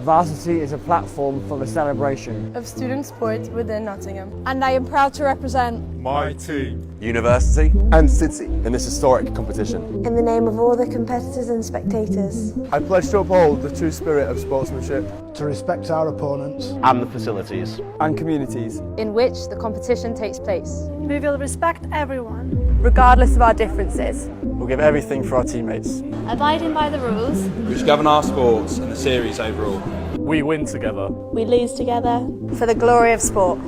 Varsity is a platform for the celebration of student sport within Nottingham. And I am proud to represent my team, university and city in this historic competition. In the name of all the competitors and spectators, I pledge to uphold the true spirit of sportsmanship, to respect our opponents and the facilities and communities in which the competition takes place. We will respect everyone, regardless of our differences. We'll give everything for our teammates, abiding by the rules which govern our sports and the series overall. We win together. we lose together. For the glory of sport.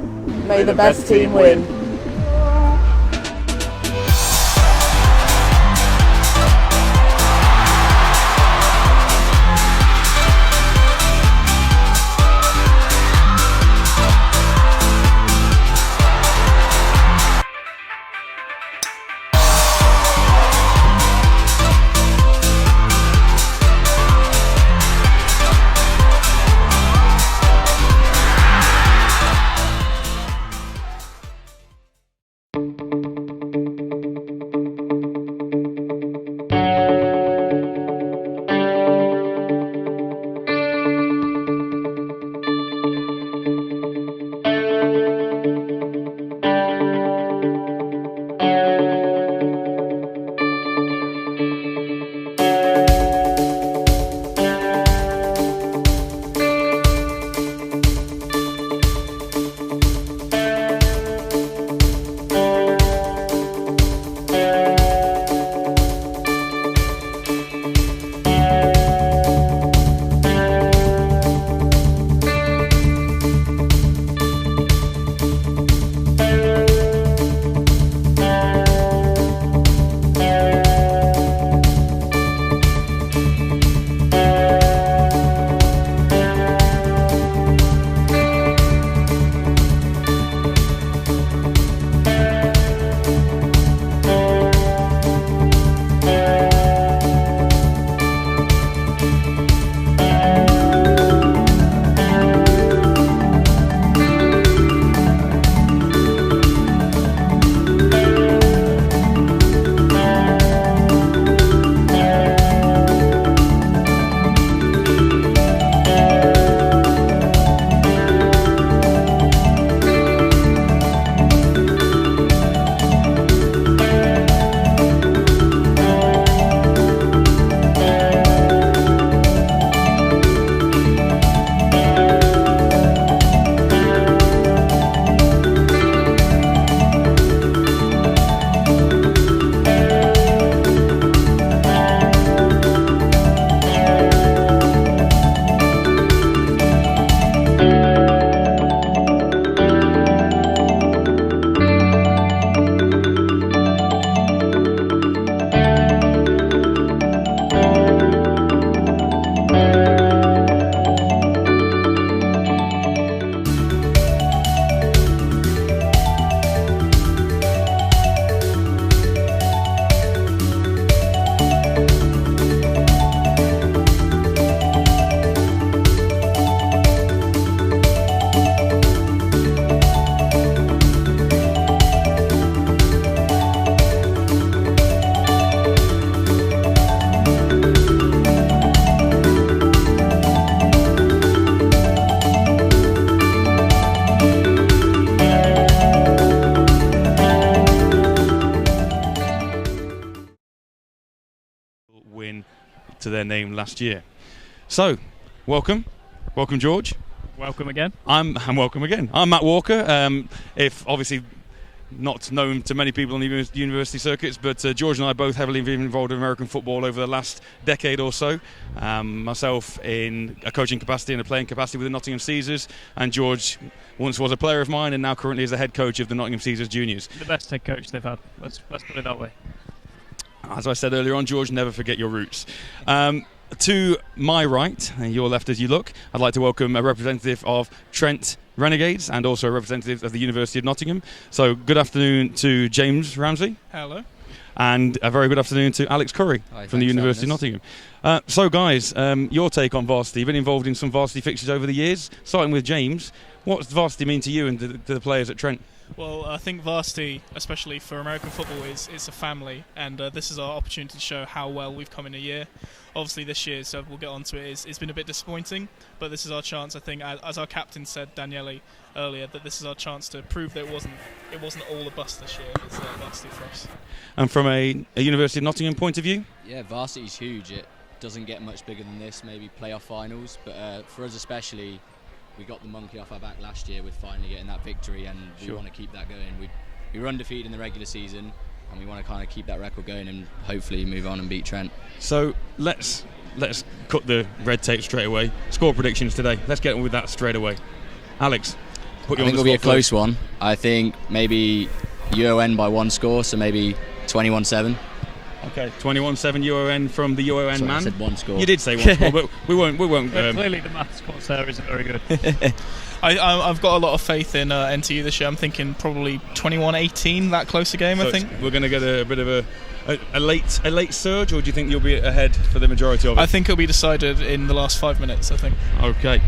May the best team win. Win to their name last year. So, welcome George. Welcome again. I'm welcome again. I'm Matt Walker. If obviously not known to many people on the university circuits, but George and I both heavily involved in American football over the last decade or so. Myself in a coaching capacity and a playing capacity with the Nottingham Caesars, and George once was a player of mine and now currently is the head coach of the Nottingham Caesars Juniors. The best head coach they've had. Let's put it that way. As I said earlier on, George, never forget your roots. To my right, and your left as you look, I'd like to welcome a representative of Trent Renegades and also a representative of the University of Nottingham. So good afternoon to James Ramsey. Hello. And a very good afternoon to Alex Curry. Hi, from the University of Nottingham. So guys, your take on varsity. You've been involved in some varsity fixtures over the years, starting with James. What does varsity mean to you and to the players at Trent? Well, I think varsity, especially for American football, is a family, and this is our opportunity to show how well we've come in a year. Obviously, this year, so we'll get on to it, it's been a bit disappointing, but this is our chance, I think, as our captain said, Daniele, earlier, that this is our chance to prove that it wasn't all a bust this year. It's varsity for us. And from a University of Nottingham point of view? Yeah, varsity's huge. It doesn't get much bigger than this, maybe playoff finals, but for us especially, we got the monkey off our back last year with finally getting that victory, and we want to keep that going. We were undefeated in the regular season, and we want to kind of keep that record going and hopefully move on and beat Trent. So let's cut the red tape straight away. Score predictions today. Let's get on with that straight away. Alex, put you I on think the it'll be a spot close first. one. I think maybe UoN by 1 score, so maybe 21-7. Okay, 21-7 UoN from the UoN Sorry, man. I said 1 score. You did say 1 score, but we won't. Clearly, the maths course there isn't very good. I've got a lot of faith in NTU this year. I'm thinking probably 21-18, that close a game. So I think we're going to get a bit of a late surge, or do you think you'll be ahead for the majority of it? I think it'll be decided in the last 5 minutes. I think. Okay.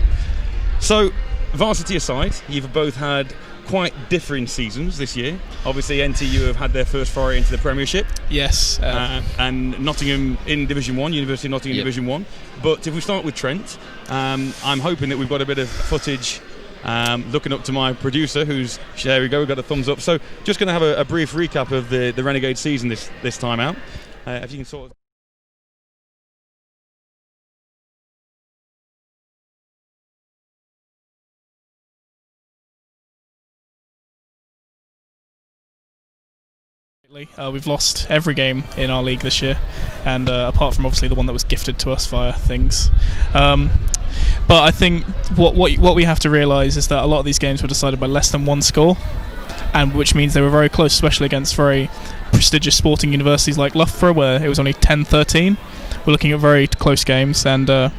So, varsity aside, you've both had quite differing seasons this year. Obviously, NTU have had their first foray into the Premiership. Yes. And Nottingham in Division 1, University of Nottingham Division 1. But if we start with Trent, I'm hoping that we've got a bit of footage looking up to my producer, who's, there we go, we've got a thumbs up. So just going to have a brief recap of the Renegade season this time out. If you can sort of... We've lost every game in our league this year, and apart from obviously the one that was gifted to us via things. But I think what we have to realise is that a lot of these games were decided by less than 1 score, and which means they were very close, especially against very prestigious sporting universities like Loughborough, where it was only 10-13. We're looking at very close games, and the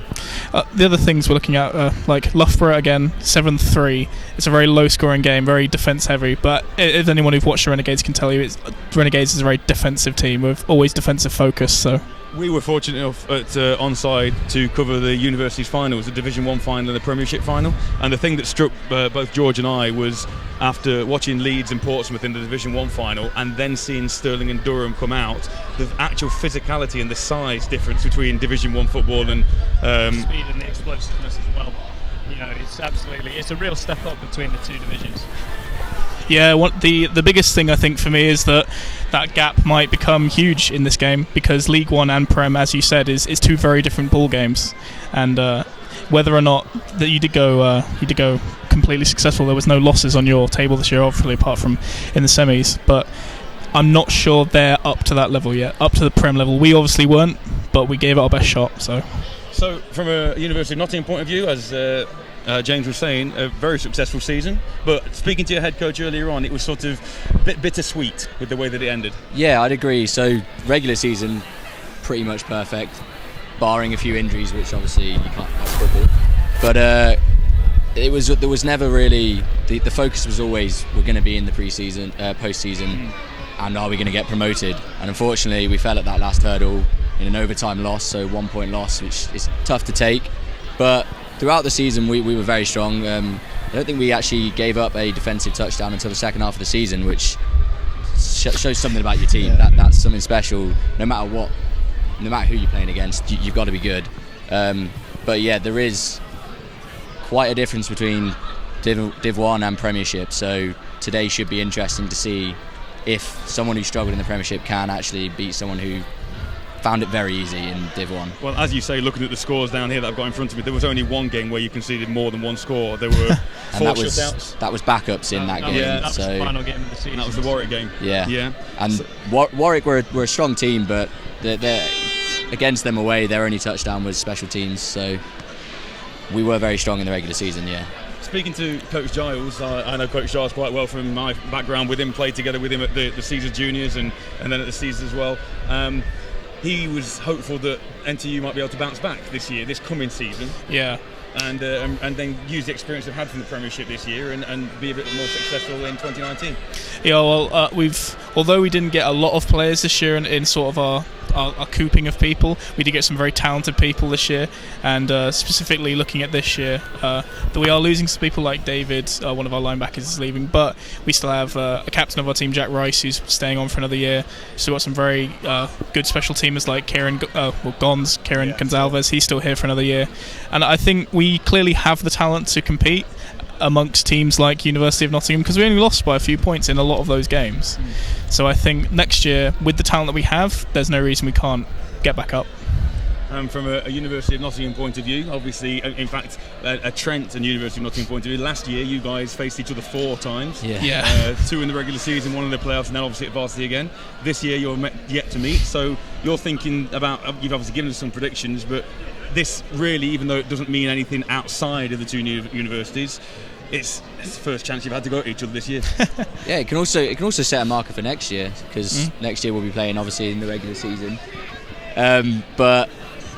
other things we're looking at, like Loughborough again, 7-3. It's a very low-scoring game, very defence-heavy. But if anyone who's watched the Renegades can tell you, Renegades is a very defensive team with always defensive focus. So we were fortunate enough at Onside to cover the university's finals, the Division 1 final and the Premiership final. And the thing that struck both George and I was, after watching Leeds and Portsmouth in the Division 1 final and then seeing Stirling and Durham come out, the actual physicality and the size difference between Division 1 football and speed and the explosiveness as well. You know, it's a real step up between the two divisions. yeah, the biggest thing I think for me is that gap might become huge in this game, because League One and Prem, as you said, is 2 very different ball games, and whether or not that you did go completely successful, there was no losses on your table this year, obviously, apart from in the semis, but I'm not sure they're up to that level yet, up to the Prem level. We obviously weren't, but we gave it our best shot. So from a University of Nottingham point of view, as James was saying, a very successful season, but speaking to your head coach earlier on, it was sort of a bit bittersweet with the way that it ended. Yeah, I'd agree. So regular season, pretty much perfect, barring a few injuries, which obviously you can't have football. But there was never really the focus was always, we're going to be in the pre-season, post-season, and are we going to get promoted? And unfortunately, we fell at that last hurdle in an overtime loss, so 1 point loss, which is tough to take. But throughout the season, we were very strong. I don't think we actually gave up a defensive touchdown until the second half of the season, which shows something about your team. That's something special. No matter who you're playing against, you've got to be good. But yeah, there is quite a difference between Div 1 and Premiership. So today should be interesting to see if someone who struggled in the Premiership can actually beat someone who found it very easy in Div 1. Well, as you say, looking at the scores down here that I've got in front of me, there was only one game where you conceded more than 1 score. There were 4 shutouts. That was backups in that game. Yeah, that was the final game of the season. And that was the Warwick game. Yeah. And Warwick were a strong team, but they're against them away, their only touchdown was special teams. So we were very strong in the regular season, yeah. Speaking to Coach Giles, I know Coach Giles quite well from my background with him, played together with him at the Caesars Juniors and then at the Caesars as well. He was hopeful that NTU might be able to bounce back this year, this coming season. Yeah. and then use the experience they've had from the Premiership this year and be a bit more successful in 2019? Yeah, well, although we didn't get a lot of players this year in sort of our cooping of people, we did get some very talented people this year, and specifically looking at this year, we are losing some people like David, one of our linebackers is leaving, but we still have a captain of our team, Jack Rice, who's staying on for another year. So we've got some very good special teamers like Kieran Gonzalez, he's still here for another year, and I think we clearly have the talent to compete amongst teams like University of Nottingham, because we only lost by a few points in a lot of those games. So I think next year, with the talent that we have, there's no reason we can't get back up. From a University of Nottingham point of view, obviously, in fact, a Trent and University of Nottingham point of view, last year you guys faced each other 4 times. 2 in the regular season, 1 in the playoffs, and then obviously at Varsity again. This year you're yet to meet, so you're thinking about, you've obviously given us some predictions, but this really, even though it doesn't mean anything outside of the 2 universities, it's the first chance you've had to go at each other this year. Yeah, it can also set a marker for next year, because next year we'll be playing obviously in the regular season. But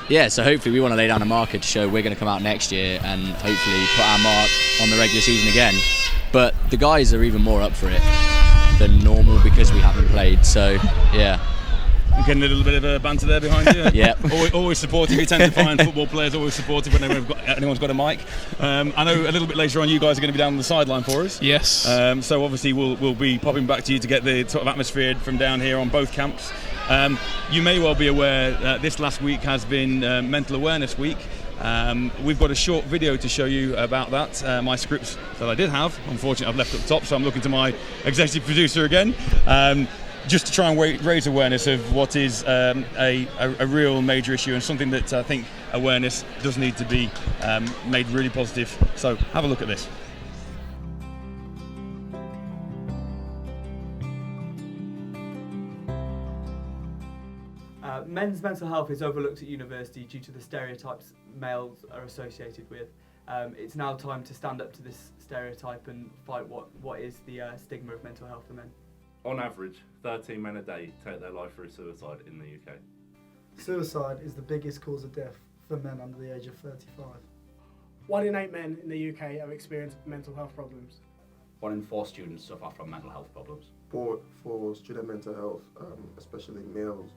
yeah, so hopefully we want to lay down a marker to show we're going to come out next year and hopefully put our mark on the regular season again. But the guys are even more up for it than normal because we haven't played. So yeah. I'm getting a little bit of a banter there behind you. Yeah. Always supportive. You tend to find football players always supportive when anyone's got a mic. I know a little bit later on you guys are going to be down on the sideline for us. Yes. So obviously we'll be popping back to you to get the sort of atmosphere from down here on both camps. You may well be aware this last week has been Mental Awareness Week. We've got a short video to show you about that. My scripts that I did have, unfortunately I've left up top, so I'm looking to my executive producer again. Just to try and raise awareness of what is a real major issue and something that I think awareness does need to be made really positive. So have a look at this. Men's mental health is overlooked at university due to the stereotypes males are associated with. It's now time to stand up to this stereotype and fight what is the stigma of mental health for men. On average, 13 men a day take their life through suicide in the UK. Suicide is the biggest cause of death for men under the age of 35. 1 in 8 men in the UK have experienced mental health problems. 1 in 4 students suffer from mental health problems. For student mental health, especially males,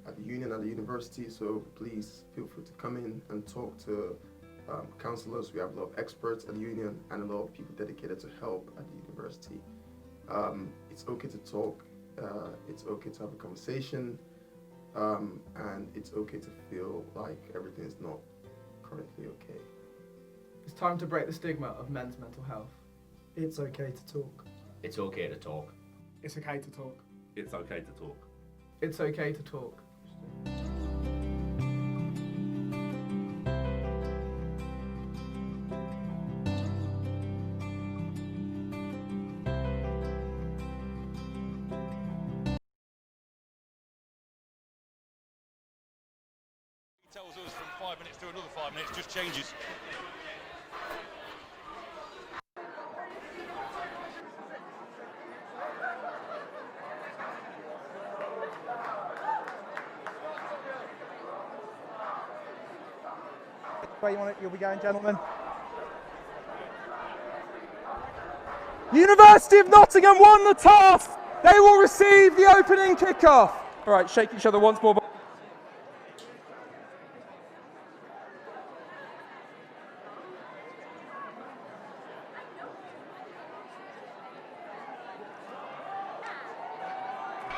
at the union and the university, so please feel free to come in and talk to counsellors. We have a lot of experts at the union and a lot of people dedicated to help at the university. It's okay to talk, it's okay to have a conversation, and it's okay to feel like everything is not currently okay. It's time to break the stigma of men's mental health. It's okay to talk. It's okay to talk. It's okay to talk. It's okay to talk. It's okay to talk. Tells us from 5 minutes to another 5 minutes, just changes. Where you'll be going, gentlemen. University of Nottingham won the toss. They will receive the opening kickoff. All right, shake each other once more.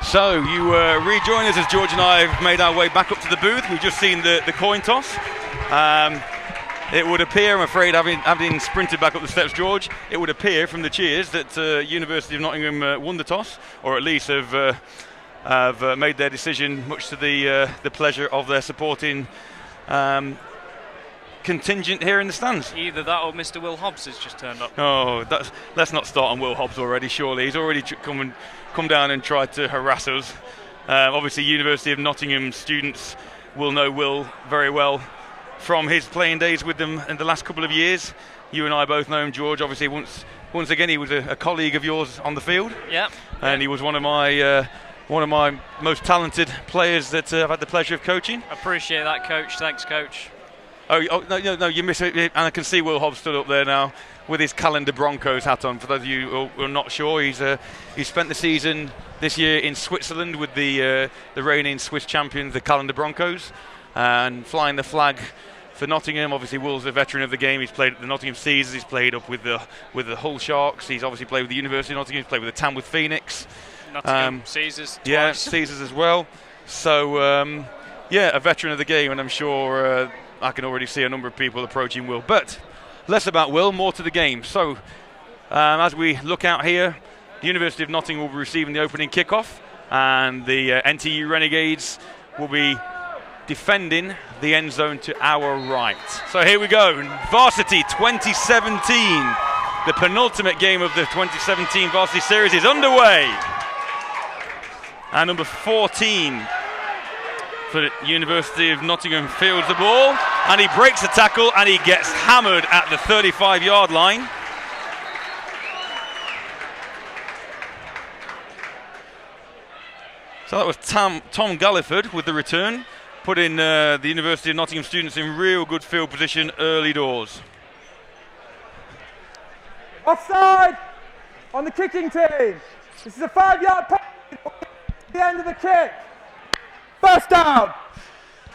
So you rejoin us as George and I have made our way back up to the booth. We've just seen the coin toss. It would appear, I'm afraid, having sprinted back up the steps, George, it would appear from the cheers that University of Nottingham won the toss, or at least have made their decision, much to the pleasure of their supporting contingent here in the stands. Either that or Mr. Will Hobbs has just turned up. Oh, let's not start on Will Hobbs already, surely. He's already come down and tried to harass us. Obviously, University of Nottingham students will know Will very well from his playing days with them in the last couple of years. You and I both know him, George. Obviously, once again, he was a colleague of yours on the field. Yeah. And he was one of my most talented players that I've had the pleasure of coaching. Appreciate that, Coach. Thanks, Coach. No, you miss it. And I can see Will Hobbs stood up there now with his Calendar Broncos hat on. For those of you who are not sure, he's spent the season this year in Switzerland with the reigning Swiss champions, the Calendar Broncos, and flying the flag for Nottingham. Obviously, Will's a veteran of the game. He's played at the Nottingham Caesars. He's played up with the Hull Sharks. He's obviously played with the University of Nottingham. He's played with the Tamworth Phoenix. Nottingham Caesars twice. Yeah, Caesars as well. So, a veteran of the game, and I'm sure I can already see a number of people approaching Will. But less about Will, more to the game. So, as we look out here, the University of Nottingham will be receiving the opening kickoff, and the NTU Renegades will be defending the end zone to our right. So here we go, Varsity 2017. The penultimate game of the 2017 Varsity Series is underway. And number 14 for the University of Nottingham fields the ball, and he breaks the tackle, and he gets hammered at the 35-yard line. So that was Tom Galliford with the return, putting the University of Nottingham students in real good field position early doors. Offside on the kicking team. This is a 5-yard penalty at the end of the kick. First down.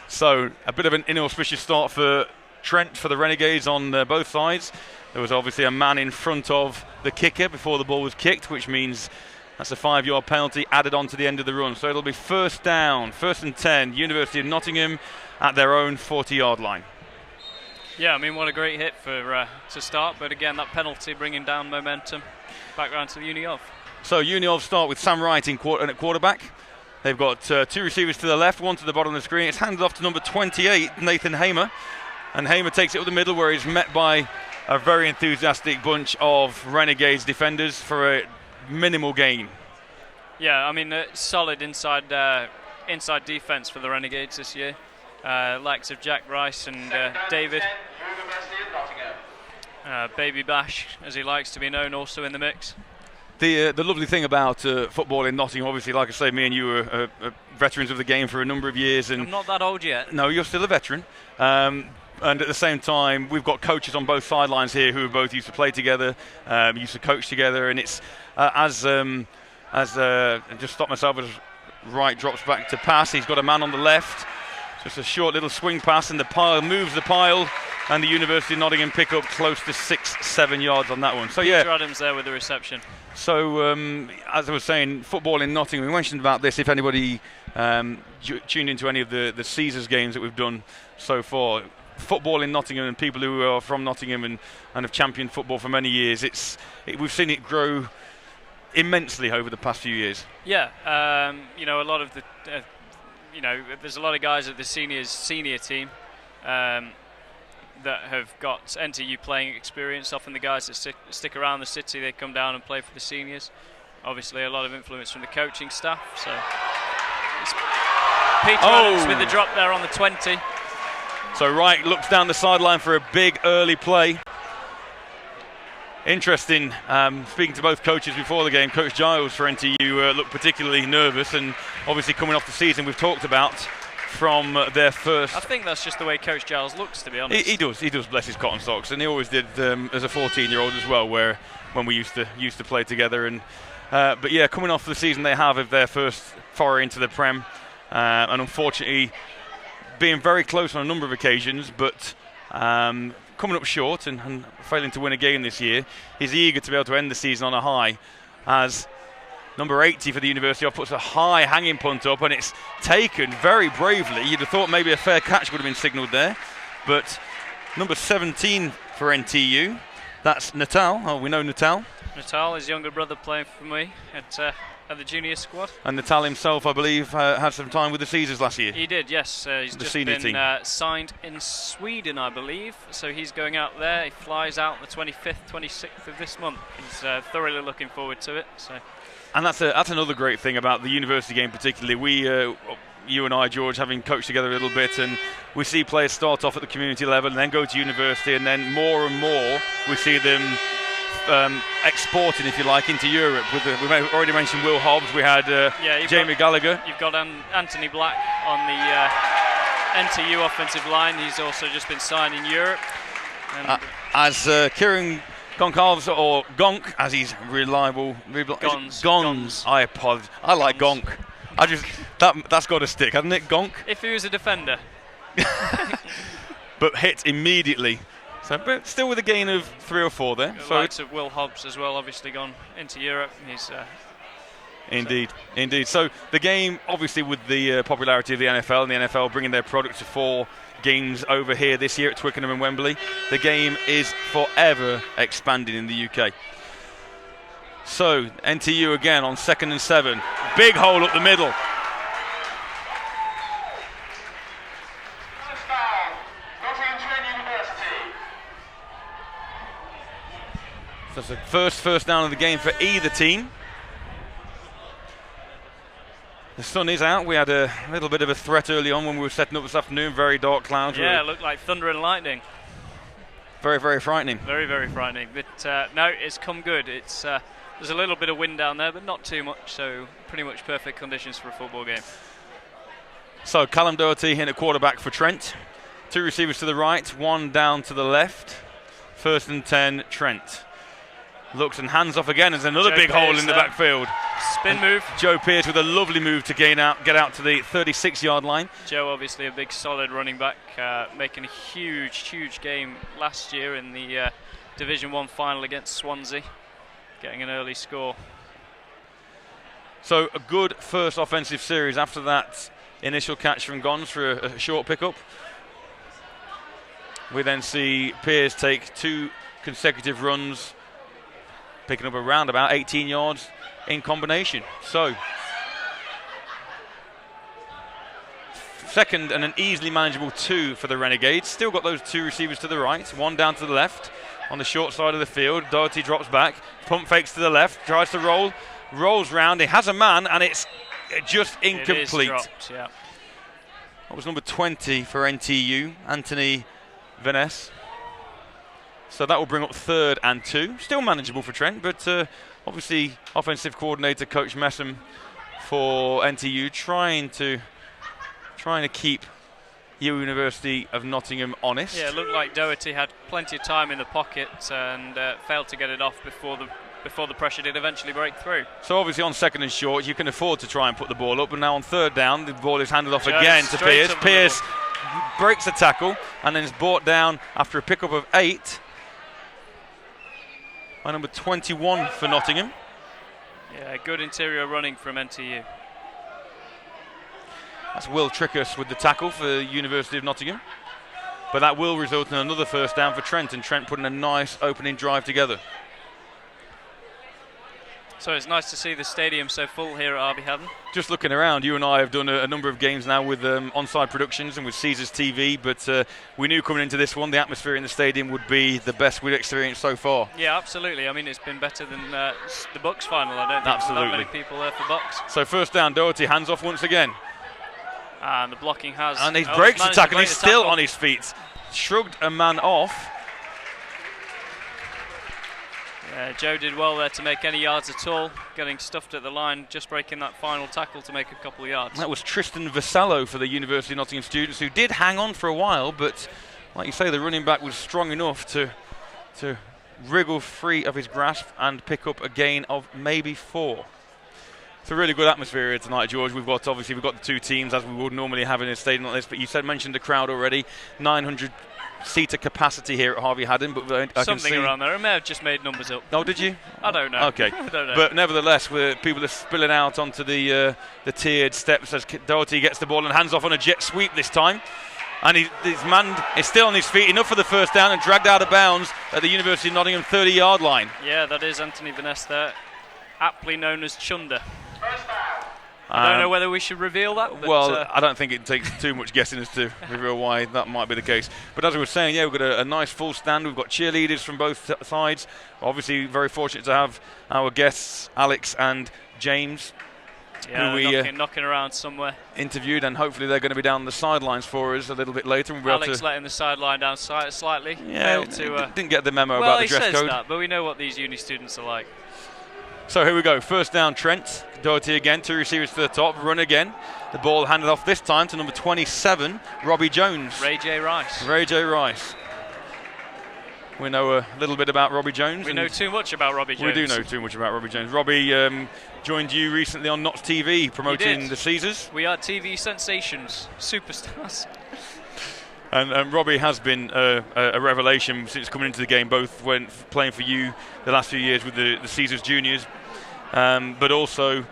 So a bit of an inauspicious start for Trent for the Renegades on both sides. There was obviously a man in front of the kicker before the ball was kicked, which means that's a 5-yard penalty added on to the end of the run. So it'll be first down, 1st and 10, University of Nottingham at their own 40-yard line. Yeah, I mean, what a great hit for to start. But again, that penalty bringing down momentum back round to the Uni of. So Uni of start with Sam Wright at quarterback. They've got 2 receivers to the left, 1 to the bottom of the screen. It's handed off to number 28, Nathan Hamer. And Hamer takes it up the middle, where he's met by a very enthusiastic bunch of Renegades defenders for a minimal gain. Yeah, I mean, solid inside defence for the Renegades this year. Likes of Jack Rice and David. Baby Bash, as he likes to be known, also in the mix. The lovely thing about football in Nottingham, obviously, like I say, me and you are veterans of the game for a number of years. And I'm not that old yet. No, you're still a veteran. And at the same time, we've got coaches on both sidelines here who both used to play together, used to coach together, and it's I just stop myself as Wright drops back to pass. He's got a man on the left. Just a short little swing pass, and the pile moves the pile, and the University of Nottingham pick up close to 6-7 yards on that one. So Peter Adams there with the reception. So as I was saying, football in Nottingham, we mentioned about this, if anybody tuned into any of the Caesars games that we've done so far, football in Nottingham and people who are from Nottingham and have championed football for many years, we've seen it grow immensely over the past few years. Yeah, a lot of the, there's a lot of guys at the senior team that have got NTU playing experience. Often the guys that stick around the city, they come down and play for the seniors. Obviously, a lot of influence from the coaching staff. So it's Peter Adams with the drop there on the 20. So Wright looks down the sideline for a big early play. Interesting, speaking to both coaches before the game, Coach Giles for NTU looked particularly nervous, and obviously coming off the season we've talked about from their first... I think that's just the way Coach Giles looks, to be honest. He does, bless his cotton socks, and he always did as a 14-year-old as well, when we used to play together. And but yeah, coming off the season they have of their first foray into the Prem, and unfortunately being very close on a number of occasions, but coming up short and failing to win a game this year. He's eager to be able to end the season on a high, as number 80 for the University puts a high hanging punt up, and it's taken very bravely. You'd have thought maybe a fair catch would have been signalled there, but number 17 for NTU, that's Natal. Oh, we know Natal. Natal, his younger brother, playing for me at the junior squad. And Natal himself, I believe, had some time with the Caesars last year. He did, yes. He's just been signed in Sweden, I believe. So he's going out there. He flies out the 25th, 26th of this month. He's thoroughly looking forward to it. So. And that's another great thing about the university game particularly. We, you and I, George, having coached together a little bit, and we see players start off at the community level and then go to university, and then more and more we see them exporting, if you like, into Europe. We've already mentioned Will Hobbs. We had Jamie Gallagher. You've got Anthony Black on the NTU offensive line. He's also just been signed in Europe. And as Kieran Goncalves, or Gonk, as he's reliable. Gons. I apologize. I like Gonk. That's got to stick, hasn't it, Gonk? If he was a defender. But hit immediately. So, but still with a gain of 3 or 4 there. The likes of Will Hobbs as well, obviously gone into Europe. He's Indeed. So the game, obviously with the popularity of the NFL and the NFL bringing their product to 4 games over here this year at Twickenham and Wembley, the game is forever expanding in the UK. So NTU again on 2nd and 7. Big hole up the middle. So it's the first down of the game for either team. The sun is out. We had a little bit of a threat early on when we were setting up this afternoon. Very dark clouds. Yeah, it looked like thunder and lightning. Very, very frightening. Very, very frightening. But no, it's come good. It's there's a little bit of wind down there, but not too much. So pretty much perfect conditions for a football game. So Callum Doherty in at quarterback for Trent. 2 receivers to the right, 1 down to the left. 1st and 10, Trent. Looks and hands off again. There's another big hole in the backfield. Spin move. Joe Pearce with a lovely move to get out to the 36-yard line. Joe, obviously a big, solid running back, making a huge game last year in the Division 1 final against Swansea, getting an early score. So a good first offensive series after that initial catch from Gons for a short pickup. We then see Pearce take 2 consecutive runs, picking up around about 18 yards in combination. So, second and an easily manageable 2 for the Renegades. Still got those 2 receivers to the right, 1 down to the left on the short side of the field. Doherty drops back, pump fakes to the left, tries to roll, rolls round. He has a man, and it's just incomplete. It is dropped, yeah. That was number 20 for NTU, Anthony Vaness. So that will bring up 3rd and 2. Still manageable for Trent, but obviously offensive coordinator Coach Messam for NTU trying to keep University of Nottingham honest. Yeah, it looked like Doherty had plenty of time in the pocket and failed to get it off before the pressure did eventually break through. So obviously on 2nd and short you can afford to try and put the ball up, but now on 3rd down the ball is handed off again to Pearce. Pearce breaks the tackle and then is brought down after a pickup of 8 by number 21 for Nottingham. Yeah, good interior running from NTU. That's Will Trickus with the tackle for the University of Nottingham. But that will result in another first down for Trent, and Trent putting a nice opening drive together. So it's nice to see the stadium so full here at RB Haddon. Just looking around, you and I have done a number of games now with Onside Productions and with Caesars TV, but we knew coming into this one the atmosphere in the stadium would be the best we'd experienced so far. Yeah, absolutely. I mean, it's been better than the Bucks final. I don't think there's that many people there for Bucks. So first down, Doherty hands off once again. And the blocking has... And he breaks the tackle, he's still on his feet. Shrugged a man off. Joe did well there to make any yards at all, getting stuffed at the line, just breaking that final tackle to make a couple of yards. That was Tristan Vassallo for the University of Nottingham students, who did hang on for a while, but like you say, the running back was strong enough to wriggle free of his grasp and pick up a gain of maybe 4. It's a really good atmosphere here tonight, George. We've got the 2 teams as we would normally have in a stadium like this, but you mentioned the crowd already. 900 seater capacity here at Harvey Haddon, but I can something see around there. I may have just made numbers up. Oh, did you? I don't know. Okay. I don't know. But nevertheless, people are spilling out onto the tiered steps as Doherty gets the ball and hands off on a jet sweep this time. And his man is still on his feet, enough for the first down, and dragged out of bounds at the University of Nottingham 30-yard line. Yeah, that is Anthony Vaness there, aptly known as Chunder. I don't know whether we should reveal that. But well, I don't think it takes too much guessing as to reveal why that might be the case. But as we were saying, yeah, we've got a nice full stand. We've got cheerleaders from both sides. Obviously, very fortunate to have our guests, Alex and James, who we knocking around somewhere. Interviewed, and hopefully they're going to be down the sidelines for us a little bit later. We'll Alex letting the sideline down slightly. Yeah, didn't get the memo about the dress code. Well, he says that, but we know what these uni students are like. So here we go. First down, Trent. Doherty again, 2 receivers to the top, run again. The ball handed off this time to number 27, Robbie Jones. Ray J. Rice. Ray J. Rice. We know a little bit about Robbie Jones. We know too much about Robbie Jones. We do know too much about Robbie Jones. Robbie joined you recently on Notts TV promoting the Caesars. We are TV sensations, superstars. And Robbie has been a revelation since coming into the game, both when playing for you the last few years with the Caesars Juniors, but also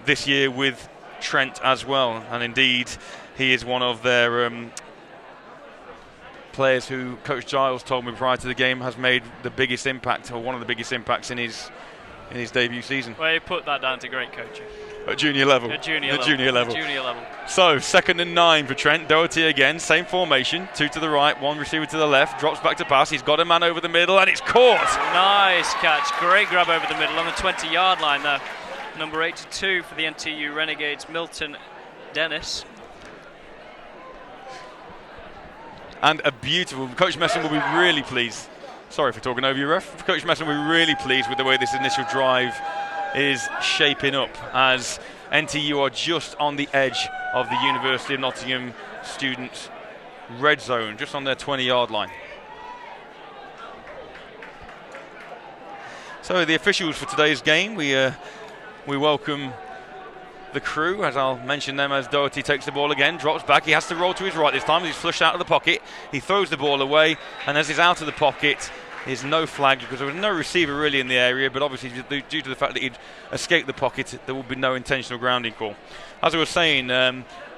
this year with Trent as well. And indeed, he is one of their players who Coach Giles told me prior to the game has made the biggest impact, or one of the biggest impacts in his debut season. Well, you put that down to great coaching. At junior level. At junior level. So, 2nd and 9 for Trent. Doherty again, same formation. 2 to the right, 1 receiver to the left. Drops back to pass. He's got a man over the middle, and it's caught. Nice catch. Great grab over the middle on the 20-yard line there. Number 82 for the NTU Renegades, Milton Dennis. And a beautiful. Coach Messon will be really pleased. Sorry for talking over you, ref. Coach Messon will be really pleased with the way this initial drive is shaping up, as NTU are just on the edge of the University of Nottingham students' red zone, just on their 20-yard line. So the officials for today's game, we welcome the crew, as I'll mention them as Doherty takes the ball again, drops back. He has to roll to his right this time. He's flushed out of the pocket. He throws the ball away, and as he's out of the pocket, is no flag because there was no receiver really in the area, but obviously due to the fact that he'd escaped the pocket, there will be no intentional grounding call. As I was saying,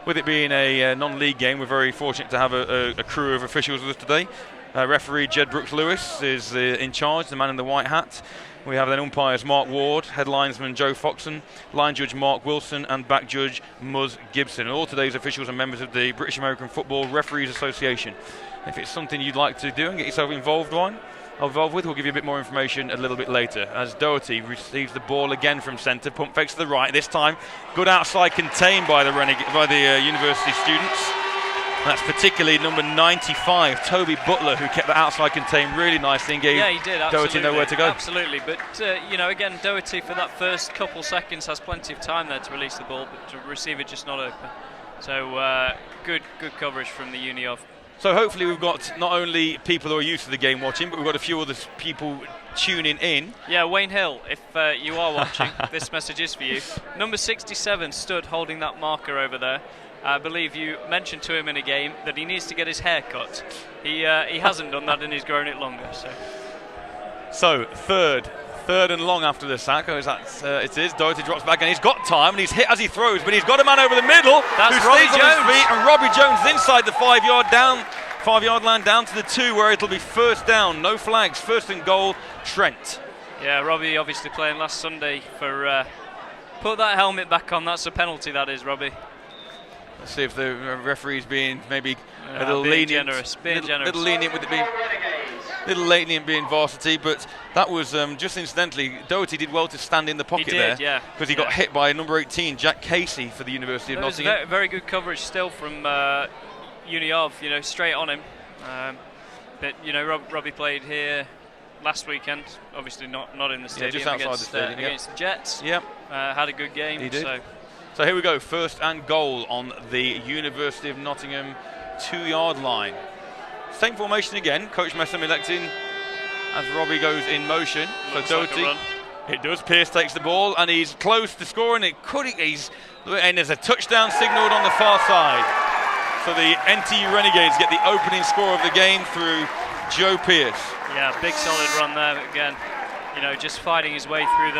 with it being a non-league game, we're very fortunate to have a crew of officials with us today. Referee Jed Brooks-Lewis is in charge, the man in the white hat. We have then umpires Mark Ward, head linesman Joe Foxon, line judge Mark Wilson, and back judge Muzz Gibson. And all today's officials are members of the British American Football Referees Association. If it's something you'd like to do and get yourself involved with, we'll give you a bit more information a little bit later. As Doherty receives the ball again from centre, pump fakes to the right. This time, good outside contain by the University students. That's particularly number 95, Toby Butler, who kept the outside contain really nicely and gave he did, Doherty nowhere to go. Absolutely, but again, Doherty for that first couple seconds has plenty of time there to release the ball, but to receive it just not open. So good coverage from the uni of. So hopefully we've got not only people who are used to the game watching, but we've got a few other people tuning in. Yeah, Wayne Hill, if you are watching, this message is for you. Number 67 stood holding that marker over there. I believe you mentioned to him in a game that he needs to get his hair cut. He hasn't done that and he's grown it longer. So third and long after the sack. It is. Doherty drops back and he's got time and he's hit as he throws, but he's got a man over the middle. That's who Robbie stays Jones. On his feet, and Robbie Jones is inside the 5-yard line down to the 2, where it'll be first down. No flags. First and goal. Trent. Yeah, Robbie obviously playing last Sunday for. Put that helmet back on. That's a penalty. That is, Robbie. Let's see if the referee's being maybe a little being lenient. generous. Little lenient with it being. Little lenient being varsity, but that was just incidentally. Doherty did well to stand in the pocket there, because he got hit by number 18, Jack Casey, for the University of Nottingham. Very, very good coverage still from Uni of, straight on him. But Robbie played here last weekend, obviously not in the stadium, just outside the stadium, against the Jets. Yep. Had a good game. He did. So here we go, first and goal on the University of Nottingham 2-yard line. Same formation again, Coach Messam electing as Robbie goes in motion. Looks so Doherty, like it does. Pierce takes the ball and he's close to scoring. And there's a touchdown signalled on the far side. So the NTU Renegades get the opening score of the game through Joe Pierce. Yeah, big solid run there again. Just fighting his way through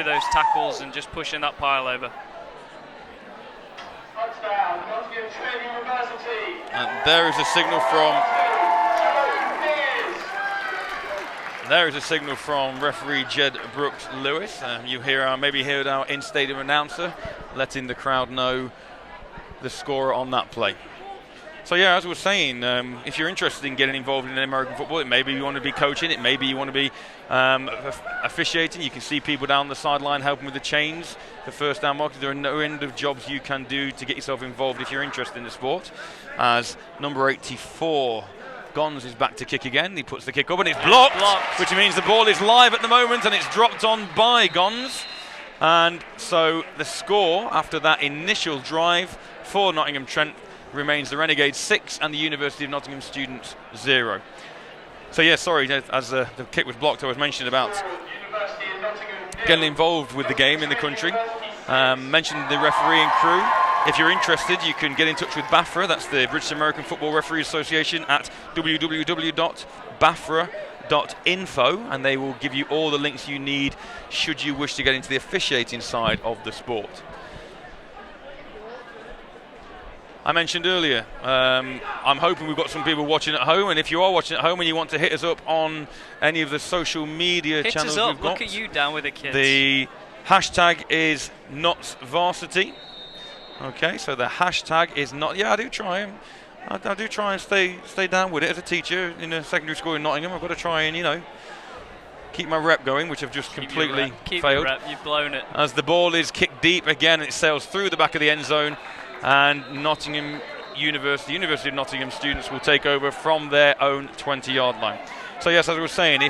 those tackles and just pushing that pile over. And there is a signal from referee Jed Brooks-Lewis. You maybe heard our in-stadium announcer letting the crowd know the score on that play. So yeah, as I was saying, if you're interested in getting involved in American football, it maybe you want to be coaching, it maybe you want to be officiating. You can see people down the sideline helping with the chains, the first down markers. There are no end of jobs you can do to get yourself involved if you're interested in the sport. As number 84, Gons is back to kick again. He puts the kick up and it's blocked, which means the ball is live at the moment and it's dropped on by Gons. And so the score after that initial drive for Nottingham Trent remains the Renegades 6 and the University of Nottingham Students 0. So yeah, sorry, as the kick was blocked, I was mentioning about getting involved with the game in the country. Mentioned the refereeing crew. If you're interested, you can get in touch with BAFRA, that's the British American Football Referees Association, at www.bafra.info, and they will give you all the links you need should you wish to get into the officiating side of the sport. I mentioned earlier, I'm hoping we've got some people watching at home, and if you are watching at home and you want to hit us up on any of the social media channels we've got. Look at you down with the kids. The hashtag is NottsVarsity. Okay, so the hashtag is not. Yeah, I do try. I do try and stay down with it as a teacher in a secondary school in Nottingham. I've got to try and keep my rep going, which I've just completely failed. Your rep. You've blown it. As the ball is kicked deep again, it sails through the back of the end zone, and University of Nottingham students will take over from their own 20-yard line. So yes, as I was saying,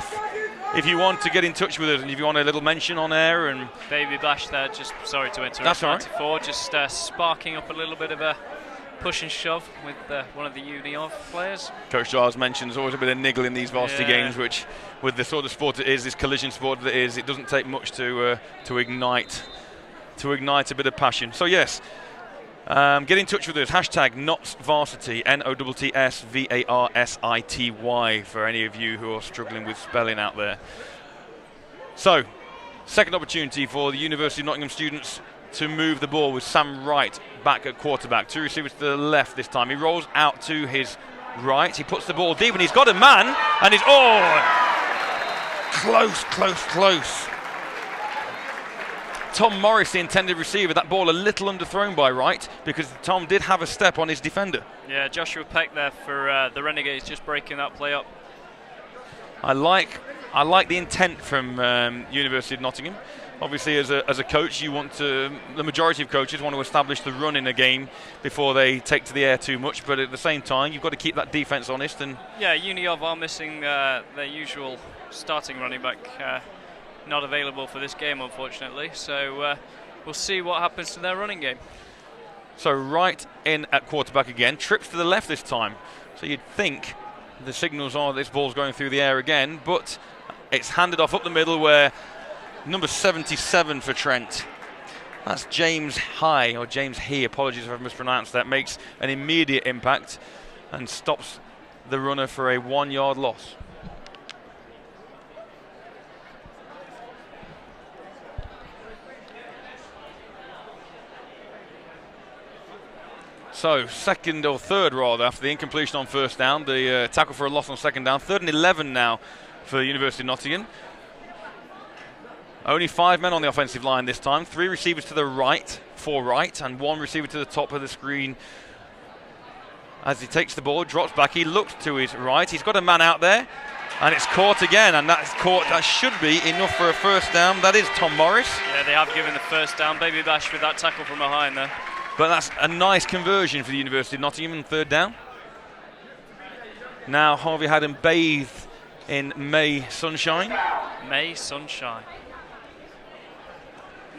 if you want to get in touch with us and if you want a little mention on air and Baby Bash there, just sorry to interrupt. That's all right. 94, just sparking up a little bit of a push and shove with one of the UoN players. Coach Giles mentions there's always a bit of niggle in these varsity games, which with the sort of sport it is, this collision sport that it is, it doesn't take much to ignite a bit of passion. So yes, get in touch with us, hashtag NottsVarsity, NottsVarsity, for any of you who are struggling with spelling out there. So, second opportunity for the University of Nottingham students to move the ball with Sam Wright back at quarterback. 2 receivers to the left this time. He rolls out to his right. He puts the ball deep and he's got a man. And he's, close. Tom Morris, the intended receiver, that ball a little underthrown by Wright because Tom did have a step on his defender. Yeah, Joshua Peck there for the Renegades, just breaking that play up. I like the intent from University of Nottingham. Obviously, as a coach, the majority of coaches want to establish the run in a game before they take to the air too much. But at the same time, you've got to keep that defense honest. And yeah, UoN are missing their usual starting running back. Not available for this game, unfortunately. So we'll see what happens to their running game. So Wright in at quarterback again, trips to the left this time. So you'd think the signals are this ball's going through the air again, but it's handed off up the middle where number 77 for Trent. That's James High, or James He, apologies if I've mispronounced that, makes an immediate impact and stops the runner for a 1-yard loss. So, second or third rather, after the incompletion on first down, the tackle for a loss on second down. 3rd and 11 now for University of Nottingham. Only 5 men on the offensive line this time. 3 receivers to the right, 4 right, and 1 receiver to the top of the screen. As he takes the ball, drops back, he looks to his right. He's got a man out there, and it's caught again, and that's caught. That should be enough for a first down. That is Tom Morris. Yeah, they have given the first down. Baby Bash with that tackle from behind there. But that's a nice conversion for the University of Nottingham in 3rd down. Now Harvey Haddon bathed in May sunshine. May sunshine.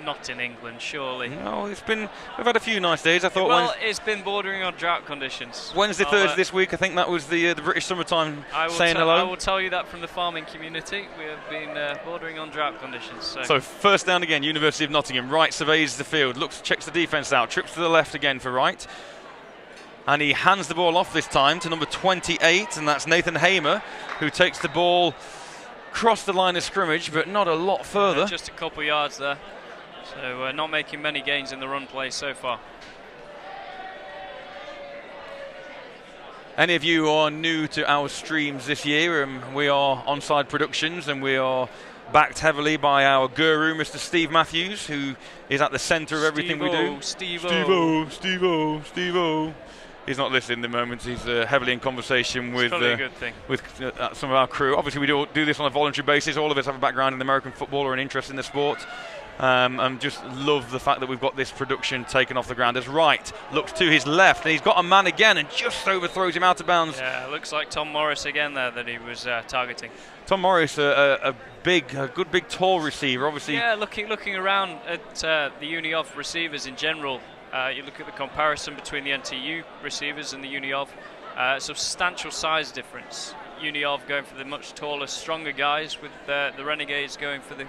Not in England, surely. No, we've had a few nice days. I thought. Well, it's been bordering on drought conditions. Wednesday, Thursday this week. I think that was the British summertime saying hello. I will tell you that from the farming community. We have been bordering on drought conditions. So first down again, University of Nottingham. Wright surveys the field, checks the defence out, trips to the left again for Wright. And he hands the ball off this time to number 28, and that's Nathan Hamer, who takes the ball across the line of scrimmage, but not a lot further. Just a couple yards there. So not making many gains in the run play so far. Any of you who are new to our streams this year, we are Onside Productions, and we are backed heavily by our guru, Mr. Steve Matthews, who is at the centre of everything we do. Steve-O. He's not listening at the moment. He's heavily in conversation with some of our crew. Obviously, we do this on a voluntary basis. All of us have a background in American football or an interest in the sport. And just love the fact that we've got this production taken off the ground. As Wright looks to his left, and he's got a man again and just overthrows him out of bounds. Yeah, looks like Tom Morris again there that he was targeting. Tom Morris, a good big tall receiver, obviously. Yeah, looking around at the UniOv receivers in general, you look at the comparison between the NTU receivers and the UniOv, substantial size difference. UniOv going for the much taller, stronger guys, with the Renegades going for the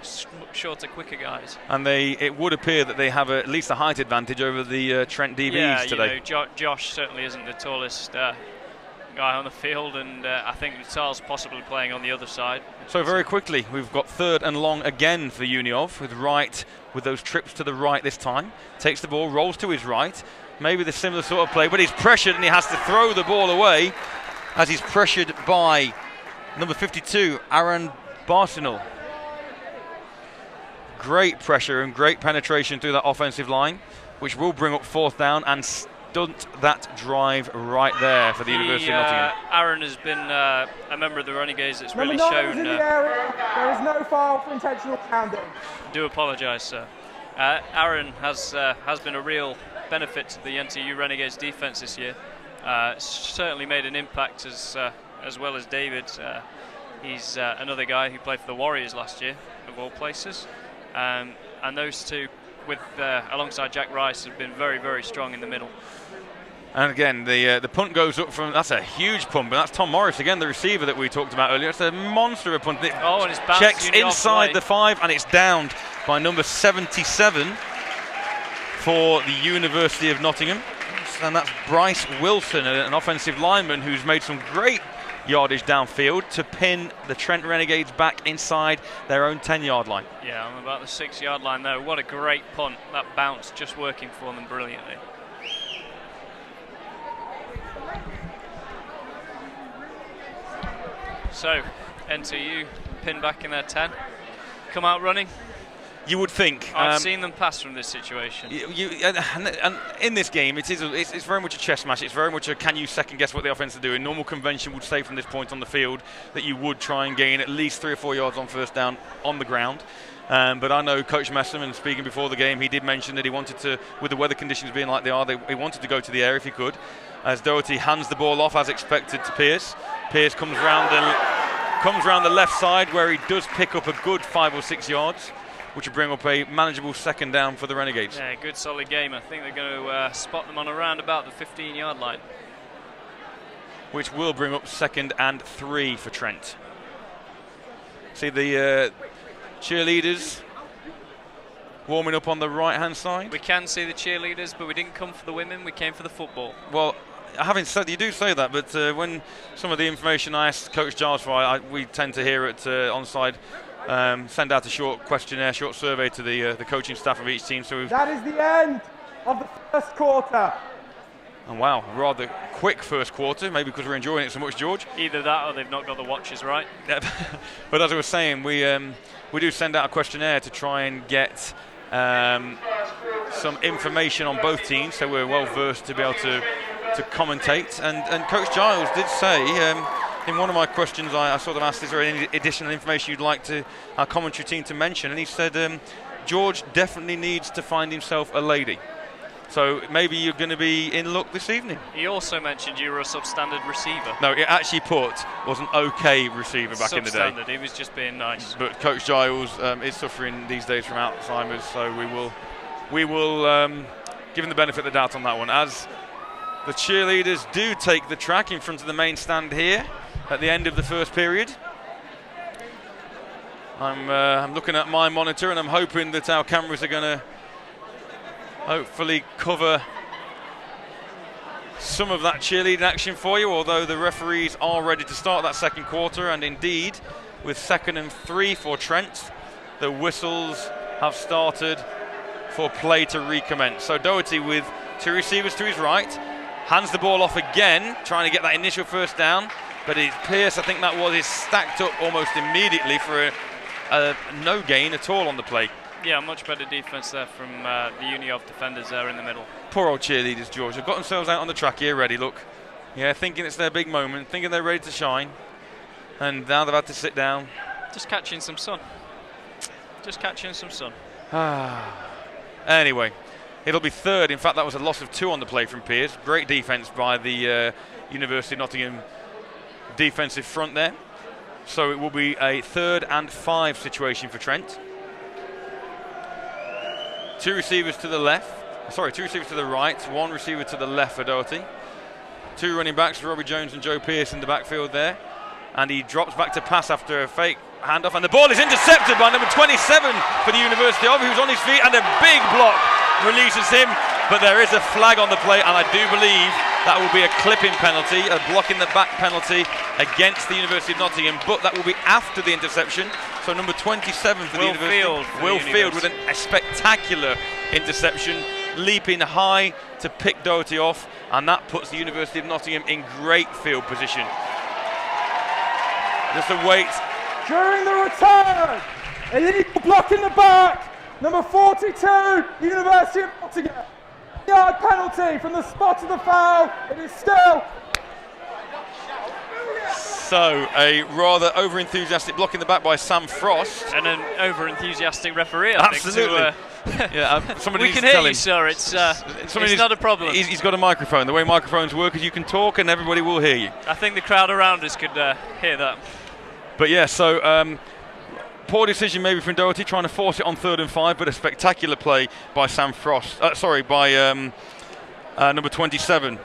shorter, quicker guys. And it would appear that they have at least a height advantage over the Trent DBs today. Yeah, Josh certainly isn't the tallest guy on the field, and I think Natal's possibly playing on the other side. So very quickly, we've got 3rd and long again for UniOv, with Wright with those trips to the right this time. Takes the ball, rolls to his right. Maybe the similar sort of play, but he's pressured and he has to throw the ball away, as he's pressured by number 52, Aaron Barsinal. Great pressure and great penetration through that offensive line, which will bring up 4th down and stunt that drive right there for the University of Nottingham. Aaron has been a member of the Renegades that's really Number 9 shown. is in the area. There is no foul for intentional pounding. Do apologise, sir. Aaron has been a real benefit to the NTU Renegades defence this year. Certainly made an impact as well as David. He's another guy who played for the Warriors last year, of all places. And those two, alongside Jack Rice, have been very, very strong in the middle. And again, the punt goes up from, that's a huge punt, but that's Tom Morris again, the receiver that we talked about earlier. It's a monster of a punt. And it's bounced checks inside way. the 5, and it's downed by number 77 for the University of Nottingham. And that's Bryce Wilson, an offensive lineman who's made some great yardage downfield to pin the Trent Renegades back inside their own 10-yard line. Yeah, I'm about the 6-yard line there. What a great punt. That bounce just working for them brilliantly. So, NTU pinned back in their 10. Come out running. You would think. I've seen them pass from this situation. And in this game, it's very much a chess match. It's very much a can you second guess what the offense are doing. Normal convention would say from this point on the field that you would try and gain at least 3 or 4 yards on 1st down on the ground. But I know Coach Messerman, speaking before the game, he did mention that he wanted to, with the weather conditions being like they are, he wanted to go to the air if he could. As Doherty hands the ball off as expected to Pierce. Pierce comes round the left side where he does pick up a good 5 or 6 yards, which will bring up a manageable 2nd down for the Renegades. Yeah, good solid game. I think they're going to spot them on around about the 15-yard line. Which will bring up 2nd and 3 for Trent. See the cheerleaders warming up on the right-hand side. We can see the cheerleaders, but we didn't come for the women. We came for the football. Well, having said, you do say that, but when some of the information I asked Coach Giles for, we tend to hear it onside. Send out a short questionnaire, short survey to the coaching staff of each team. So that is the end of the 1st quarter. And wow, rather quick 1st quarter, maybe because we're enjoying it so much, George. Either that or they've not got the watches right. But as I was saying, we do send out a questionnaire to try and get some information on both teams, so we're well versed to be able to commentate. And Coach Giles did say, in one of my questions, I sort of asked, is there any additional information you'd like our commentary team to mention? And he said, George definitely needs to find himself a lady. So maybe you're going to be in luck this evening. He also mentioned you were a substandard receiver. No, it actually was an okay receiver back in the day. Substandard, he was just being nice. But Coach Giles is suffering these days from Alzheimer's, so we will give him the benefit of the doubt on that one. As the cheerleaders do take the track in front of the main stand here at the end of the 1st period. I'm looking at my monitor and I'm hoping that our cameras are going to hopefully cover some of that cheerleading action for you, although the referees are ready to start that 2nd quarter, and indeed with 2nd and 3 for Trent, the whistles have started for play to recommence. So Doherty with 2 receivers to his right, hands the ball off again, trying to get that initial 1st down, but Pierce, I think that was, is stacked up almost immediately for a no gain at all on the play. Yeah, much better defence there from the UniOv defenders there in the middle. Poor old cheerleaders, George. They've got themselves out on the track here ready, look. Yeah, thinking it's their big moment, thinking they're ready to shine. And now they've had to sit down. Just catching some sun. Just catching some sun. Anyway, it'll be third. In fact, that was a loss of 2 on the play from Pearce. Great defence by the University of Nottingham defensive front there. So it will be a 3rd and 5 situation for Trent. 2 receivers to the left. Sorry, 2 receivers to the right, 1 receiver to the left for Doherty. 2 running backs, Robbie Jones and Joe Pearce in the backfield there. And he drops back to pass after a fake handoff, and the ball is intercepted by number 27 for the University of, who's on his feet, and a big block releases him. But there is a flag on the play, and I do believe that will be a clipping penalty, a block in the back penalty against the University of Nottingham, but that will be after the interception. So number 27 for the University, Will Field with a spectacular interception, leaping high to pick Doherty off, and that puts the University of Nottingham in great field position. Just a wait. During the return, illegal block in the back, number 42, University of Nottingham. Yard penalty from the spot of the foul. It is still. So a rather over-enthusiastic block in the back by Sam Frost. And an over-enthusiastic referee, I Absolutely. think. Somebody We needs can to hear tell you, him. sir. It's not a problem. He's got a microphone. The way microphones work is you can talk and everybody will hear you. I think the crowd around us could hear that. But yeah, so poor decision maybe from Doherty, trying to force it on 3rd and 5, but a spectacular play by Sam Frost. By number 27.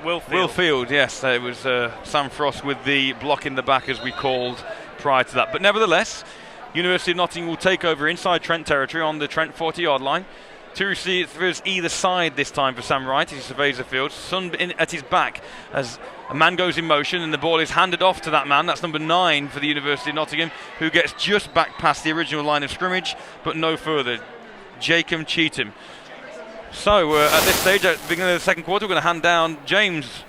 Will Field, yes. It was Sam Frost with the block in the back, as we called prior to that. But nevertheless, University of Nottingham will take over inside Trent territory on the Trent 40-yard line. 2 receivers either side this time for Sam Wright as he surveys the field. Sun at his back as a man goes in motion, and the ball is handed off to that man. That's number 9 for the University of Nottingham, who gets just back past the original line of scrimmage, but no further. Jacob Cheetham. So at this stage, at the beginning of the second quarter, we're going to hand down James.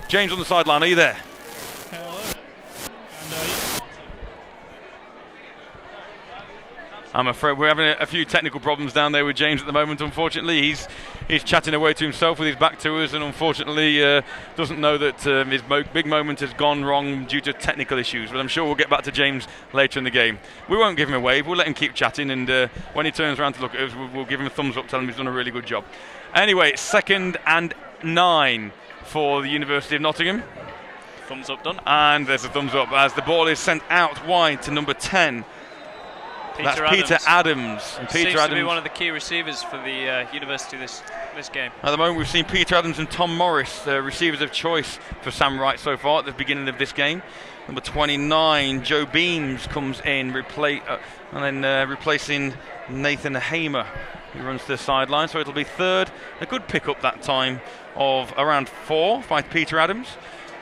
James on the sideline, are you there? I'm afraid we're having a few technical problems down there with James at the moment, unfortunately. He's chatting away to himself with his back to us, and unfortunately doesn't know that his big moment has gone wrong due to technical issues. But I'm sure we'll get back to James later in the game. We won't give him a wave, we'll let him keep chatting, and when he turns around to look at us, we'll give him a thumbs up, tell him he's done a really good job. Anyway, 2nd and 9 for the University of Nottingham. Thumbs up done. And there's a thumbs up as the ball is sent out wide to number 10. That's Peter Adams. And Peter Seems Adams to be one of the key receivers for the University this game. At the moment, we've seen Peter Adams and Tom Morris, receivers of choice for Sam Wright so far at the beginning of this game. Number 29, Joe Beams, comes in, replacing Nathan Hamer, who runs to the sideline. So it'll be 3rd. A good pick-up that time of around 4 by Peter Adams.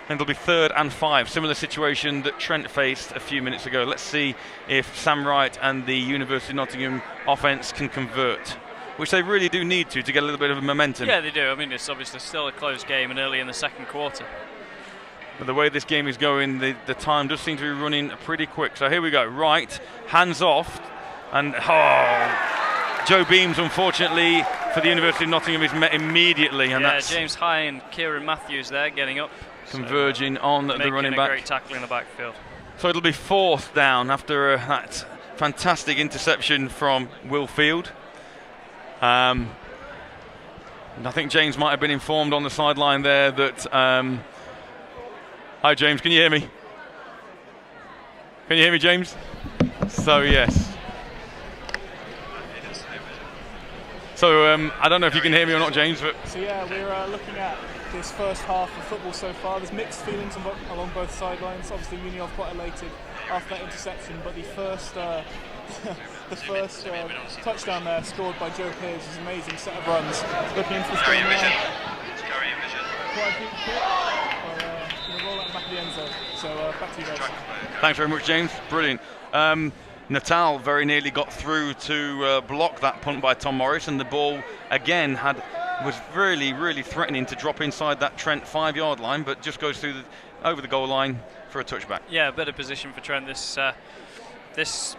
And it'll be 3rd and 5. Similar situation that Trent faced a few minutes ago. Let's see if Sam Wright and the University of Nottingham offence can convert, which they really do need to get a little bit of momentum. Yeah, they do. I mean, it's obviously still a close game and early in the second quarter. But the way this game is going, the time does seem to be running pretty quick. So here we go. Wright, hands off. And Joe Beams, unfortunately, for the University of Nottingham, is met immediately. And that's James High and Kieran Matthews there getting up. Converging on the running back. Making a great tackle in the backfield. So it'll be 4th down after that fantastic interception from Will Field. And I think James might have been informed on the sideline there that... Hi James, can you hear me? Can you hear me, James? So yes. So I don't know if you can hear me or not, James. But so yeah, we're looking at this first half of football so far. There's mixed feelings along both sidelines. Obviously, Union quite elated after that interception, but the first touchdown there scored by Joe Pearce is an amazing set of runs. Looking into this game now. Quite a deep kick. Going to roll out the back of the end zone. So back to you guys. Thanks very much, James. Brilliant. Natal very nearly got through to block that punt by Tom Morris, and the ball again was really threatening to drop inside that Trent 5-yard line, but just goes through over the goal line for a touchback. Yeah, a better position for Trent this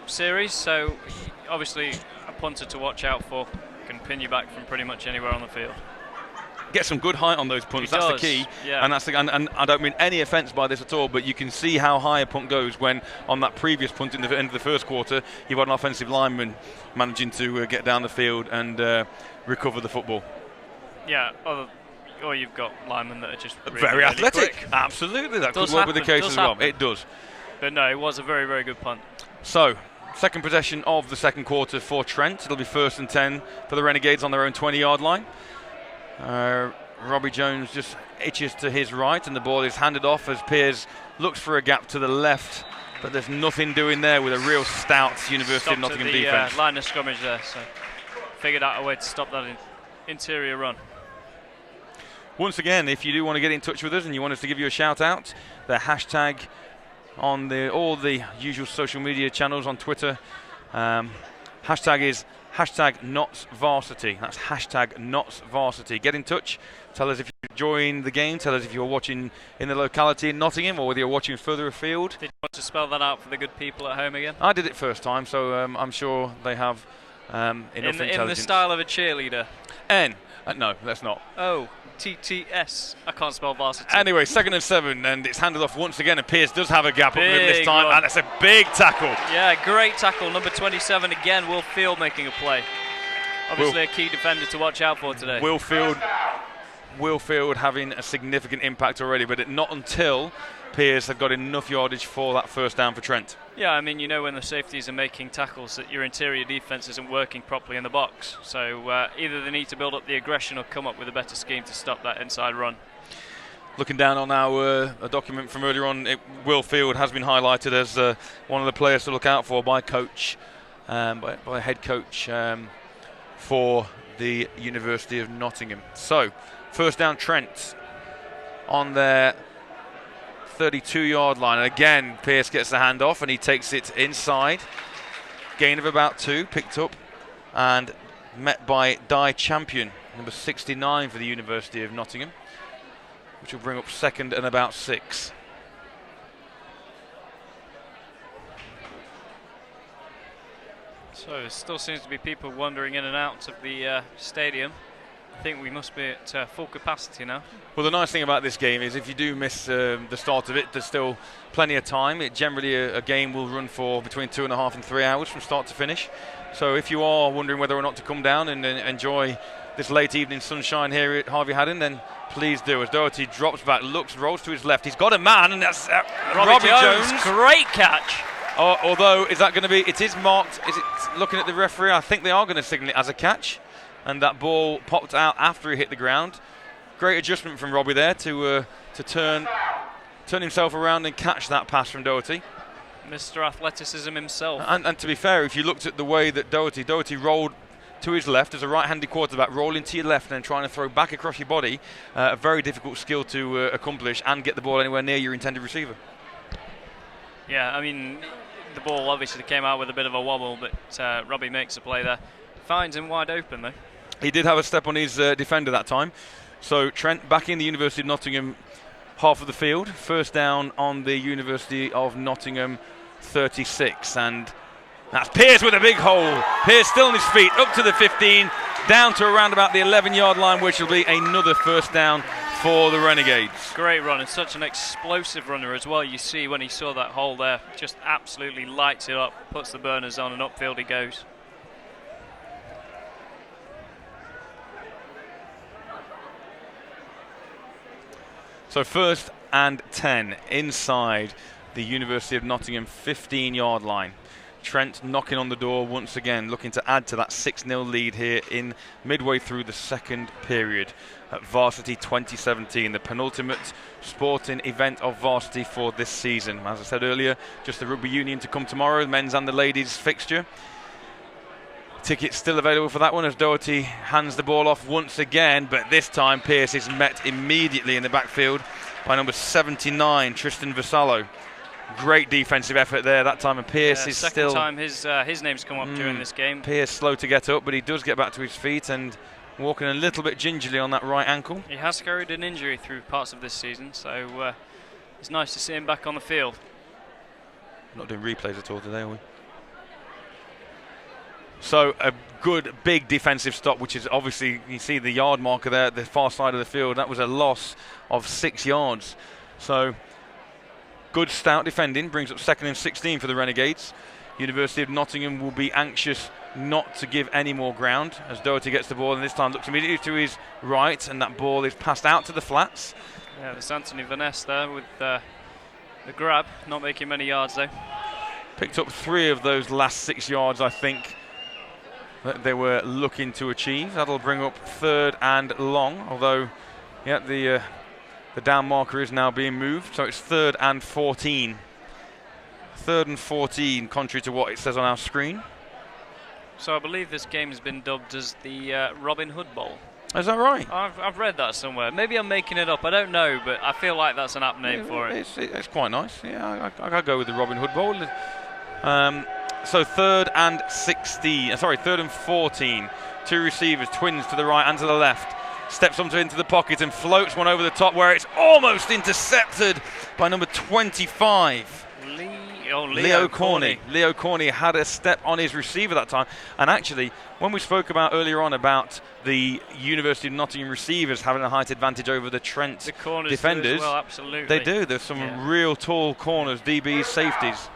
series. So obviously a punter to watch out for. Can pin you back from pretty much anywhere on the field. get some good height on those punts. That's the key. Yeah. And that's and I don't mean any offence by this at all, but you can see how high a punt goes when on that previous punt in the end of the first quarter, you've got an offensive lineman managing to get down the field and recover the football. Yeah. Or you've got linemen that are just very athletic. Quick. Absolutely, that could work with the case as well. It does. But no, it was a very, very good punt. So, second possession of the second quarter for Trent. It'll be 1st and 10 for the Renegades on their own 20-yard line. Robbie Jones just itches to his right, and the ball is handed off as Piers looks for a gap to the left, but there's nothing doing there with a real stout University of Nottingham defence. Line of scrimmage there, so figured out a way to stop that interior run. Once again, if you do want to get in touch with us and you want us to give you a shout out, the hashtag on all the usual social media channels on Twitter, hashtag is hashtag NottsVarsity. That's hashtag NottsVarsity. Get in touch. Tell us if you joined the game. Tell us if you're watching in the locality in Nottingham or whether you're watching further afield. Did you want to spell that out for the good people at home again? I did it first time, so I'm sure they have enough intelligence. In the style of a cheerleader. N. No, that's not. Oh. TTS. I can't spell varsity. Anyway, 2nd and 7, and it's handed off once again, and Pierce does have a gap up the middle this time, and it's a big tackle. Yeah, great tackle. Number 27 again, Will Field making a play. Obviously a key defender to watch out for today. Will Field having a significant impact already, but not until Piers had got enough yardage for that first down for Trent. Yeah, I mean, you know when the safeties are making tackles that your interior defence isn't working properly in the box. So either they need to build up the aggression or come up with a better scheme to stop that inside run. Looking down on our a document from earlier on, Will Field has been highlighted as one of the players to look out for by coach, by head coach for the University of Nottingham. So, first down Trent on their 32-yard line. And again, Pierce gets the hand off and he takes it inside. Gain of about 2, picked up and met by Di Champion, number 69 for the University of Nottingham, which will bring up 2nd and about 6. So there still seems to be people wandering in and out of the stadium. I think we must be at full capacity now. Well, the nice thing about this game is if you do miss the start of it, there's still plenty of time. Generally, a game will run for between 2.5 and 3 hours from start to finish. So if you are wondering whether or not to come down and enjoy this late evening sunshine here at Harvey Haddon, then please do. As Doherty drops back, rolls to his left. He's got a man, and that's Robbie Jones. Great catch. Although, is that going to be, it is marked, is it looking at the referee? I think they are going to signal it as a catch. And that ball popped out after he hit the ground. Great adjustment from Robbie there to turn himself around and catch that pass from Doherty. Mr. Athleticism himself. And to be fair, if you looked at the way that Doherty rolled to his left as a right-handed quarterback, rolling to your left and then trying to throw back across your body, a very difficult skill to accomplish and get the ball anywhere near your intended receiver. Yeah, I mean, the ball obviously came out with a bit of a wobble, but Robbie makes a play there. Finds him wide open though. He did have a step on his defender that time. So Trent back in the University of Nottingham half of the field. First down on the University of Nottingham 36. And that's Pierce with a big hole. Pierce still on his feet, up to the 15, down to around about the 11-yard line, which will be another first down for the Renegades. Great run, and such an explosive runner as well. You see when he saw that hole there, just absolutely lights it up, puts the burners on, and upfield he goes. So 1st and 10 inside the University of Nottingham 15-yard line. Trent knocking on the door once again, looking to add to that 6-0 lead here in midway through the second period at Varsity 2017, the penultimate sporting event of Varsity for this season. As I said earlier, just the rugby union to come tomorrow, the men's and the ladies fixture. Tickets still available for that one as Doherty hands the ball off once again, but this time Pierce is met immediately in the backfield by number 79, Tristan Vassallo. Great defensive effort there that time, and Pierce is second time his name's come up during this game. Pierce slow to get up, but he does get back to his feet and walking a little bit gingerly on that right ankle. He has carried an injury through parts of this season, so it's nice to see him back on the field. Not doing replays at all today, are we? So a good big defensive stop, which is obviously, you see the yard marker there at the far side of the field. That was a loss of 6 yards. So good stout defending, brings up 2nd and 16 for the Renegades. University of Nottingham will be anxious not to give any more ground as Doherty gets the ball, and this time looks immediately to his right, and that ball is passed out to the flats. Yeah, there's Anthony Vaness there with the grab, not making many yards though. Picked up 3 of those last 6 yards, I think, that they were looking to achieve. That'll bring up 3rd and long, although yeah, the down marker is now being moved, so it's 3rd and 14. 3rd and 14, contrary to what it says on our screen. So I believe this game has been dubbed as the Robin Hood Bowl. Is that right? I've read that somewhere. Maybe I'm making it up. I don't know, but I feel like that's an apt name for it. It's quite nice. Yeah, I'll go with the Robin Hood Bowl. So 3rd and 16. Sorry, 3rd and 14. 2 receivers, twins to the right and to the left. Steps into the pocket and floats one over the top where it's almost intercepted by number 25. Leo Corney. Leo Corney had a step on his receiver that time. And actually, when we spoke about earlier on about the University of Nottingham receivers having a height advantage over the Trent defenders, do as well, absolutely. They do. There's some real tall corners, DBs, safeties.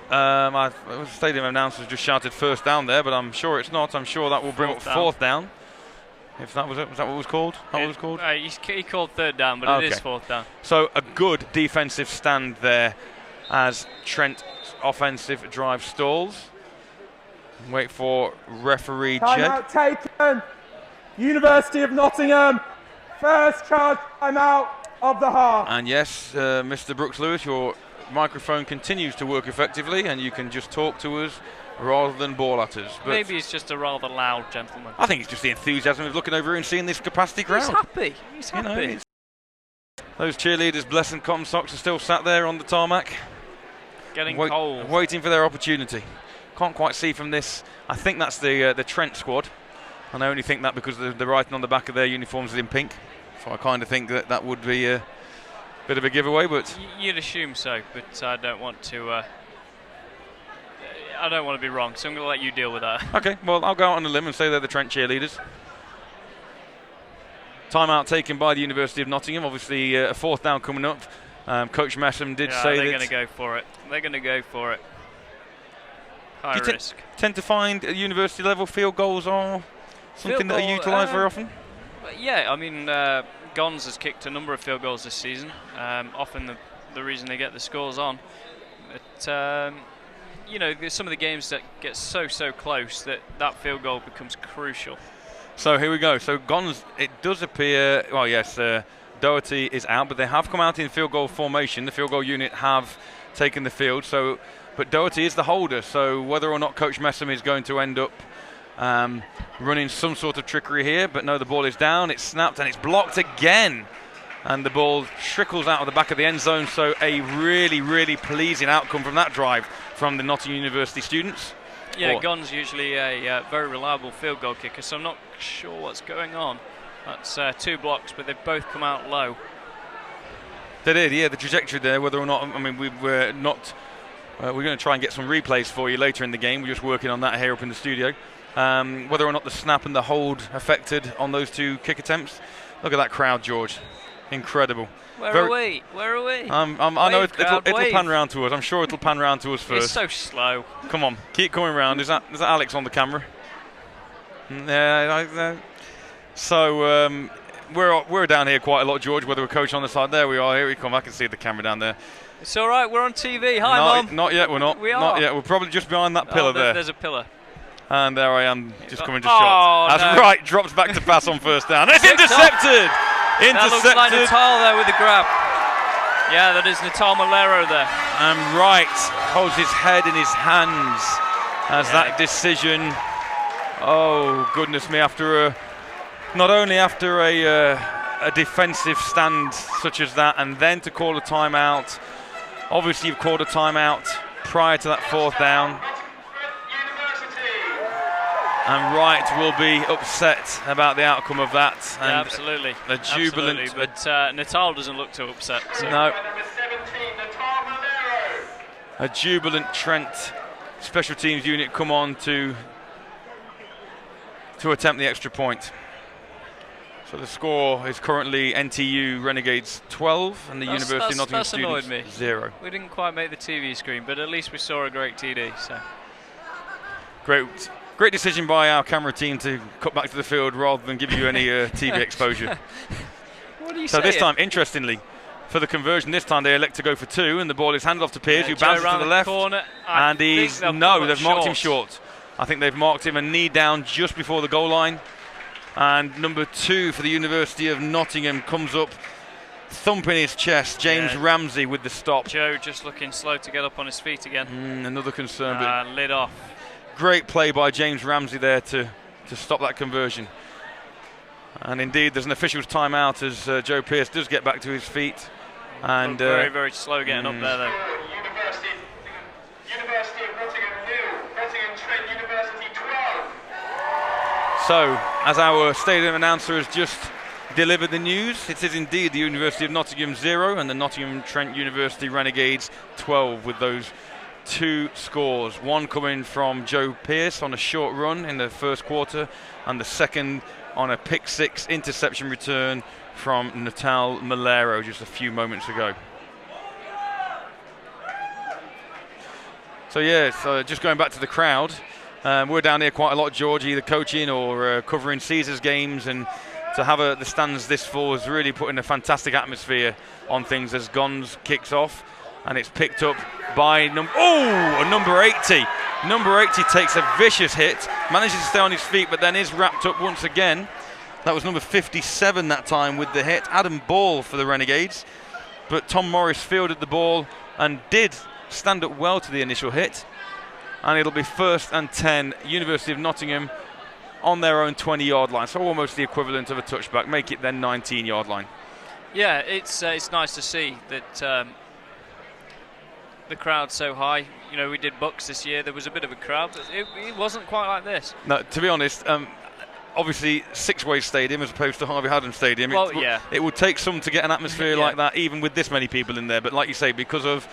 The stadium announcers just shouted 1st down there, but I'm sure it's not. I'm sure that will bring up 4th down. If that was it, was that what it was called? He called 3rd down, but it is 4th down. So a good defensive stand there as Trent's offensive drive stalls. Wait for referee Jed. Timeout taken. University of Nottingham. First charge timeout of the half. And yes, Mr. Brooks Lewis, your microphone continues to work effectively, and you can just talk to us rather than ball at us. But maybe he's just a rather loud gentleman. I think it's just the enthusiasm of looking over here and seeing this capacity crowd. He's happy. He's happy. Those cheerleaders, blessing cotton socks, are still sat there on the tarmac. Getting cold. Waiting for their opportunity. Can't quite see from this. I think that's the Trent squad. And I only think that because the writing on the back of their uniforms is in pink. So I kind of think that would be a bit of a giveaway. But you'd assume so, but I don't want to... I don't want to be wrong, so I'm going to let you deal with that. Okay, well, I'll go out on a limb and say they're the Trent cheerleaders. Timeout taken by the University of Nottingham. Obviously, a 4th down coming up. Coach Messam did say they're going to go for it. They're going to go for it. High risk. Tend to find at university level field goals are something that are utilised very often? Yeah, I mean, Gons has kicked a number of field goals this season. Often the reason they get the scores on. But... you know, there's some of the games that get so close that field goal becomes crucial. So here we go. So Gons, it does appear, well, yes, Doherty is out, but they have come out in field goal formation. The field goal unit have taken the field. So, but Doherty is the holder. So whether or not Coach Messam is going to end up running some sort of trickery here, but no, the ball is down. It's snapped and it's blocked again. And the ball trickles out of the back of the end zone. So a really pleasing outcome from that drive from the Nottingham University students. Yeah, Gon's usually a very reliable field goal kicker, so I'm not sure what's going on. That's 2 blocks, but they've both come out low. They did, yeah, the trajectory there, whether or not, I mean, we're going to try and get some replays for you later in the game. We're just working on that here up in the studio. Whether or not the snap and the hold affected on those 2 kick attempts. Look at that crowd, George. Incredible. Where are we? I know it'll pan round to us. I'm sure it'll pan round to us first. It's so slow. Come on, keep coming round. Is that Alex on the camera? So we're down here quite a lot, George. Whether we're coach on the side, there we are. Here we come. I can see the camera down there. It's all right. We're on TV. Hi, Mum. Not yet. We're not. We are. Not yet. We're probably just behind that pillar there. There's a pillar. And there I am, just coming to shot. That's right. Drops back to pass on 1st down. It's intercepted. That looks like Natal there with the grab. Yeah, that is Natal Malero there. And Wright holds his head in his hands as that decision. Oh goodness me! Not only after a defensive stand such as that, and then to call a timeout. Obviously, you've called a timeout prior to that 4th down. And Wright will be upset about the outcome of that. And yeah, absolutely. A jubilant. Absolutely. But Natal doesn't look too upset. So. No. A jubilant Trent special teams unit come on to attempt the extra point. So the score is currently NTU Renegades 12 and the University of Nottingham Students 0. We didn't quite make the TV screen, but at least we saw a great TD. So great decision by our camera team to cut back to the field rather than give you any TV exposure. What are you so saying? this time, interestingly, for the conversion, this time they elect to go for 2, and the ball is handed off to Piers, who bounces to the left, corner. and they've marked him short. I think they've marked him a knee down just before the goal line. And number 2 for the University of Nottingham comes up, thumping his chest. James Ramsey with the stop. Joe just looking slow to get up on his feet again. Another concern. But lid off. Great play by James Ramsey there to stop that conversion. And indeed, there's an official's timeout as Joe Pearce does get back to his feet. And very, very slow getting up there, though. University of Nottingham 0, Nottingham Trent University 12. So, as our stadium announcer has just delivered the news, it is indeed the University of Nottingham 0 and the Nottingham Trent University Renegades 12 with those 2 scores. One coming from Joe Pearce on a short run in the first quarter, and the second on a pick 6 interception return from Natal Malero just a few moments ago. So just going back to the crowd, we're down here quite a lot, George, either coaching or covering Caesars games, and to have the stands this full is really putting a fantastic atmosphere on things as Gons kicks off, and it's picked up by number 80. Number 80 takes a vicious hit, manages to stay on his feet, but then is wrapped up once again. That was number 57 that time with the hit, Adam Ball for the Renegades, but Tom Morris fielded the ball and did stand up well to the initial hit, and it'll be 1st and 10, University of Nottingham on their own 20-yard line, so almost the equivalent of a touchback, make it then 19-yard line. Yeah, it's nice to see that the crowd's so high. You know, we did Bucks this year, there was a bit of a crowd, but it wasn't quite like this. No, to be honest, obviously Sixway Stadium as opposed to Harvey Haddon Stadium, it would take some to get an atmosphere like that, even with this many people in there, but like you say, because of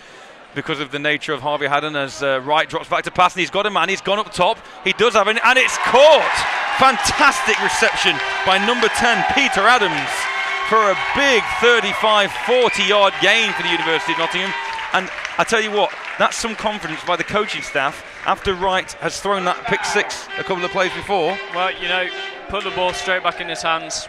the nature of Harvey Haddon, as Wright drops back to pass, and he's got a man, he's gone up top, he does have an, and it's caught! Fantastic reception by number 10, Peter Adams, for a big 35, 40-yard gain for the University of Nottingham. And I tell you what, that's some confidence by the coaching staff after Wright has thrown that pick 6 a couple of plays before. Well, you know, put the ball straight back in his hands,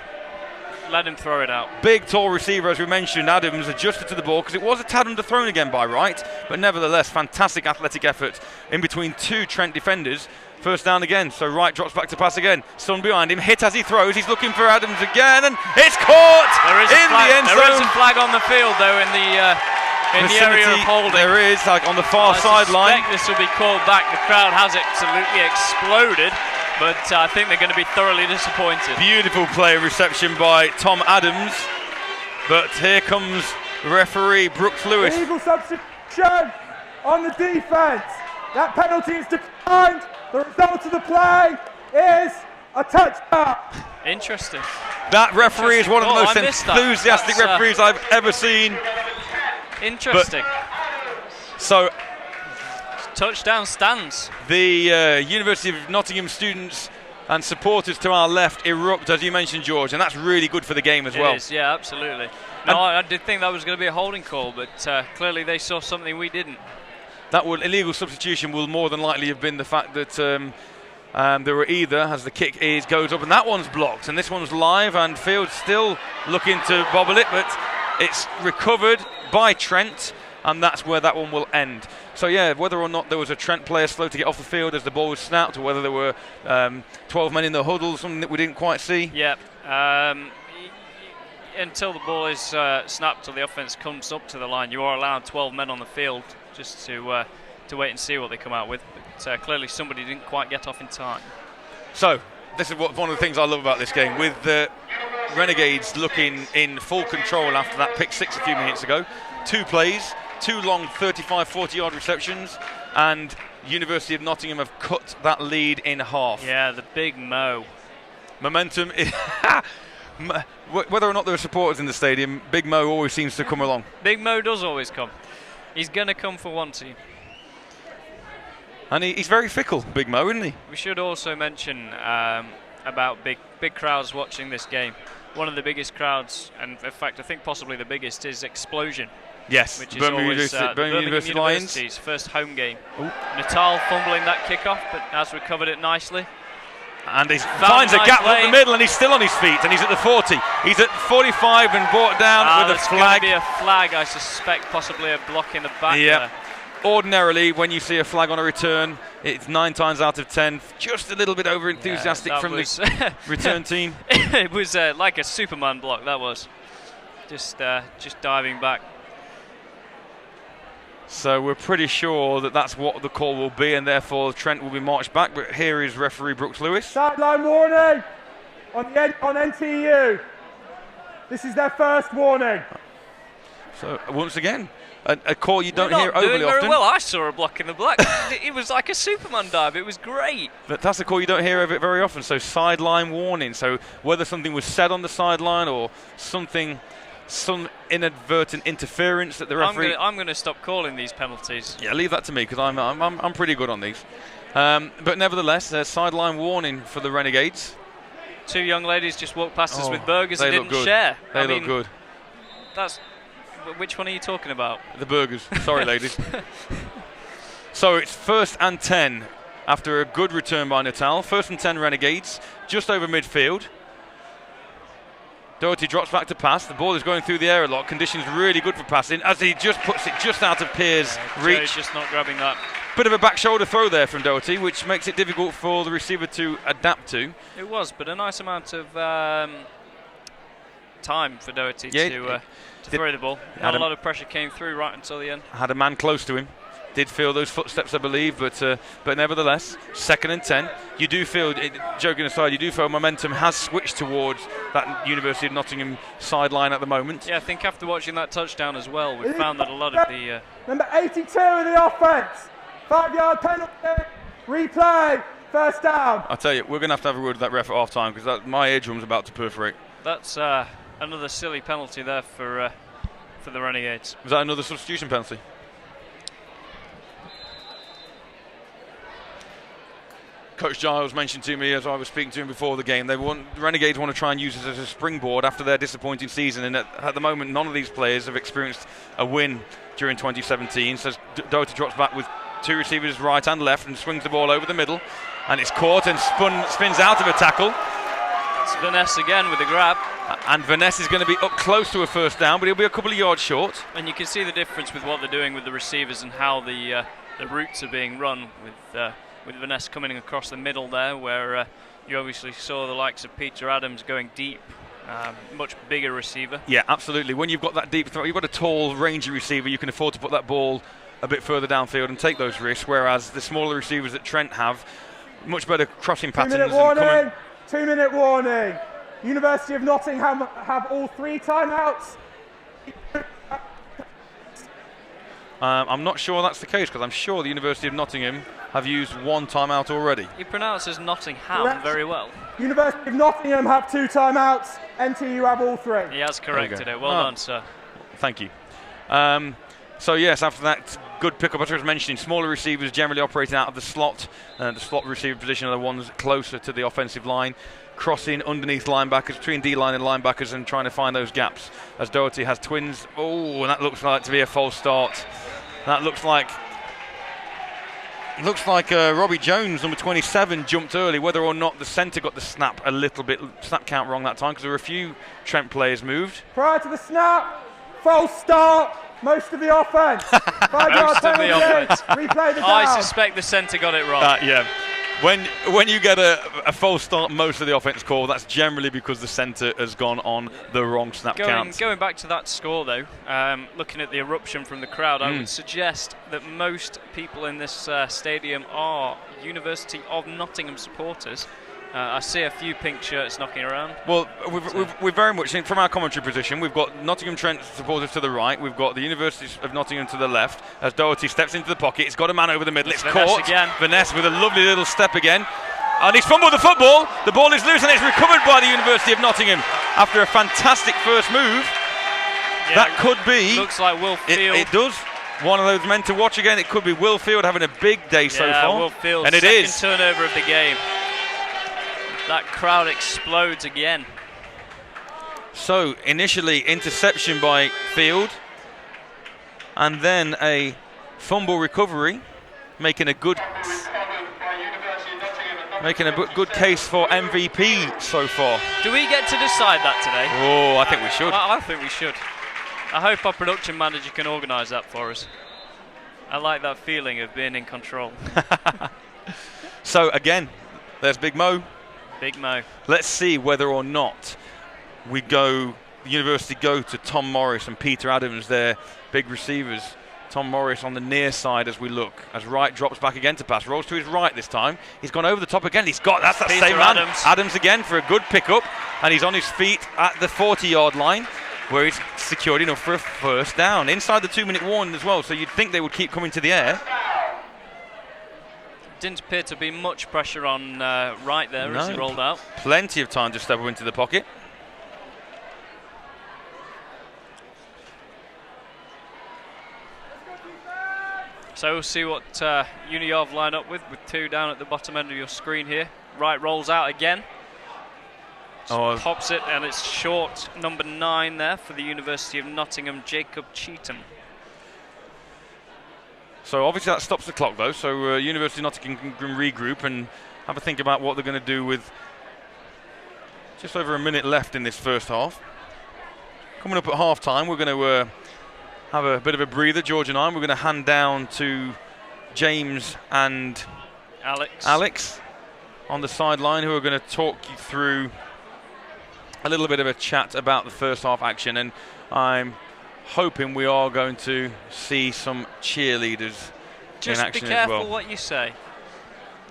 let him throw it out. Big, tall receiver, as we mentioned. Adams adjusted to the ball because it was a tad underthrown again by Wright, but nevertheless, fantastic athletic effort in between 2 Trent defenders. First down again, so Wright drops back to pass again. Son behind him, hit as he throws. He's looking for Adams again, and it's caught in the end zone. There is a flag on the field, though, in the area of holding. There is, like on the far sideline. I suspect this will be called back. The crowd has absolutely exploded, but I think they're going to be thoroughly disappointed. Beautiful play and reception by Tom Adams, but here comes referee Brooks Lewis. Illegal substitution on the defence. That penalty is declined. The result of the play is a touchdown. Interesting. That referee is one of the most enthusiastic referees I've ever seen. Interesting. So, touchdown stands. The University of Nottingham students and supporters to our left erupt, as you mentioned, George, and that's really good for the game as well. It is, yeah, absolutely. No, I did think that was going to be a holding call, but clearly they saw something we didn't. That illegal substitution will more than likely have been the fact that there were either, as the kick goes up, and that one's blocked, and this one's live, and Field still looking to bobble it, but it's recovered by Trent, and that's where that one will end. So yeah, whether or not there was a Trent player slow to get off the field as the ball was snapped, or whether there were 12 men in the huddle, something that we didn't quite see. Yeah, until the ball is snapped, till the offense comes up to the line, you are allowed 12 men on the field just to wait and see what they come out with. But clearly somebody didn't quite get off in time. So this is one of the things I love about this game, with the Renegades looking in full control after that pick 6 a few minutes ago. 2 plays, 2 long 35, 40-yard receptions, and University of Nottingham have cut that lead in half. Yeah, the big Mo. Momentum. Whether or not there are supporters in the stadium, Big Mo always seems to come along. Big Mo does always come. He's going to come for one team. And he's very fickle, Big Mo, isn't he? We should also mention about big crowds watching this game. One of the biggest crowds, and in fact I think possibly the biggest, is Explosion. Yes, which is Birmingham always Birmingham University Lions. University's first home game. Natal fumbling that kickoff, but has recovered it nicely. And he finds a gap up the middle, and he's still on his feet, and he's at the 40. He's at 45 and brought down with a flag. Be a flag, I suspect, possibly a block in the back. Yeah. Ordinarily, when you see a flag on a return, it's 9 times out of 10 just a little bit over enthusiastic from the return team. It was like a Superman block. That was just diving back. So we're pretty sure that that's what the call will be, and therefore Trent will be marched back. But here is referee Brooks Lewis. Sideline warning on NTU. This is their first warning. So once again, a call you don't hear We're not overly doing very often. well. I saw a block in the black. It was like a Superman dive. It was great. But that's a call you don't hear of it very often. So sideline warning. So whether something was said on the sideline or some inadvertent interference that the referee. I'm going to stop calling these penalties. Yeah, leave that to me because I'm pretty good on these. But nevertheless, sideline warning for the Renegades. 2 young ladies just walked past us with burgers and didn't good. share. They look good. Which one are you talking about? The burgers. Sorry, ladies. So it's 1st and 10 after a good return by Natal. 1st and 10 Renegades, just over midfield. Doherty drops back to pass. The ball is going through the air a lot. Conditions really good for passing as he just puts it just out of Pierre's reach. Just not grabbing that. Bit of a back shoulder throw there from Doherty, which makes it difficult for the receiver to adapt to. It was, but a nice amount of time for Doherty to throw the ball. Not a lot of pressure came through right until the end. Had a man close to him. Did feel those footsteps, I believe, but nevertheless, 2nd and 10. You do feel, joking aside, you do feel momentum has switched towards that University of Nottingham sideline at the moment. Yeah, I think after watching that touchdown as well, we found that a lot of the... Number 82 in the offence. 5-yard penalty. Replay. First down. I tell you, we're going to have a word with that ref at half time because my eardrum's about to perforate. That's another silly penalty there for the Renegades. Was that another substitution penalty? Coach Giles mentioned to me as I was speaking to him before the game, the Renegades want to try and use this as a springboard after their disappointing season, and at the moment none of these players have experienced a win during 2017. So Doherty drops back with 2 receivers right and left and swings the ball over the middle, and it's caught and spins out of a tackle. It's Vaness again with the grab. And Vaness is going to be up close to a first down, but he'll be a couple of yards short. And you can see the difference with what they're doing with the receivers and how the routes are being run with Vanessa coming across the middle there, where you obviously saw the likes of Peter Adams going deep, much bigger receiver. Yeah, absolutely. When you've got that deep throw, you've got a tall, rangy receiver, you can afford to put that ball a bit further downfield and take those risks, whereas the smaller receivers that Trent have, much better crossing patterns. 2-minute warning. 2-minute warning. University of Nottingham have all 3 timeouts. I'm not sure that's the case because I'm sure the University of Nottingham have used 1 timeout already. He pronounces Nottingham very well. University of Nottingham have 2 timeouts. NTU have all 3. He has corrected it. Well done, sir. Thank you. So yes, after that good pickup, as I was mentioning, smaller receivers generally operating out of the slot. The slot receiver position are the ones closer to the offensive line, crossing underneath linebackers, between D-line and linebackers, and trying to find those gaps. As Doherty has twins. Oh, and that looks like to be a false start. That looks like Robbie Jones, number 27, jumped early. Whether or not the centre got the snap count wrong that time, because there were a few Trent players moved. Prior to the snap, false start. Most of the offense. 5-yard penalty. Replay the down. I suspect the centre got it wrong. Yeah. When you get a false start, most of the offense call, that's generally because the centre has gone on the wrong snap count. Going back to that score, though, looking at the eruption from the crowd, I would suggest that most people in this stadium are University of Nottingham supporters. I see a few pink shirts knocking around. Well, we're very much, from our commentary position, we've got Nottingham Trent supporters to the right, we've got the University of Nottingham to the left, as Doherty steps into the pocket. It's got a man over the middle, it's caught. Again. Vanessa with a lovely little step again. And he's fumbled the football. The ball is loose and it's recovered by the University of Nottingham after a fantastic first move. Yeah, that could be. Looks like Will Field. It does. one of those men to watch again. It could be Willfield having a big day so far. Willfield, and it second is. turnover of the game. That crowd explodes again. So initially interception by Field, and then a fumble recovery, making a good case for MVP so far. Do we get to decide that today? Oh, I think we should. I think we should. I hope our production manager can organise that for us. I like that feeling of being in control. So again, there's Big Mo. Big Mo. Let's see whether or not the University go to Tom Morris and Peter Adams, their big receivers. Tom Morris on the near side as we look, as Wright drops back again to pass, rolls to his right this time. He's gone over the top again. That's that Peter same man. Adams Again for a good pickup, and he's on his feet at the 40-yard line, where he's secured enough for a first down. Inside the 2-minute warning as well, so you'd think they would keep coming to the air. Didn't appear to be much pressure on Wright there as he rolled out. Plenty of time to step up into the pocket. So we'll see what Uniov line up with two down at the bottom end of your screen here. Wright rolls out again. Pops it, and it's short, number 9 there for the University of Nottingham, Jacob Cheetham. So obviously that stops the clock though, so University of Nottingham can regroup and have a think about what they're going to do with just over a minute left in this first half. Coming up at half time, we're going to have a bit of a breather, George and I. We're going to hand down to James and Alex on the sideline, who are going to talk you through a little bit of a chat about the first half action, and I'm hoping we are going to see some cheerleaders in action as well. Just be careful what you say.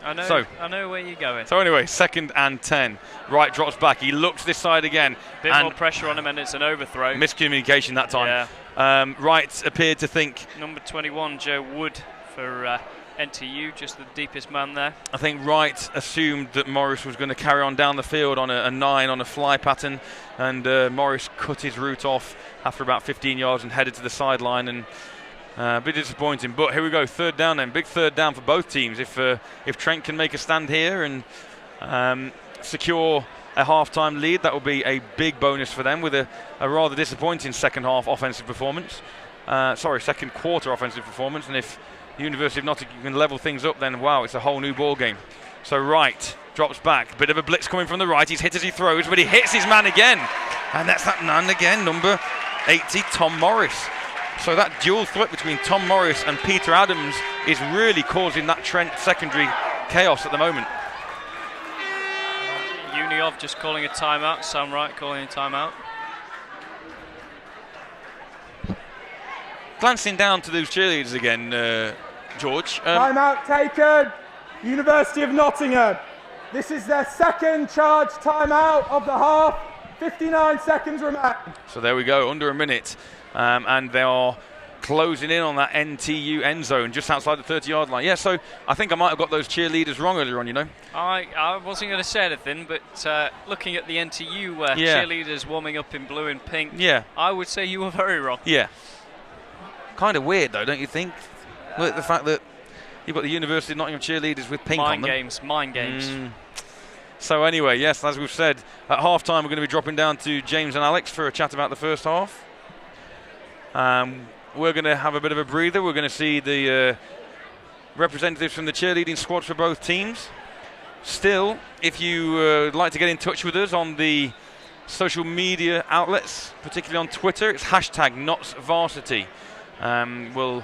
I know where you're going. So anyway, 2nd and 10. Wright drops back. He looks this side again. Bit more pressure on him, and it's an overthrow. Miscommunication that time. Yeah. Wright appeared to think... Number 21, Joe Wood for NTU, just the deepest man there. I think Wright assumed that Morris was going to carry on down the field on a 9 on a fly pattern, and Morris cut his route off after about 15 yards and headed to the sideline, and a bit disappointing. But here we go, 3rd down then. Big 3rd down for both teams. If Trent can make a stand here and secure a half-time lead, that will be a big bonus for them, with a rather disappointing second quarter offensive performance. And if the University of Nottingham can level things up, then wow, it's a whole new ball game. So Wright drops back, bit of a blitz coming from the right. He's hit as he throws, but he hits his man again, and that's that man again, number 80, Tom Morris. So that dual threat between Tom Morris and Peter Adams is really causing that Trent secondary chaos at the moment. Uniov just calling a timeout. Sam Wright calling a timeout. Glancing down to those cheerleaders again, George. Timeout taken. University of Nottingham. This is their 2nd charge timeout of the half. 59 seconds remain. So there we go, under a minute. And they are closing in on that NTU end zone just outside the 30-yard line. Yeah, so I think I might have got those cheerleaders wrong earlier on, you know. I wasn't going to say anything, but looking at the NTU cheerleaders warming up in blue and pink, I would say you were very wrong. Yeah. Kind of weird, though, don't you think? Look, the fact that you've got the University of Nottingham cheerleaders with pink on them. Mind games. So anyway, yes, as we've said, at half-time we're going to be dropping down to James and Alex for a chat about the first half. We're going to have a bit of a breather. We're going to see the representatives from the cheerleading squad for both teams. Still, if you would like to get in touch with us on the social media outlets, particularly on Twitter, it's hashtag NottsVarsity. We'll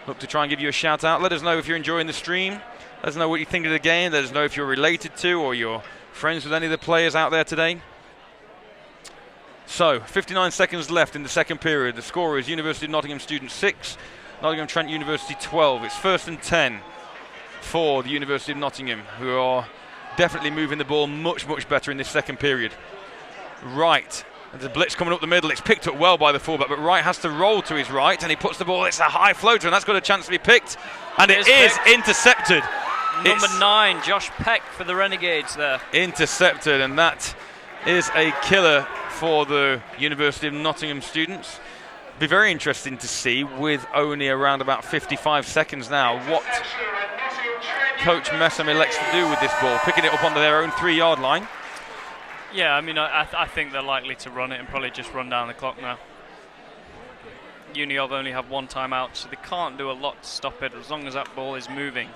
look to try and give you a shout out. Let us know if you're enjoying the stream. Let us know what you think of the game. Let us know if you're related to or you're friends with any of the players out there today. So, 59 seconds left in the second period. The score is University of Nottingham students 6, Nottingham Trent University 12. It's 1st and 10 for the University of Nottingham, who are definitely moving the ball much, much better in this second period. Wright, there's a blitz coming up the middle. It's picked up well by the fullback, but Wright has to roll to his right, and he puts the ball. It's a high floater, and that's got a chance to be picked, and it is intercepted. Number 9, Josh Peck for the Renegades there. Intercepted, and that is a killer for the University of Nottingham students. Be very interesting to see, with only around about 55 seconds now, what Coach Messam elects to do with this ball, picking it up onto their own 3-yard line. Yeah, I mean, I think they're likely to run it and probably just run down the clock now. UniOv only have 1 timeout, so they can't do a lot to stop it as long as that ball is moving.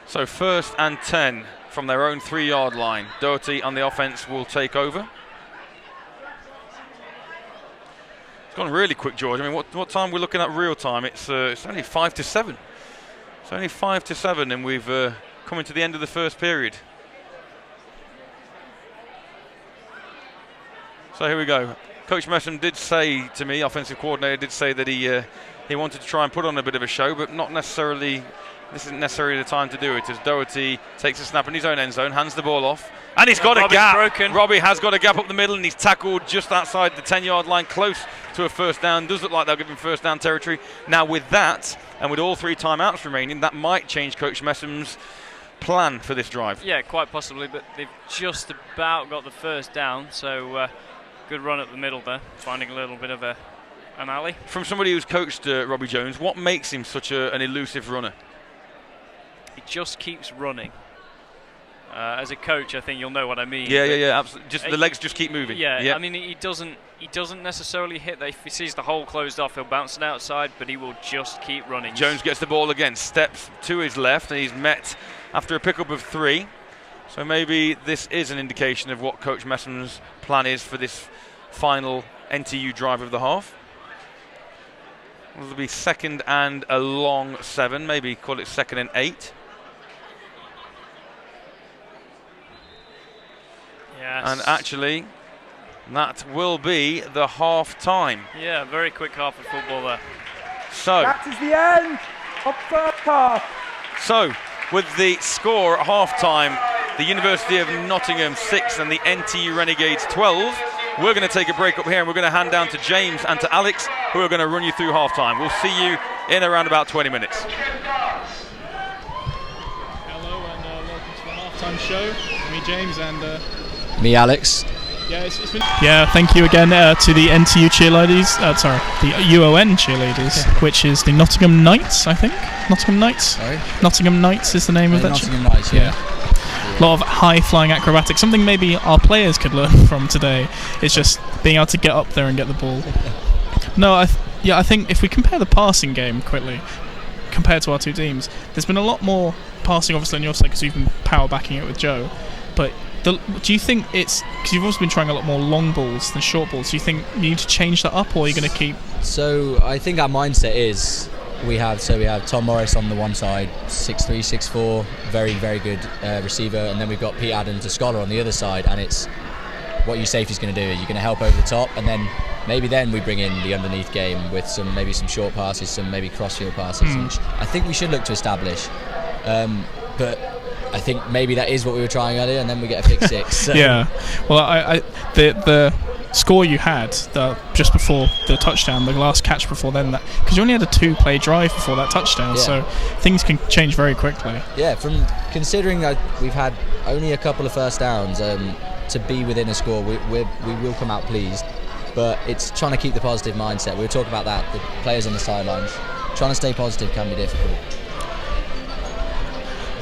So 1st and 10 from their own 3-yard line. Doherty on the offense will take over. It's gone really quick, George. I mean, what time we're looking at real time? It's only 5 to 7. It's only 5 to 7, and we've come into the end of the first period. So here we go. Coach Messam did say to me, offensive coordinator did say that he wanted to try and put on a bit of a show, but not necessarily. This isn't necessarily the time to do it, as Doherty takes a snap in his own end zone, hands the ball off, and he's got a gap. Broken. Robbie has got a gap up the middle, and he's tackled just outside the 10-yard line, close to a first down. Does look like they'll give him first down territory. Now with that, and with all 3 timeouts remaining, that might change Coach Messam's plan for this drive. Yeah, quite possibly, but they've just about got the first down, so good run up the middle there, finding a little bit of an alley. From somebody who's coached Robbie Jones, what makes him such an elusive runner? He just keeps running. As a coach, I think you'll know what I mean. Yeah, absolutely. Just the legs just keep moving. Yeah, I mean, he doesn't necessarily hit. If he sees the hole closed off, he'll bounce it outside, but he will just keep running. Jones gets the ball again, steps to his left, and he's met after a pickup of 3. So maybe this is an indication of what Coach Messam's plan is for this final NTU drive of the half. It'll be 2nd and a long 7, maybe call it 2nd and 8. Yes. And actually, that will be the half time. Yeah, very quick half of football there. So that is the end of first half. So, with the score at half time, the University of Nottingham 6 and the NTU Renegades 12. We're going to take a break up here, and we're going to hand down to James and to Alex, who are going to run you through half time. We'll see you in around about 20 minutes. Hello and welcome to the halftime show. Me, James, and me, Alex. Yeah, thank you again to the NTU cheerleaders. The UoN cheerleaders, which is the Nottingham Knights, I think. Nottingham Knights. Sorry. Nottingham Knights is the name of that. Nottingham Knights. Yeah. A lot of high-flying acrobatics. Something maybe our players could learn from today is just being able to get up there and get the ball. No, I think if we compare the passing game quickly, compared to our 2 teams, there's been a lot more passing, obviously, on your side because you've been power backing it with Joe. But do you think it's because you've also been trying a lot more long balls than short balls? Do you think you need to change that up, or are you going to keep? So I think our mindset is. We have Tom Morris on the one side, 6'3", 6'4", very, very good receiver, and then we've got Pete Adams, a scholar, on the other side, and it's what your safety's going to do. You're going to help over the top, and then we bring in the underneath game with some short passes, some maybe cross-field passes, which I think we should look to establish. But I think maybe that is what we were trying earlier, and then we get a pick 6. So. Yeah, well, the score you had just before the touchdown, the last catch before then, because you only had a 2-play drive before that touchdown, so things can change very quickly. Yeah, from considering that we've had only a couple of first downs, to be within a score, we will come out pleased. But it's trying to keep the positive mindset. We were talking about that. The players on the sidelines, trying to stay positive can be difficult.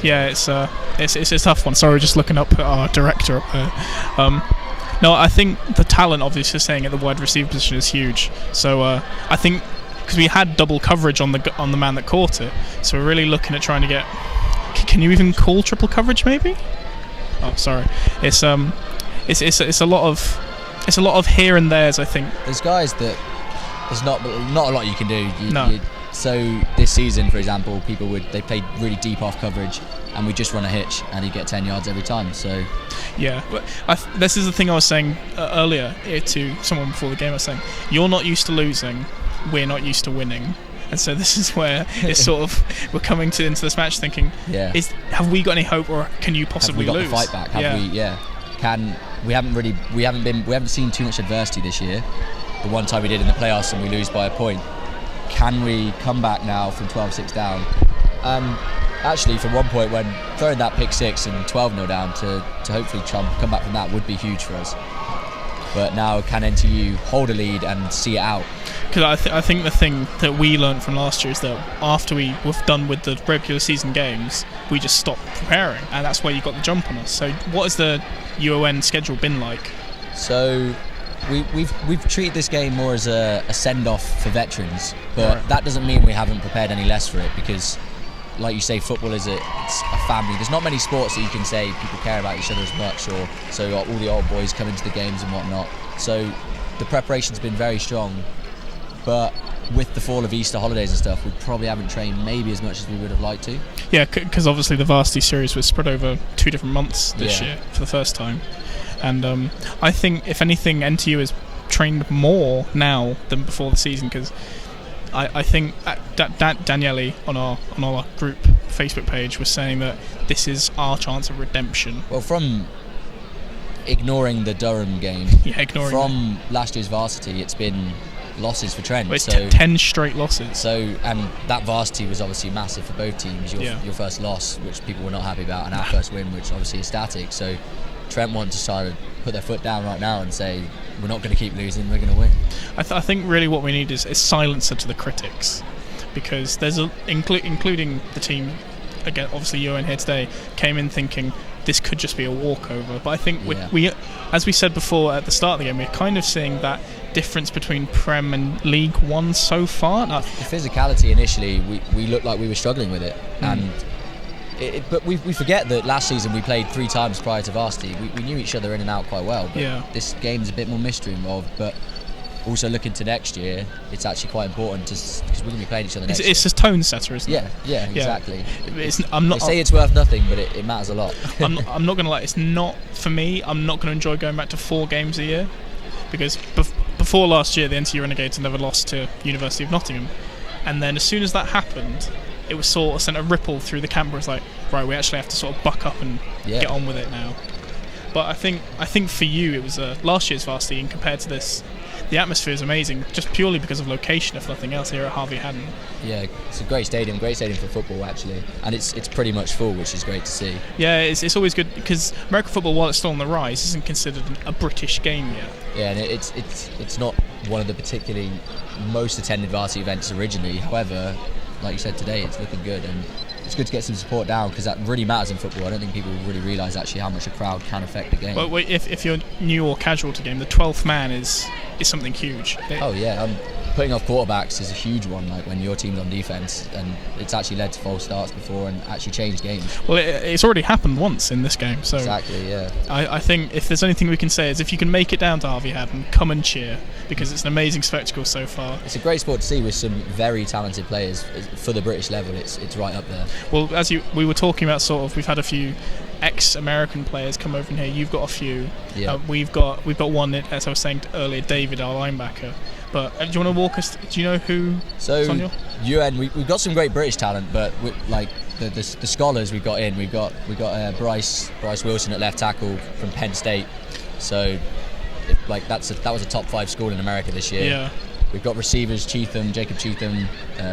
Yeah, it's a tough one. Sorry, just looking up at our director up there. No, I think the talent, obviously, staying at the wide receiver position is huge. So I think because we had double coverage on the man that caught it, so we're really looking at trying to get. Can you even call triple coverage? Maybe. Oh, sorry. It's a lot of here and there's. I think there's guys that there's not a lot you can do. So this season, for example, they played really deep off coverage, and we just run a hitch, and you get 10 yards every time. So, yeah, this is the thing I was saying earlier to someone before the game. I was saying, you're not used to losing, we're not used to winning, and so this is where it's sort of we're coming into this match thinking, have we got any hope, or can you possibly lose? Have we got the fight back? We haven't seen too much adversity this year. The one time we did in the playoffs, and we lose by a point. Can we come back now from 12-6 down? Actually, from one point when throwing that pick 6 and 12-0 down to hopefully come back from that would be huge for us. but now can NTU hold a lead and see it out? Because I think the thing that we learned from last year is that after we were done with the regular season games, we just stopped preparing, and that's where you got the jump on us. So what has the UoN schedule been like? So we've treated this game more as a send-off for veterans, but that doesn't mean we haven't prepared any less for it, because like you say, football it's a family. There's not many sports that you can say people care about each other as much, or so all the old boys come into the games and whatnot. So the preparation's been very strong, but with the fall of Easter holidays and stuff, we probably haven't trained maybe as much as we would have liked to. Yeah, because obviously the Varsity Series was spread over 2 different months this year for the first time. And I think, if anything, NTU has trained more now than before the season, because I think Daniele on our group Facebook page was saying that this is our chance of redemption. Well, from ignoring the Durham game, from last year's Varsity, it's been losses for Trent. Well, it's 10 straight losses. So, and that Varsity was obviously massive for both teams. Your first loss, which people were not happy about, and our first win, which obviously is static. So Trent want to try to put their foot down right now and say, we're not going to keep losing, we're going to win. I think really what we need is silencer to the critics, because there's including the team, again, obviously UoN here today, came in thinking this could just be a walkover. But I think we, as we said before at the start of the game, we're kind of seeing that difference between Prem and League One so far. The physicality initially, we looked like we were struggling with it, and but we forget that last season we played 3 times prior to Varsity. We knew each other in and out quite well, but this game's a bit more mystery involved. But also looking to next year, it's actually quite important because we're going to be playing each other next year. It's a tone setter, isn't it? Yeah, exactly. They say it's worth nothing, but it matters a lot. I'm not going to lie, it's not, for me, I'm not going to enjoy going back to 4 games a year, because before last year, the NTU Renegades never lost to University of Nottingham. And then as soon as that happened, it was sort of sent a ripple through the camp where it's like, right, we actually have to sort of buck up and get on with it now. But I think for you, it was last year's Varsity, and compared to this, the atmosphere is amazing, just purely because of location, if nothing else, here at Harvey Haddon. Yeah, it's a great stadium for football actually, and it's pretty much full, which is great to see. Yeah, it's always good, because American football, while it's still on the rise, isn't considered a British game yet. Yeah, and it's not one of the particularly most attended Varsity events originally. However, like you said today, it's looking good, and it's good to get some support down, because that really matters in football. I don't think people really realise actually how much a crowd can affect the game. Well, if you're new or casual to game, the 12th man is something huge. Putting off quarterbacks is a huge one, like when your team's on defence, and it's actually led to false starts before and actually changed games. Well, it's already happened once in this game, so exactly, yeah. I think if there's anything we can say is, if you can make it down to Harvey Haddon, come and cheer, because it's an amazing spectacle so far. It's a great sport to see with some very talented players. For the British level, it's right up there. Well, as we were talking about, sort of, we've had a few ex-American players come over in here. You've got a few. Yeah. We've got one, as I was saying earlier, David, our linebacker. But do you want to walk us? Do you know who? So Sonia? UoN, we've got some great British talent, but like the scholars we've got in, we've got Bryce Wilson at left tackle from Penn State. So that was a top 5 school in America this year. Yeah. We've got receivers, Jacob Cheatham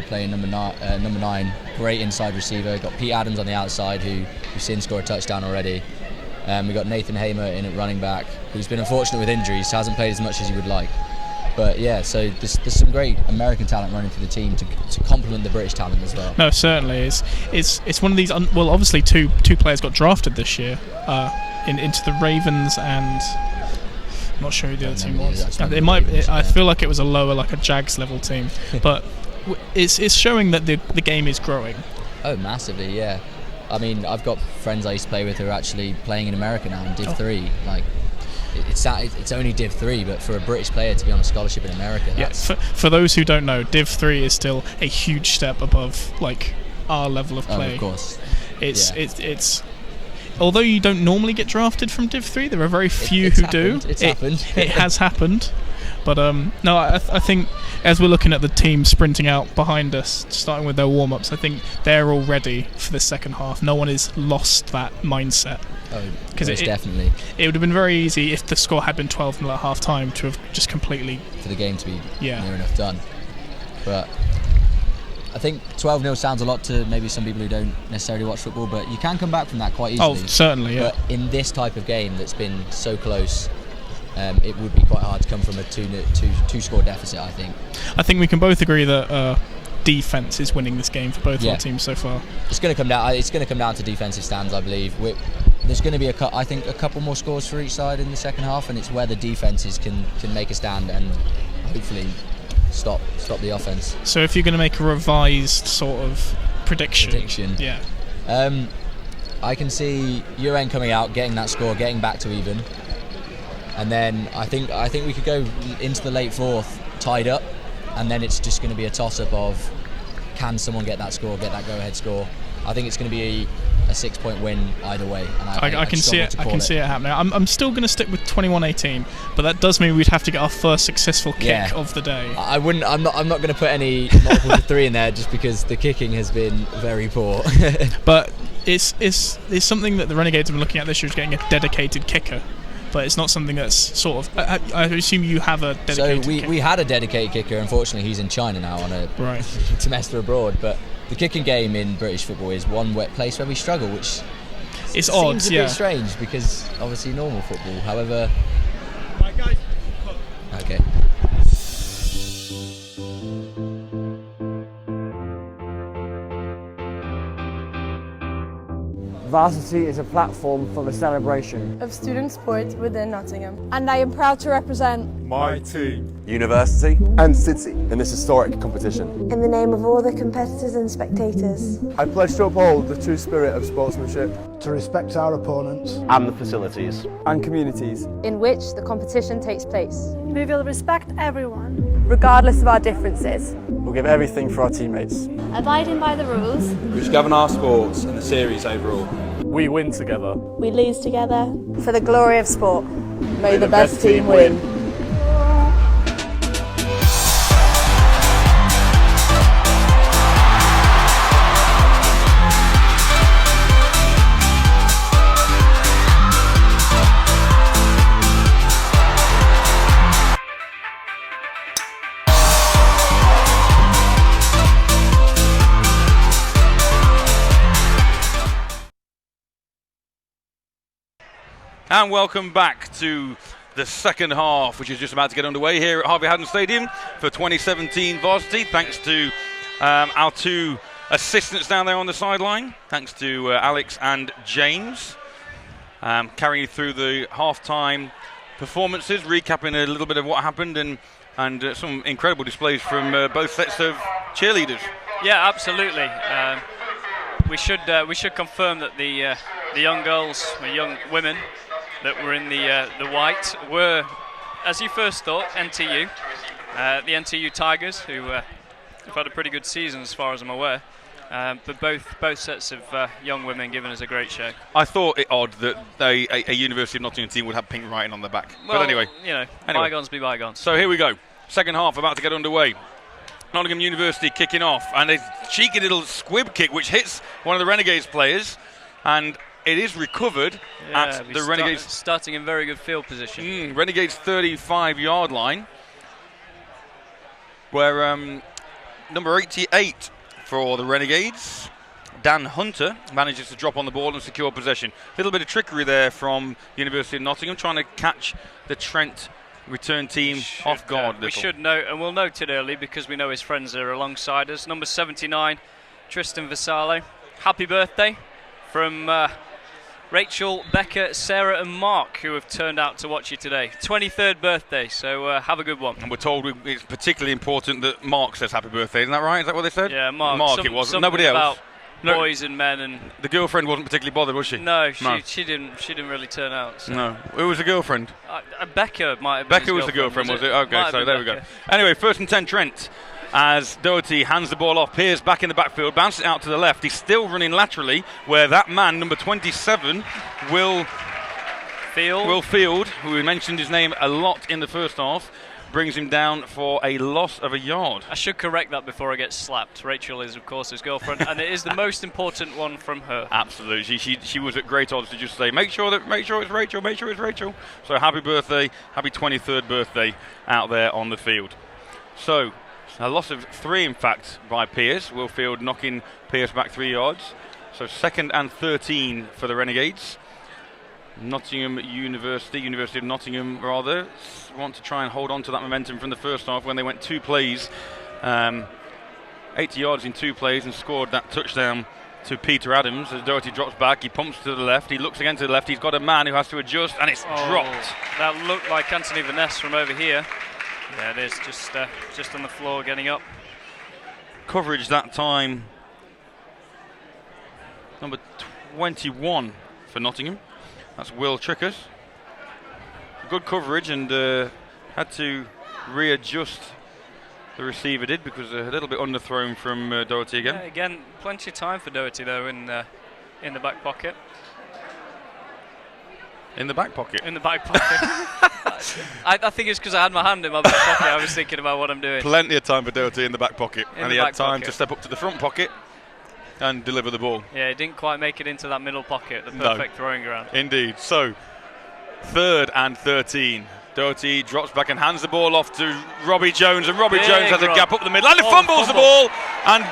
playing number 9, great inside receiver. We've got Pete Adams on the outside, who's seen score a touchdown already. We've got Nathan Hamer in at running back, who's been unfortunate with injuries, hasn't played as much as he would like. But yeah, so there's some great American talent running through the team to complement the British talent as well. No, certainly it's one of these. Well, obviously two players got drafted this year into the Ravens, and I'm not sure who the other team was. I feel like it was a lower, like a Jags level team, but it's showing that the game is growing. Oh, massively, yeah. I mean, I've got friends I used to play with who are actually playing in America now in Div 3. Like, it's only Div 3, but for a British player to be on a scholarship in America, that's... Yeah, for those who don't know, Div 3 is still a huge step above like our level of play. Oh, of course. It's although you don't normally get drafted from Div 3, there are very few who do. It's happened. It has happened. But no, I think as we're looking at the team sprinting out behind us, starting with their warm-ups, I think they're all ready for the second half. No one has lost that mindset. Oh, most definitely. It would have been very easy if the score had been 12-0 at half-time to have just completely... For the game to be near enough done. But I think 12-0 sounds a lot to maybe some people who don't necessarily watch football, but you can come back from that quite easily. Oh, certainly, yeah. But in this type of game that's been so close, it would be quite hard to come from a two-score deficit, I think. I think we can both agree that defence is winning this game for both Yeah. our teams so far. It's going to come down. It's going to come down to defensive stands, I believe. There's going to be I think a couple more scores for each side in the second half, and it's where the defences can make a stand and hopefully stop the offense. So if you're going to make a revised sort of prediction. Yeah. I can see UoN coming out, getting that score, getting back to even, and then I think we could go into the late fourth tied up, and then it's just going to be a toss-up of can someone get that score, get that go-ahead score. I think it's going to be a 6-point win either way, and I can see it. I can see it happening. I'm still going to stick with 21-18, but that does mean we'd have to get our first successful kick of the day. I wouldn't. I'm not going to put any multiples of 3 in there just because the kicking has been very poor. But it's something that the Renegades have been looking at this year, is getting a dedicated kicker. But it's not something that's sort of. I assume you have a dedicated. So we had a dedicated kicker. Unfortunately, he's in China now on a semester abroad. But the kicking game in British football is one place where we struggle, which it's odd. Seems a bit strange because obviously normal football. However, okay. Varsity is a platform for the celebration of student sport within Nottingham. And I am proud to represent my team, University, and City in this historic competition. In the name of all the competitors and spectators. I pledge to uphold the true spirit of sportsmanship, To respect our opponents And the facilities. and communities. in which the competition takes place. We will respect everyone. Regardless of our differences. We'll give everything for our teammates. Abiding by the rules. which govern our sports and the series overall. We win together. We lose together. For the glory of sport. May the best team win. And welcome back to the second half, which is just about to get underway here at Harvey Haddon Stadium for 2017 Varsity. Thanks to our two assistants down there on the sideline. Thanks to Alex and James. Carrying you through the half-time performances, recapping a little bit of what happened and some incredible displays from both sets of cheerleaders. Yeah, absolutely. We should confirm that the young girls, the young women that were in the white were, as you first thought, NTU, the NTU Tigers, who have had a pretty good season as far as I'm aware. But both sets of young women giving us a great show. I thought it odd that a University of Nottingham team would have pink writing on their back. Well, but anyway, bygones be bygones. So here we go. Second half about to get underway. Nottingham University kicking off, and a cheeky little squib kick which hits one of the Renegades players, and it is recovered at the Renegades. Starting in very good field position. Renegades 35-yard line, where number 88 for the Renegades, Dan Hunter, manages to drop on the ball and secure possession. A little bit of trickery there from University of Nottingham, trying to catch the Trent return team off guard. We should know, and we'll note it early because we know his friends are alongside us. Number 79, Tristan Vassallo. Happy birthday from Rachel, Becca, Sarah and Mark, who have turned out to watch you today. 23rd birthday, so have a good one. And we're told it's particularly important that Mark says happy birthday, isn't that right? Is that what they said? Yeah, Mark. Mark, it wasn't. Nobody else. Boys and men, and the girlfriend wasn't particularly bothered, was she? No, she didn't really turn out. So. No. Who was the girlfriend? Becca might have been Becca was the girlfriend, was it? Okay, Might so have there been we go. Becca. Anyway, 1st and 10 Trent, as Doherty hands the ball off. Pearce back in the backfield, bounces it out to the left. He's still running laterally, where that man, number 27, Will Field, who we mentioned his name a lot in the first half, brings him down for a loss of a yard. I should correct that before I get slapped. Rachel is, of course, his girlfriend, and it is the most important one from her. Absolutely. She was at great odds to just say, make sure it's Rachel. So happy birthday, happy 23rd birthday out there on the field. So, a loss of 3, in fact, by Pearce. Will Field knocking Pearce back 3 yards. So 2nd and 13 for the Renegades. Nottingham University of Nottingham rather, want to try and hold on to that momentum from the first half when they went 2 plays, 80 yards in 2 plays, and scored that touchdown to Peter Adams. As Doherty drops back, he pumps to the left, he looks again to the left, he's got a man who has to adjust, and it's dropped. That looked like Anthony Vaness from over here. Yeah, it is, just on the floor getting up. Coverage that time, number 21 for Nottingham. That's Will Trickers. Good coverage, and had to readjust. The receiver did, because a little bit underthrown from Doherty again. Yeah, again, plenty of time for Doherty though in the back pocket. In the back pocket? In the back pocket. I think it's because I had my hand in my back pocket. I was thinking about what I'm doing. Plenty of time for Doherty in the back pocket, and he had time to step up to the front pocket and deliver the ball. Yeah, he didn't quite make it into that middle pocket, the perfect throwing ground. Indeed. So, 3rd and 13. Doherty drops back and hands the ball off to Robbie Jones, and Robbie Jones has a gap up the middle, and he fumbles the ball, and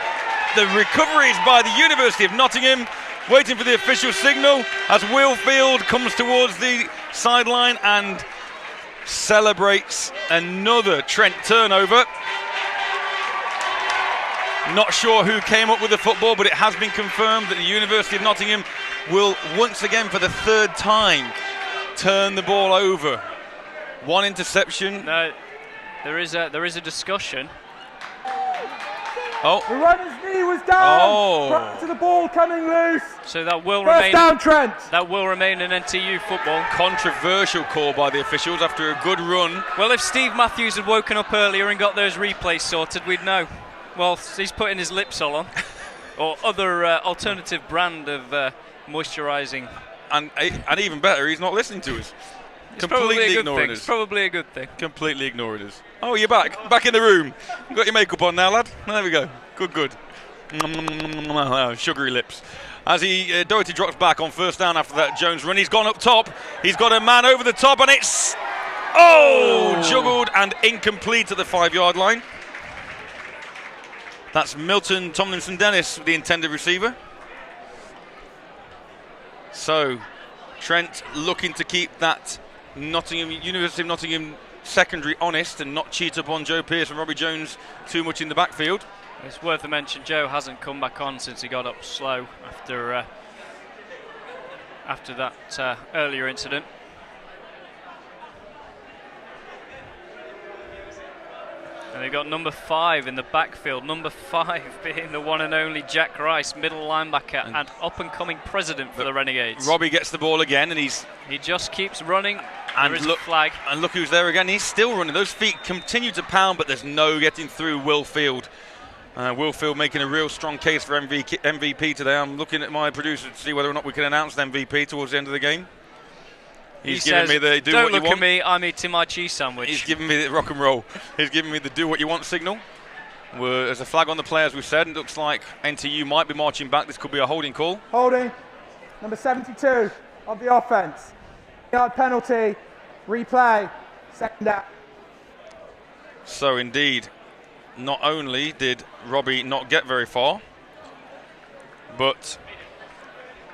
the recovery is by the University of Nottingham, waiting for the official signal as Will Field comes towards the sideline and celebrates another Trent turnover. Not sure who came up with the football, but it has been confirmed that the University of Nottingham will once again, for the 3rd time, turn the ball over. 1 interception. No, there is a discussion. Oh, the runner's knee was down prior to the ball coming loose. So that will First down, Trent. That will remain in NTU football. Controversial call by the officials after a good run. Well, if Steve Matthews had woken up earlier and got those replays sorted, we'd know. Well, he's putting his Lipsol on, or other alternative brand of moisturising. And even better, he's not listening to us. Completely ignoring us. It's probably a good thing. Completely ignoring us. Oh, you're back. Back in the room. You got your makeup on now, lad. There we go. Good. Sugary lips. As Doherty drops back on 1st down after that Jones run. He's gone up top. He's got a man over the top, and it's juggled and incomplete at the 5-yard line. That's Milton Tomlinson-Dennis, the intended receiver. So, Trent looking to keep that University of Nottingham secondary honest and not cheat up on Joe Pearce and Robbie Jones too much in the backfield. It's worth a mention, Joe hasn't come back on since he got up slow after that earlier incident. And they've got number 5 in the backfield, number 5 being the one and only Jack Rice, middle linebacker and up-and-coming president for the Renegades. Robbie gets the ball again, and he just keeps running. And there is a flag. And look who's there again. He's still running. Those feet continue to pound, but there's no getting through Will Field. Will Field making a real strong case for MVP today. I'm looking at my producer to see whether or not we can announce an MVP towards the end of the game. He's giving me the don't look at me, I'm eating my cheese sandwich. He's giving me the rock and roll. He's giving me the do what you want signal. There's a flag on the play, as we said. It looks like NTU might be marching back. This could be a holding call. Holding. Number 72 of the offense. Yard penalty. Replay. 2nd down. So indeed, not only did Robbie not get very far, but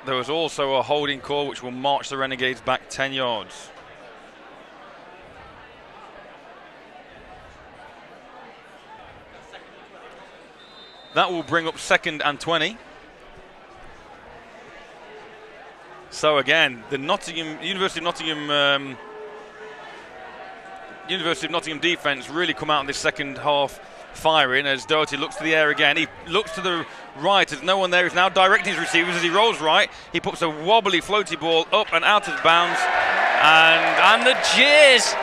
there was also a holding call which will march the Renegades back 10 yards. That will bring up 2nd and 20. So again, the University of Nottingham defence really come out in this second half firing as Doherty looks to the air again. He looks to the right. There's no one there. He's now directing his receivers as he rolls right. He puts a wobbly floaty ball up and out of bounds. And the jeers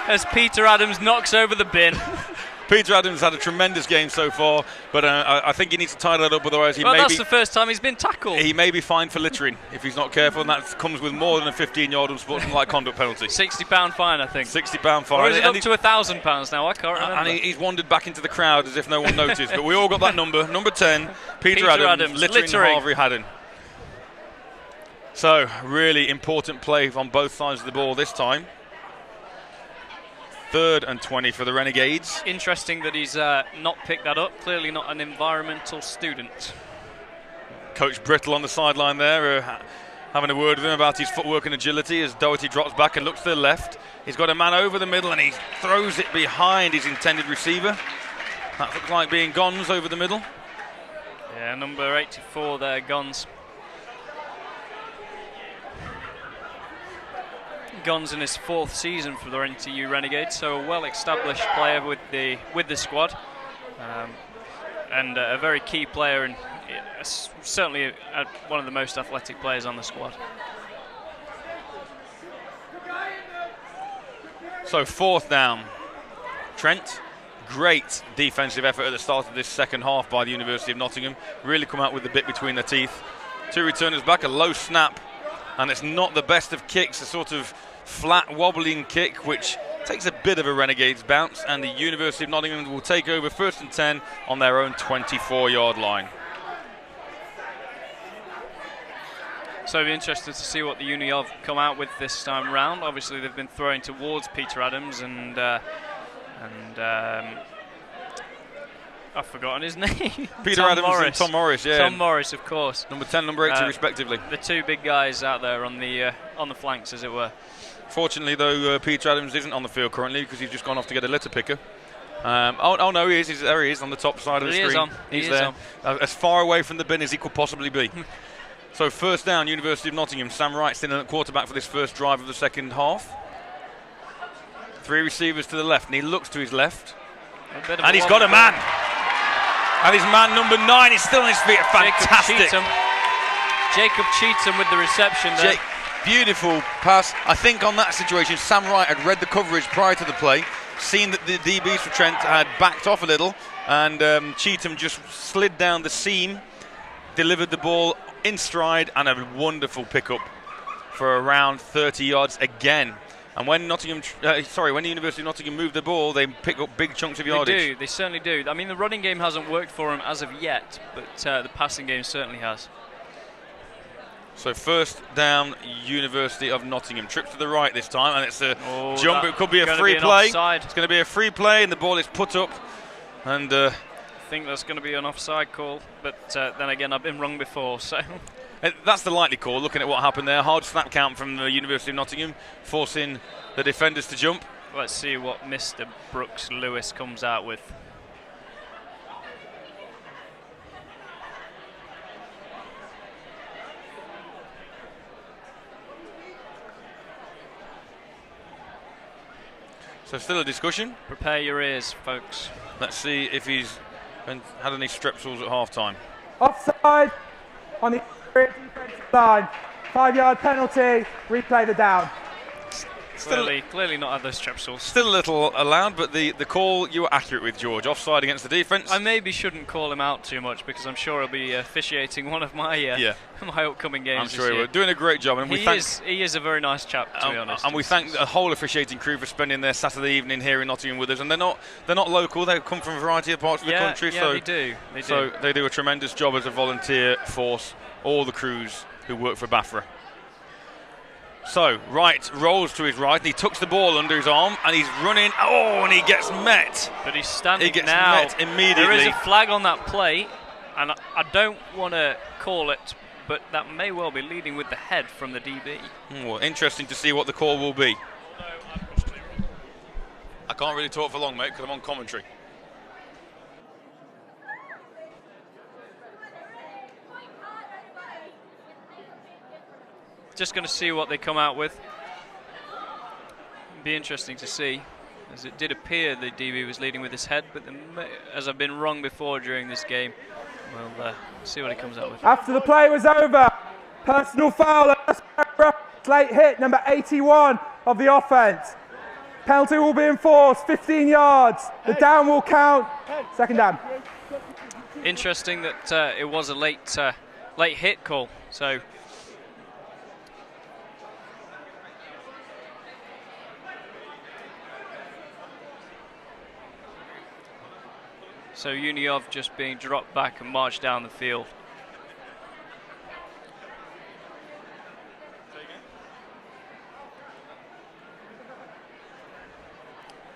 as Peter Adams knocks over the bin. Peter Adams had a tremendous game so far, but I think he needs to tie that up, otherwise that's the first time he's been tackled. He may be fined for littering if he's not careful, and that comes with more than a 15-yard unsportsmanlike conduct penalty. £60 fine, I think. £60 fine. Or is it up to £1,000 now? I can't remember. And he's wandered back into the crowd as if no one noticed, but we all got that number 10, Peter Adams littering Harvey Haddon. So, really important play on both sides of the ball this time. 3rd and 20 for the Renegades. Interesting that he's not picked that up. Clearly not an environmental student. Coach Brittle on the sideline there, having a word with him about his footwork and agility as Doherty drops back and looks to the left. He's got a man over the middle and he throws it behind his intended receiver. That looks like being Gons over the middle. Yeah, number 84 there, Gons. Gons in his 4th season for the NTU Renegades, so a well-established player with the squad, and a very key player, and certainly one of the most athletic players on the squad. So 4th down. Trent, great defensive effort at the start of this second half by the University of Nottingham. Really come out with the bit between their teeth. 2 returners back, a low snap, and it's not the best of kicks, a sort of flat wobbling kick which takes a bit of a Renegades bounce, and the University of Nottingham will take over 1st and 10 on their own 24-yard line. So it'll be interesting to see what the Uni of come out with this time round. Obviously they've been throwing towards Peter Adams and I've forgotten his name. Peter Adams and Tom Morris, yeah. Tom Morris, of course. Number 10, number 80, respectively. The 2 big guys out there on the flanks, as it were. Fortunately, though, Peter Adams isn't on the field currently because he's just gone off to get a litter picker. Oh no, he is. There he is on the top side of the screen. He's there, as far away from the bin as he could possibly be. So 1st down, University of Nottingham. Sam Wright still in at quarterback for this first drive of the second half. 3 receivers to the left, and he looks to his left, and he's got a man. And his man number 9 is still on his feet. Fantastic. Jacob Cheatham with the reception there. Beautiful pass. I think on that situation, Sam Wright had read the coverage prior to the play, seen that the DBs for Trent had backed off a little, and Cheatham just slid down the seam, delivered the ball in stride, and a wonderful pickup for around 30 yards again. And when when the University of Nottingham move the ball, they pick up big chunks of yardage. They certainly do. I mean, the running game hasn't worked for them as of yet, but the passing game certainly has. So 1st down, University of Nottingham. Trip to the right this time, and it's a jump. It could be a free play. It's going to be a free play, and the ball is put up. And I think that's going to be an offside call, but then again, I've been wrong before, so... That's the likely call, looking at what happened there. Hard snap count from the University of Nottingham, forcing the defenders to jump. Let's see what Mr. Brooks Lewis comes out with. So still a discussion. Prepare your ears, folks. Let's see if he's had any strepsils at half-time. Offside on the defensive line. 5-yard penalty. Replay the down. Clearly not had those strepsils. Still a little allowed, but the call you were accurate with, George. Offside against the defence. I maybe shouldn't call him out too much because I'm sure he'll be officiating one of my my upcoming games. I'm sure he will. Doing a great job, and he is a very nice chap, to be honest. And we thank the whole officiating crew for spending their Saturday evening here in Nottingham with us. And they're not local. They come from a variety of parts of the country. Yeah, they do. So they do a tremendous job as a volunteer force. All the crews who work for Bafra. So Wright rolls to his right, and he tucks the ball under his arm, and he's running. Oh, and he gets met. But he's standing He gets now. met immediately. There is a flag on that play, and I don't want to call it, but that may well be leading with the head from the DB. Well, interesting to see what the call will be. I can't really talk for long, mate, because I'm on commentary. Just going to see what they come out with. Be interesting to see, as it did appear the DB was leading with his head, but as I've been wrong before during this game, we'll see what he comes out with. After the play was over, personal foul, late hit, number 81 of the offense. Penalty will be enforced, 15 yards. The down will count, 2nd down. Interesting that it was a late hit call. So Uniov just being dropped back and marched down the field.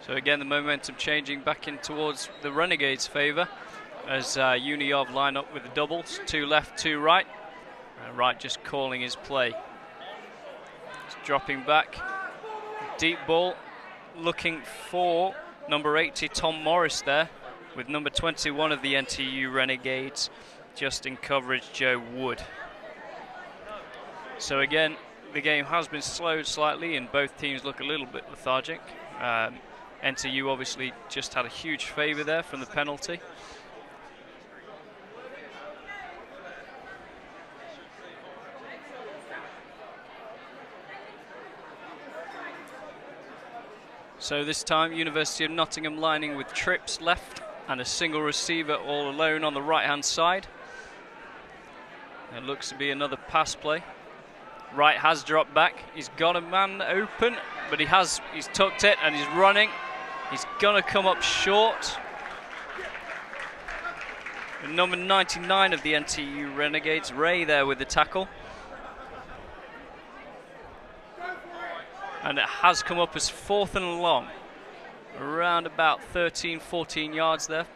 So again, the momentum changing back in towards the Renegades' favour as Uniov line up with the doubles, 2 left, 2 right. Wright just calling his play. dropping back. Deep ball, looking for number 80, Tom Morris there, with number 21 of the NTU Renegades just in coverage, Joe Wood. So again, the game has been slowed slightly and both teams look a little bit lethargic. NTU obviously just had a huge favour there from the penalty. So this time, University of Nottingham lining with trips left and a single receiver all alone on the right-hand side. It looks to be another pass play. Wright has dropped back. He's got a man open, but he's tucked it and he's running. He's gonna come up short. And number 99 of the NTU Renegades, Ray, there with the tackle. And it has come up as 4th and long. Around about 13, 14 yards there.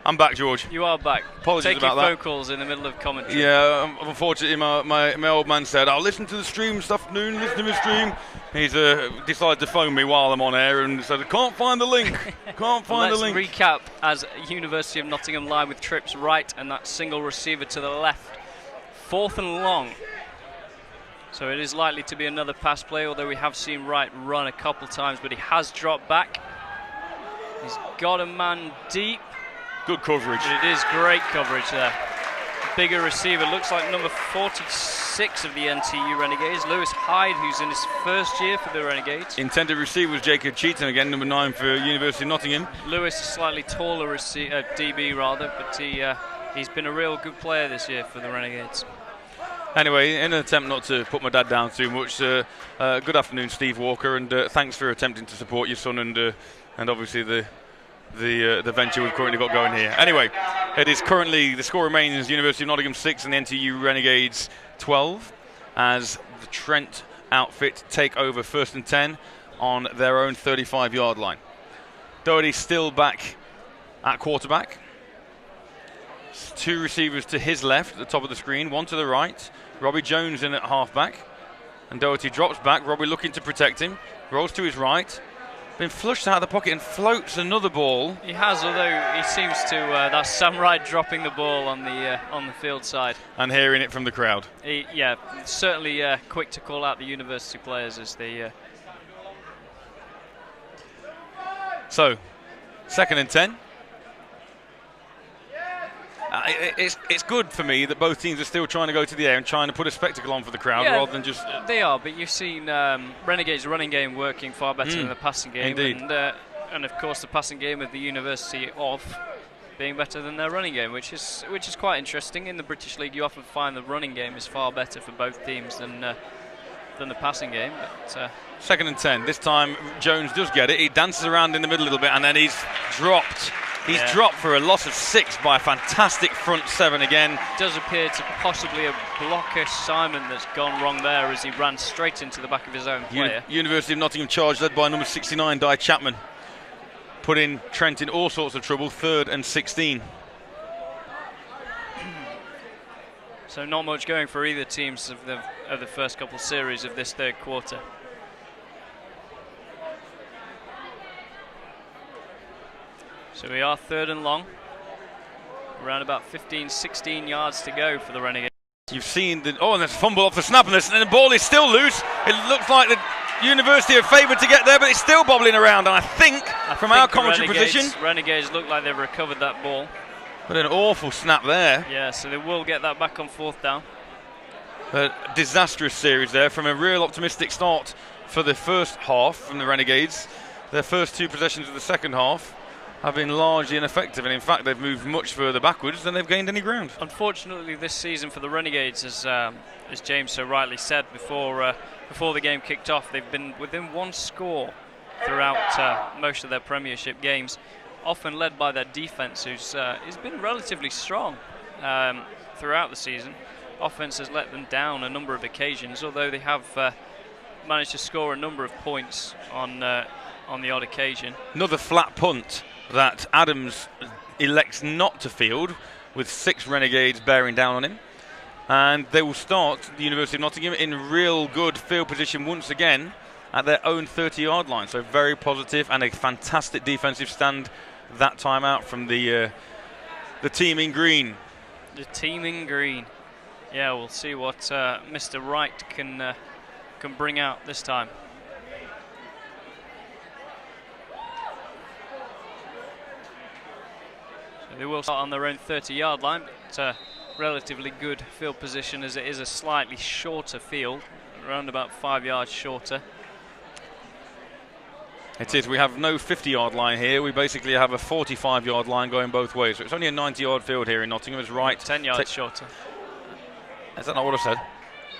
I'm back, George. You are back. Apologies Taking about that. phone calls in the middle of commentary. Yeah, unfortunately, my old man said, I'll listen to the stream this afternoon, listen to the stream. He's decided to phone me while I'm on air and said, I can't find the link. Can't find the link. Let's recap as University of Nottingham line with trips right and that single receiver to the left. 4th and long. So it is likely to be another pass play, although we have seen Wright run a couple times, but he has dropped back. He's got a man deep. Good coverage. But it is great coverage there. Bigger receiver, looks like number 46 of the NTU Renegades, Lewis Hyde, who's in his first year for the Renegades. Intended receiver was Jacob Cheaton, again, number 9 for University of Nottingham. Lewis, a slightly taller DB rather, but he's been a real good player this year for the Renegades. Anyway, in an attempt not to put my dad down too much, good afternoon, Steve Walker, and thanks for attempting to support your son and obviously the venture we've currently got going here. Anyway, it is currently, the score remains University of Nottingham 6 and the NTU Renegades 12 as the Trent outfit take over 1st and 10 on their own 35-yard line. Doherty still back at quarterback. 2 receivers to his left at the top of the screen, 1 to the right. Robbie Jones in at halfback. And Doherty drops back, Robbie looking to protect him. Rolls to his right. Been flushed out of the pocket and floats another ball. He has, although he seems to. That's Sam Wright dropping the ball on the field side and hearing it from the crowd. Yeah, certainly quick to call out the university players as they. So, 2nd and 10. It's good for me that both teams are still trying to go to the air and trying to put a spectacle on for the crowd rather than just... They are, but you've seen Renegades' running game working far better than the passing game. Indeed. And of course the passing game of the University of being better than their running game, which is quite interesting. In the British League you often find the running game is far better for both teams than the passing game. But, 2nd and 10. This time Jones does get it. He dances around in the middle a little bit and then he's dropped. He's dropped for a loss of 6 by a fantastic front 7 again. It does appear to possibly a blocker Simon that's gone wrong there as he ran straight into the back of his own player. University of Nottingham charge led by number 69, Di Chapman. Putting Trent in all sorts of trouble, 3rd and 16. So not much going for either teams of the first couple of series of this 3rd quarter. So we are 3rd and long. Around about 15, 16 yards to go for the Renegades. You've seen and there's a fumble off the snap, and the ball is still loose. It looks like the University are favoured to get there, but it's still bobbling around. And I think our commentary position, Renegades look like they've recovered that ball. But an awful snap there. Yeah, so they will get that back on 4th down. A disastrous series there from a real optimistic start for the first half from the Renegades. Their first 2 possessions of the second half have been largely ineffective, and in fact they've moved much further backwards than they've gained any ground. Unfortunately this season for the Renegades, as James so rightly said before the game kicked off, they've been within 1 score throughout most of their Premiership games, often led by their defence, who's been relatively strong throughout the season. Offence has let them down a number of occasions, although they have managed to score a number of points on the odd occasion. Another flat punt that Adams elects not to field, with 6 Renegades bearing down on him. And they will start the University of Nottingham in real good field position once again at their own 30-yard line. So very positive and a fantastic defensive stand that time out from the team in green. The team in green. Yeah, we'll see what Mr. Wright can bring out this time. So they will start on their own 30-yard line, but relatively good field position as it is a slightly shorter field, around about 5 yards shorter. It is. We have no 50-yard line here. We basically have a 45-yard line going both ways. So it's only a 90-yard field here in Nottingham. It's right. 10 yards shorter. Is that not what I said?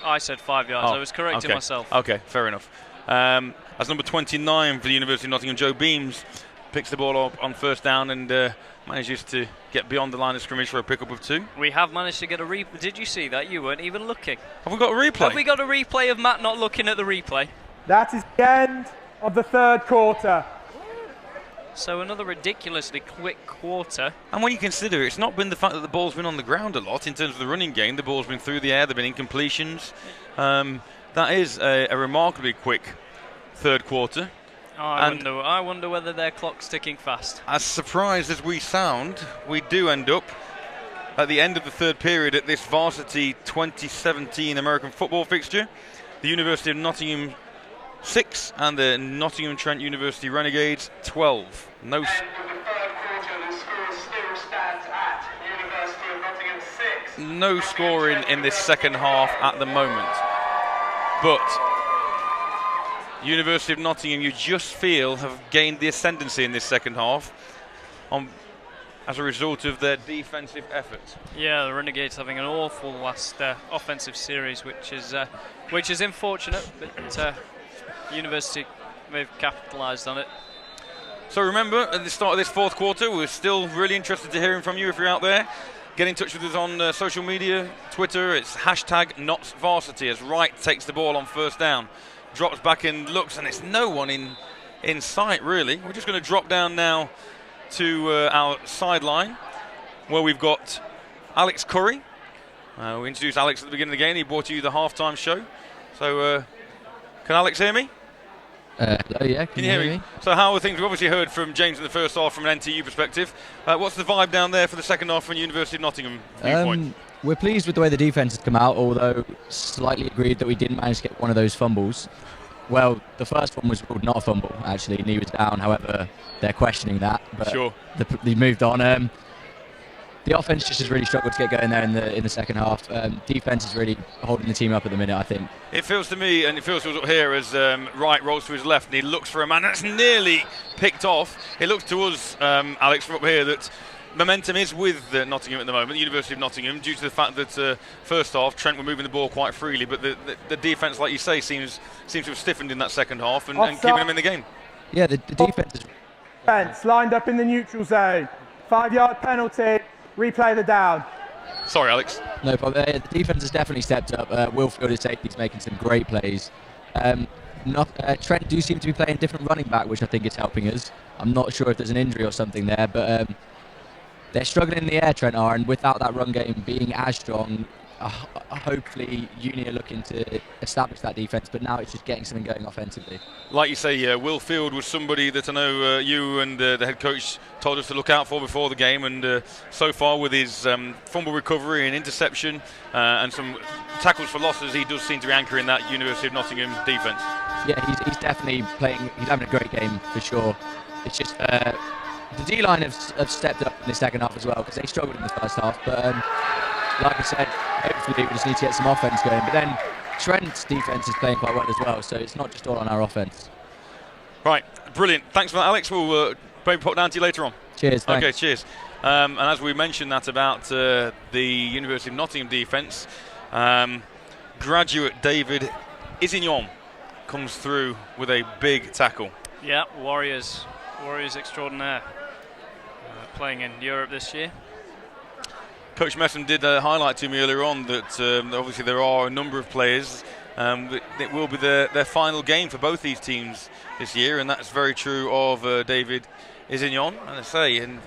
I said 5 yards. I was correcting myself. Okay, fair enough. As number 29 for the University of Nottingham, Joe Beams picks the ball up on first down and manages to get beyond the line of scrimmage for a pickup of 2. We have managed to get a replay. Did you see that? You weren't even looking. Have we got a replay? Have we got a replay of Matt not looking at the replay? That is the end of the third quarter. So another ridiculously quick quarter. And when you consider it's not been the fact that the ball's been on the ground a lot in terms of the running game, the ball's been through the air, there have been incompletions. That is a remarkably quick third quarter. I wonder whether their clock's ticking fast. As surprised as we sound, we do end up at the end of the third period at this Varsity 2017 American football fixture. The University of Nottingham 6 and the Nottingham Trent University Renegades 12. No scoring in this second half at the moment. But University of Nottingham, you just feel, have gained the ascendancy in this second half as a result of their defensive efforts. Yeah, the Renegades having an awful last offensive series, which is unfortunate, but University they've capitalised on it. So remember, at the start of this fourth quarter, we're still really interested to hearing from you if you're out there. Get in touch with us on social media, Twitter. It's hashtag NottsVarsity as Wright takes the ball on first down. Drops back and looks, and it's no one in sight, really. We're just going to drop down now to our sideline, where we've got Alex Curry. We introduced Alex at the beginning of the game. He brought you the halftime show. So, can Alex hear me? Hello, yeah. Can you hear me? So how are things? We've obviously heard from James in the first half from an NTU perspective. What's the vibe down there for the second half from University of Nottingham viewpoint? We're pleased with the way the defence has come out, although slightly agreed that we didn't manage to get one of those fumbles. Well, the first one was ruled not a fumble, actually, and he was down. However, they're questioning that. But sure. They moved on. The offence just has really struggled to get going there in the second half. Defence is really holding the team up at the minute, I think. It feels to me, and it feels to us up here, as Wright rolls to his left and he looks for a man that's nearly picked off. It looks to us, Alex, from up here, that momentum is with Nottingham at the moment, the University of Nottingham, due to the fact that first half Trent were moving the ball quite freely, but the defence, like you say, seems to have stiffened in that second half and keeping them in the game. Yeah, the defence is... Defence lined up in the neutral zone. 5-yard penalty. Replay the down. Sorry, Alex. No problem. The defence has definitely stepped up. Willfield is safety. He's making some great plays. Trent do seem to be playing different running back, which I think is helping us. I'm not sure if there's an injury or something there, but they're struggling in the air, Trent are, and without that run game being as strong, hopefully Uni are looking to establish that defence, but now it's just getting something going offensively. Like you say, Willfield was somebody that I know you and the head coach told us to look out for before the game, and so far with his fumble recovery and interception and some tackles for losses, he does seem to be anchoring that University of Nottingham defence. Yeah, he's definitely playing, he's having a great game for sure. It's just the D-line have stepped up in the second half as well, because they struggled in the first half, but like I said, hopefully we just need to get some offence going. But then Trent's defence is playing quite well as well, so it's not just all on our offence. Right, brilliant. Thanks for that, Alex. We'll maybe put down to you later on. Cheers. Thanks. Okay, cheers. And as we mentioned that about the University of Nottingham defence, graduate David Isignon comes through with a big tackle. Yeah, Warriors extraordinaire. Playing in Europe this year. Coach Messam did highlight to me earlier on that obviously there are a number of players. It will be their final game for both these teams this year, and that's very true of David Isignon. And I say, and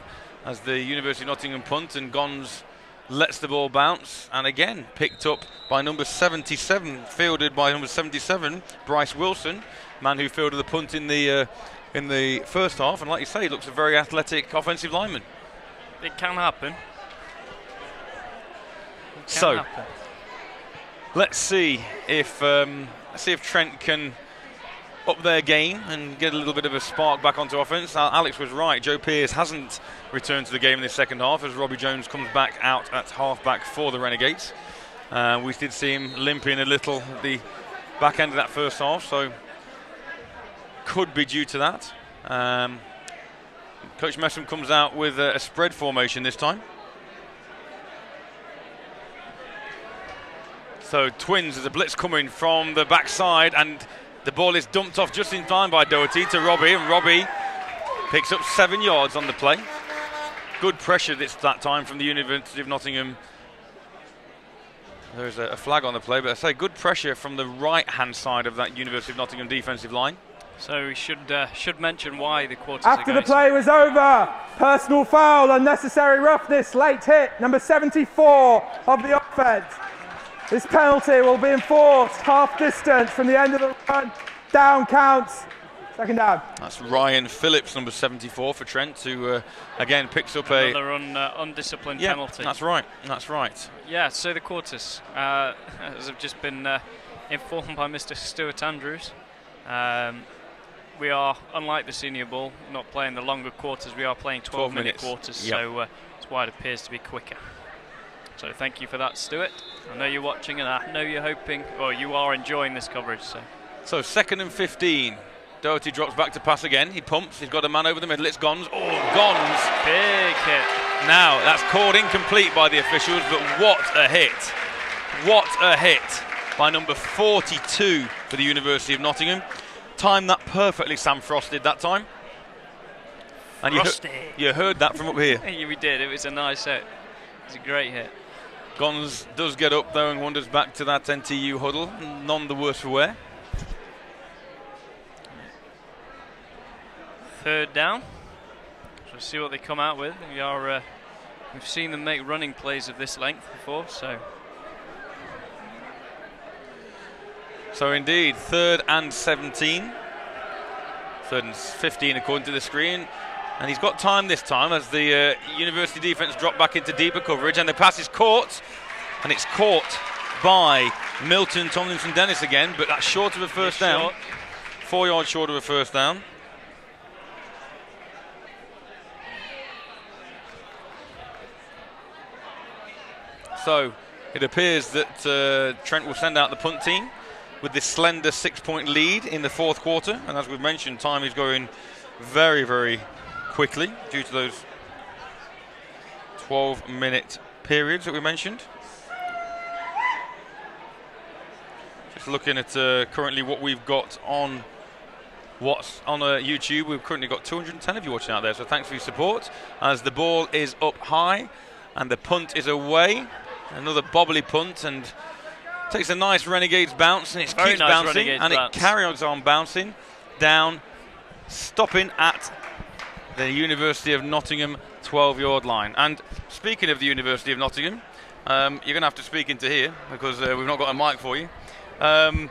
as the University of Nottingham punt, and Gons lets the ball bounce, and again picked up by number 77, fielded by number 77, Bryce Wilson, man who fielded the punt in the first half, and like you say, he looks a very athletic offensive lineman. It can happen. Let's see if Trent can up their game and get a little bit of a spark back onto offense. Alex was right. Joe Pearce hasn't returned to the game in the second half as Robbie Jones comes back out at halfback for the Renegades. We did see him limping a little at the back end of that first half, so could be due to that. Coach Messam comes out with a spread formation this time. So Twins, there's a blitz coming from the backside, and the ball is dumped off just in time by Doherty to Robbie, and Robbie picks up 7 yards on the play. Good pressure that time from the University of Nottingham. There's a flag on the play, but I say good pressure from the right-hand side of that University of Nottingham defensive line. So we should mention why the quarters After are the play was over, personal foul, unnecessary roughness, late hit, number 74 of the offense. This penalty will be enforced half distance from the end of the run. Down counts. Second down. That's Ryan Phillips, number 74 for Trent, who again picks up another undisciplined penalty. That's right. That's right. Yeah. So the quarters, as I've just been informed by Mr. Stuart Andrews, we are, unlike the Senior Bowl, not playing the longer quarters. We are playing 12-minute quarters. Yep. So it's why it appears to be quicker. So thank you for that, Stuart. I know you're watching, and I know you're hoping, or you are enjoying this coverage. So 2nd and 15. Doherty drops back to pass again. He pumps. He's got a man over the middle. It's Gons. Oh, Gons. Big hit. Now, that's called incomplete by the officials, but what a hit. What a hit by number 42 for the University of Nottingham. Timed that perfectly, Sam Frost did that time. And you heard that from up here. Yeah, we did. It was a nice hit. It was a great hit. Gons does get up though and wanders back to that NTU huddle, none the worse for wear. 3rd down. So we'll see what they come out with. We've seen them make running plays of this length before, so indeed, 3rd and 17. 3rd and 15 according to the screen. And he's got time this time as the University defence drop back into deeper coverage, and the pass is caught, and it's caught by Milton Tomlinson-Dennis again, but that's short of a first down. 4 yards short of a first down. So it appears that Trent will send out the punt team with this slender 6-point lead in the 4th quarter, and as we've mentioned, time is going very, very quickly due to those 12-minute periods that we mentioned. Just looking at currently what we've got on YouTube. We've currently got 210 of you watching out there, so thanks for your support. As the ball is up high and the punt is away, another bobbly punt, and takes a nice Renegades bounce, and it keeps bouncing, and it carries on bouncing down, stopping at the University of Nottingham 12-yard line. And speaking of the University of Nottingham, you're going to have to speak into here because we've not got a mic for you. A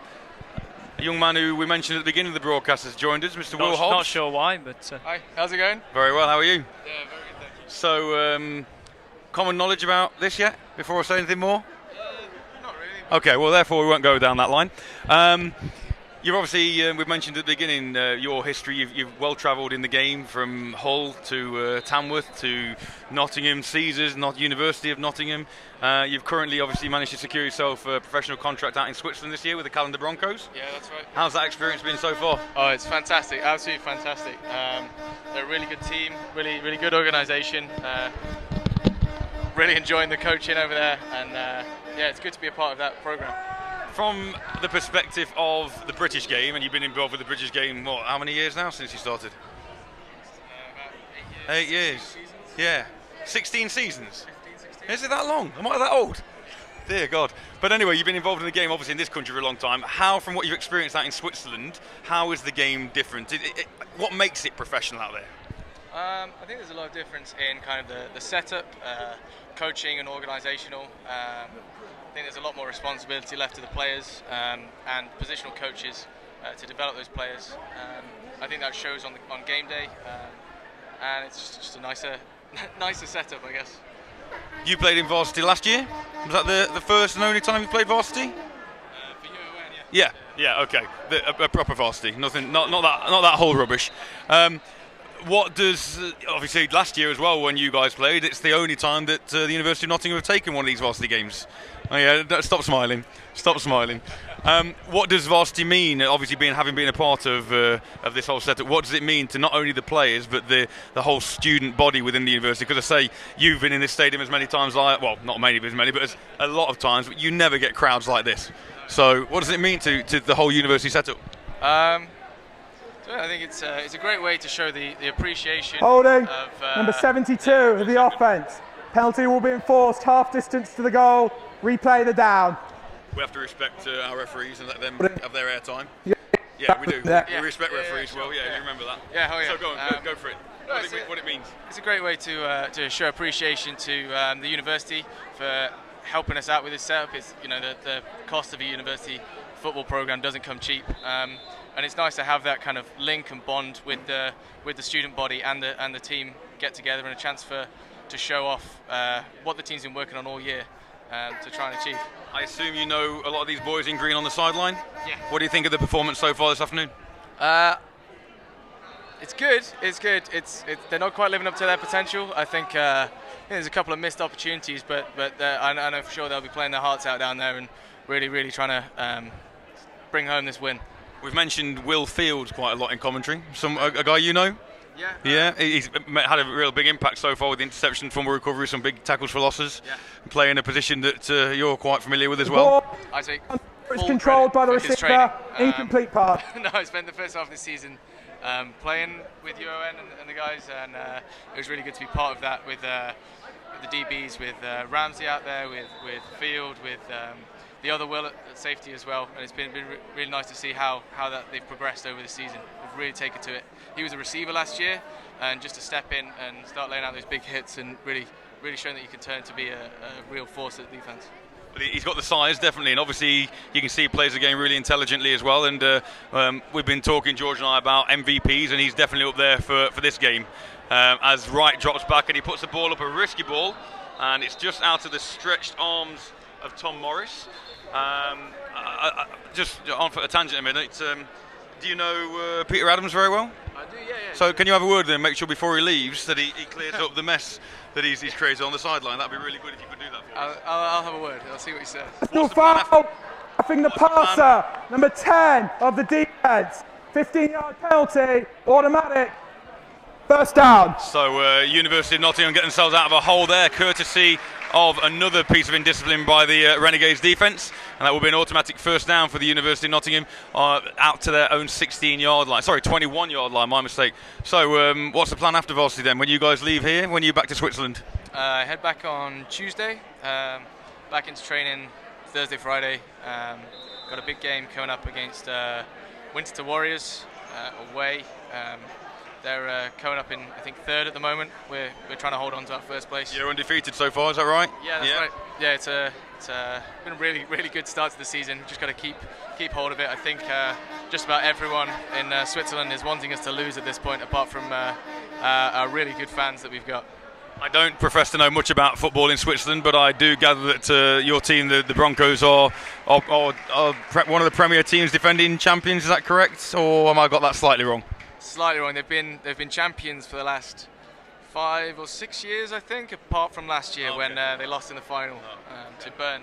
young man who we mentioned at the beginning of the broadcast has joined us, Mr. Will Hobbs. Not sure why, but... Hi, how's it going? Very well, how are you? Yeah, very good, thank you. So, common knowledge about this yet, before I say anything more? Not really. Okay, well, therefore we won't go down that line. You've obviously, we've mentioned at the beginning your history. You've well travelled in the game from Hull to Tamworth to Nottingham, Caesars, University of Nottingham. You've currently obviously managed to secure yourself a professional contract out in Switzerland this year with the Calendar Broncos. Yeah, that's right. How's that experience been so far? Oh, it's fantastic, absolutely fantastic. They're a really good team, really good organisation. Really enjoying the coaching over there, and yeah, it's good to be a part of that programme. From the perspective of the British game, and you've been involved with the British game, what, how many years now since you started? About 8 years. 8 years. 16 seasons. Yeah. 16 seasons? 15, 16. Is it that long? Am I that old? Dear God. But anyway, you've been involved in the game, obviously, in this country for a long time. How, from what you've experienced out in Switzerland, how is the game different? What makes it professional out there? I think there's a lot of difference in kind of the setup, coaching and organisational. I think there's a lot more responsibility left to the players and positional coaches to develop those players. I think that shows on game day, and it's just a nicer setup, I guess. You played in varsity last year. Was that the first and only time you played varsity? For UoN, Yeah. Yeah. Okay. A proper varsity. Nothing. Not that whole rubbish. What does obviously last year as well when you guys played? It's the only time that the University of Nottingham have taken one of these varsity games. Oh yeah. Stop smiling. Stop smiling. What does varsity mean? Obviously, having been a part of this whole setup, what does it mean to not only the players but the whole student body within the university? Because I say you've been in this stadium as many times, not as many, but a lot of times. But you never get crowds like this. So, what does it mean to the whole university setup? I think it's a great way to show the appreciation. Holding of number 72 of the offence. Penalty will be enforced. Half distance to the goal. Replay the down. We have to respect our referees and let them have their airtime. Yeah, we do. We respect referees well. Yeah, you remember that. Yeah, oh yeah. So go for it. What it means. It's a great way to show appreciation to the university for helping us out with this setup. It's the cost of a university football program doesn't come cheap, and it's nice to have that kind of link and bond with the student body and the team get together and a chance to show off what the team's been working on all year to try and achieve. I assume you know a lot of these boys in green on the sideline? Yeah. What do you think of the performance so far this afternoon? It's good. They're not quite living up to their potential. I think there's a couple of missed opportunities, but I know for sure they'll be playing their hearts out down there and really trying to bring home this win. We've mentioned Will Fields quite a lot in commentary. A guy you know? Yeah. He's had a real big impact so far with the interception, fumble recovery, some big tackles for losses. Yeah. Playing a position that you're quite familiar with as well. I take it's controlled by the receiver. Incomplete pass. No, I spent the first half of the season playing with UoN and the guys, and it was really good to be part of that with the DBs, with Ramsey out there, with Field, with the other Will at safety as well, and it's been really nice to see how that they've progressed over the season. They've really taken to it. He was a receiver last year, and just to step in and start laying out those big hits and really showing that you can turn to be a real force at defence. But he's got the size, definitely, and obviously you can see he plays the game really intelligently as well. And we've been talking, George and I, about MVPs, and he's definitely up there for this game. As Wright drops back and he puts the ball up, a risky ball, and it's just out of the stretched arms of Tom Morris. Just on for a tangent a minute. Do you know Peter Adams very well? I do, yeah. So can you have a word with him, make sure before he leaves that he clears up the mess that he's created on the sideline? That'd be really good if you could do that for us. I'll have a word. I'll see what he says. No foul. Roughing the passer, number 10 of the defence. 15-yard penalty, automatic. First down. So University of Nottingham get themselves out of a hole there, courtesy of another piece of indiscipline by the Renegades defence, and that will be an automatic first down for the University of Nottingham out to their own 16-yard line. Sorry, 21-yard line, my mistake. So what's the plan after varsity then? When you guys leave here, when are you back to Switzerland? Head back on Tuesday, back into training Thursday, Friday. Got a big game coming up against Winchester Warriors away. They're coming up in, I think, third at the moment. We're trying to hold on to our first place. You're undefeated so far, is that right? Yeah, that's right. Yeah, it's been a really good start to the season. Just got to keep hold of it. I think just about everyone in Switzerland is wanting us to lose at this point, apart from our really good fans that we've got. I don't profess to know much about football in Switzerland, but I do gather that your team, the Broncos, are one of the Premier teams defending champions. Is that correct, or have I got that slightly wrong? Slightly wrong. They've been champions for the last 5 or 6 years, I think, apart from last year when they lost in the final to Bern.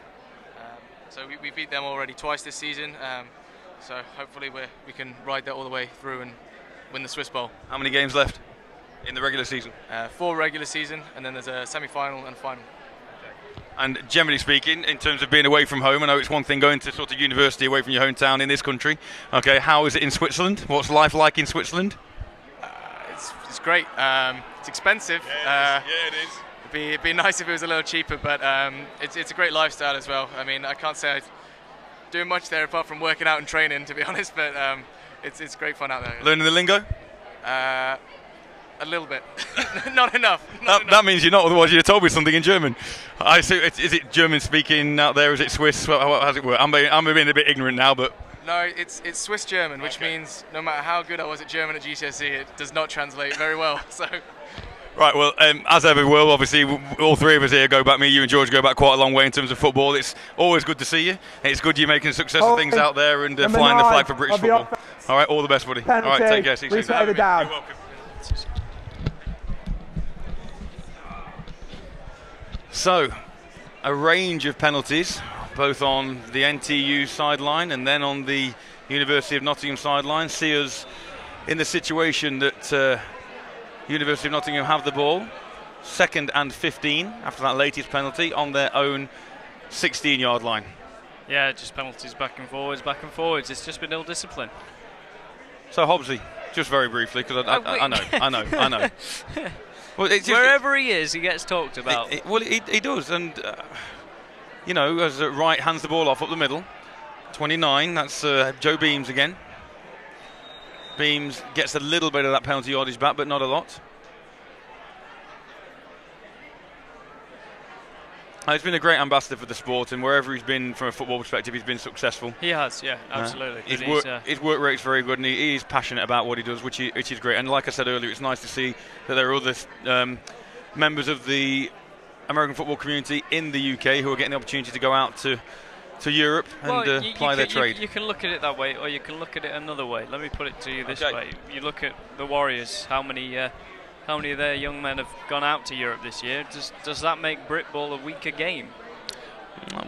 So we beat them already twice this season. So hopefully we can ride that all the way through and win the Swiss Bowl. How many games left in the regular season? 4 regular season, and then there's a semi-final and a final. And generally speaking, in terms of being away from home, I know it's one thing going to sort of university away from your hometown in this country. Okay, how is it in Switzerland? What's life like in Switzerland? It's great. It's expensive. Yeah, it is. It'd be nice if it was a little cheaper, but it's a great lifestyle as well. I mean, I can't say I do much there apart from working out and training, to be honest, but it's great fun out there. Learning the lingo? A little bit. Not enough. That means you're not, otherwise you'd have told me something in German. I see. Is it German how out there? Is it Swiss? How does it work? I'm being a bit ignorant now, but... No, it's Swiss German, which means no matter how good I was at German at GCSE, it does not translate very well. So... Right, well, as ever, Will, obviously, all three of us here go back, me, you and George go back quite a long way in terms of football. It's always good to see you. It's good you're making success of things out there and flying the flag for British football. All right, all the best, buddy. Penalty. All right, take care. See you soon. Replay the down. You're welcome. So, a range of penalties, both on the NTU sideline and then on the University of Nottingham sideline, see us in the situation that... University of Nottingham have the ball, 2nd and 15 after that latest penalty on their own 16-yard line. Yeah, just penalties back and forwards. It's just been ill discipline. So Hobbsy, just very briefly, because I know. Well, it's just, wherever he is, he gets talked about. He does, and as Wright hands the ball off up the middle, 29. That's Joe Beams again. Beams gets a little bit of that penalty yardage back, but not a lot. He's been a great ambassador for the sport, and wherever he's been from a football perspective, he's been successful. He has, yeah, absolutely. His work rate's very good, and he is passionate about what he does, which is great. And like I said earlier, it's nice to see that there are other members of the American football community in the UK who are getting the opportunity to go out to Europe and ply their trade. You can look at it that way, or you can look at it another way. Let me put it to you this way. You look at the Warriors, how many of their young men have gone out to Europe this year? Does that make Britball a weaker game?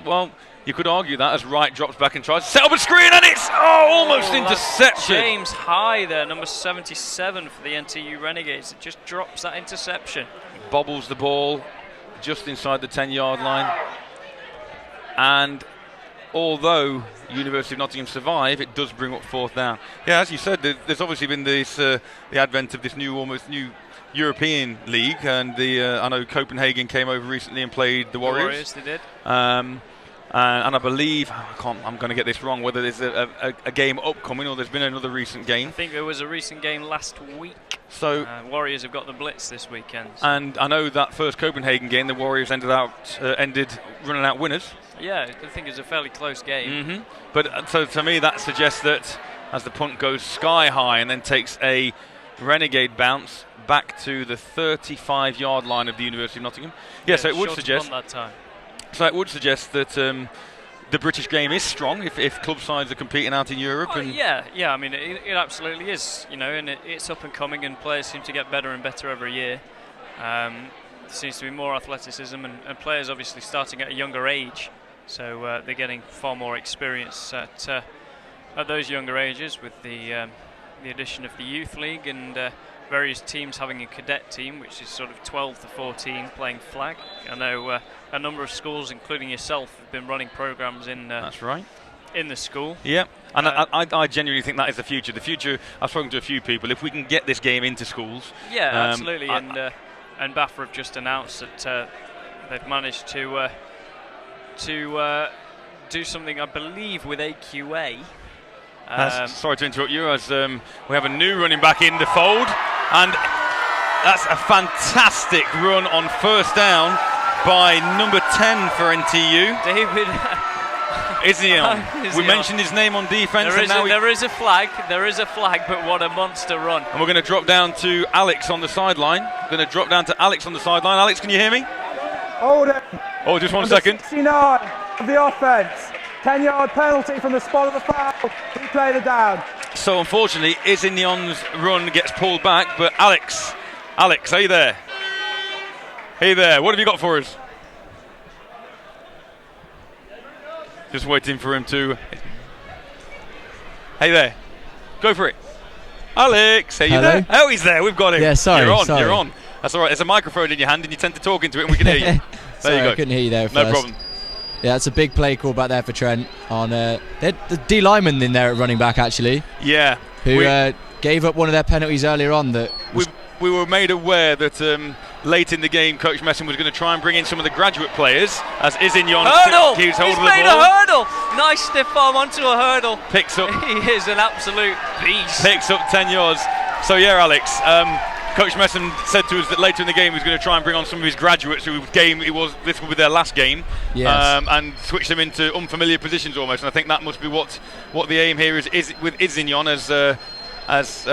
Well, you could argue that as Wright drops back and tries to set up a screen, and it's almost intercepted. James High there, number 77 for the NTU Renegades. It just drops that interception. Bobbles the ball just inside the 10-yard line. And although University of Nottingham survive, it does bring up 4th down. Yeah, as you said, there's obviously been this the advent of this almost new European league, and I know Copenhagen came over recently and played the Warriors. They did. And I believe I'm going to get this wrong, whether there's a game upcoming or there's been another recent game. I think there was a recent game last week. So Warriors have got the Blitz this weekend. So. And I know that first Copenhagen game, the Warriors ended running out winners. Yeah, I think it was a fairly close game. Mm-hmm. But so to me, that suggests that as the punt goes sky high and then takes a Renegade bounce back to the 35-yard line of the University of Nottingham. Yeah, so it would suggest that time. So it would suggest that the British game is strong if club sides are competing out in Europe. Yeah. I mean, it absolutely is. And it's up and coming, and players seem to get better and better every year. There seems to be more athleticism, and players obviously starting at a younger age. So they're getting far more experience at those younger ages with the addition of the youth league and various teams having a cadet team, which is sort of 12 to 14 playing flag. I know a number of schools, including yourself, have been running programs in. That's right. In the school. Yeah, and I genuinely think that is the future. The future. I've spoken to a few people. If we can get this game into schools. Yeah, absolutely. And BAFRA have just announced that they've managed to do something, I believe, with AQA. Sorry to interrupt you, as we have a new running back in the fold, and that's a fantastic run on 1st down by number 10 for NTU. David. Is he on? We mentioned his name on defence. There is a flag, but what a monster run. And we're going to drop down to Alex on the sideline. Alex, can you hear me? Hold it. Oh, just 1 second. 69 of the offence. 10-yard penalty from the spot of the foul. Replay the down. So unfortunately, Izignon's run gets pulled back, but Alex, are you there? Hey there, what have you got for us? Just waiting for him to... Hey there, go for it. Alex, are you there? Oh, he's there, we've got him. Yeah, sorry. You're on. That's all right, there's a microphone in your hand and you tend to talk into it and we can hear you. There you go. I couldn't hear you there No problem. Yeah, it's a big play call back there for Trent. On the D lineman in there at running back, actually. Yeah. Who gave up one of their penalties earlier on. We were made aware that late in the game, Coach Messing was going to try and bring in some of the graduate players as Isignon keeps hold of the ball. He's made a hurdle. Nice stiff arm onto a hurdle. Picks up. He is an absolute beast. Picks up 10 yards. So yeah, Alex, Coach Messam said to us that later in the game he was going to try and bring on some of his graduates this will be their last game, and switch them into unfamiliar positions almost. And I think that must be what the aim here is with Izignon as.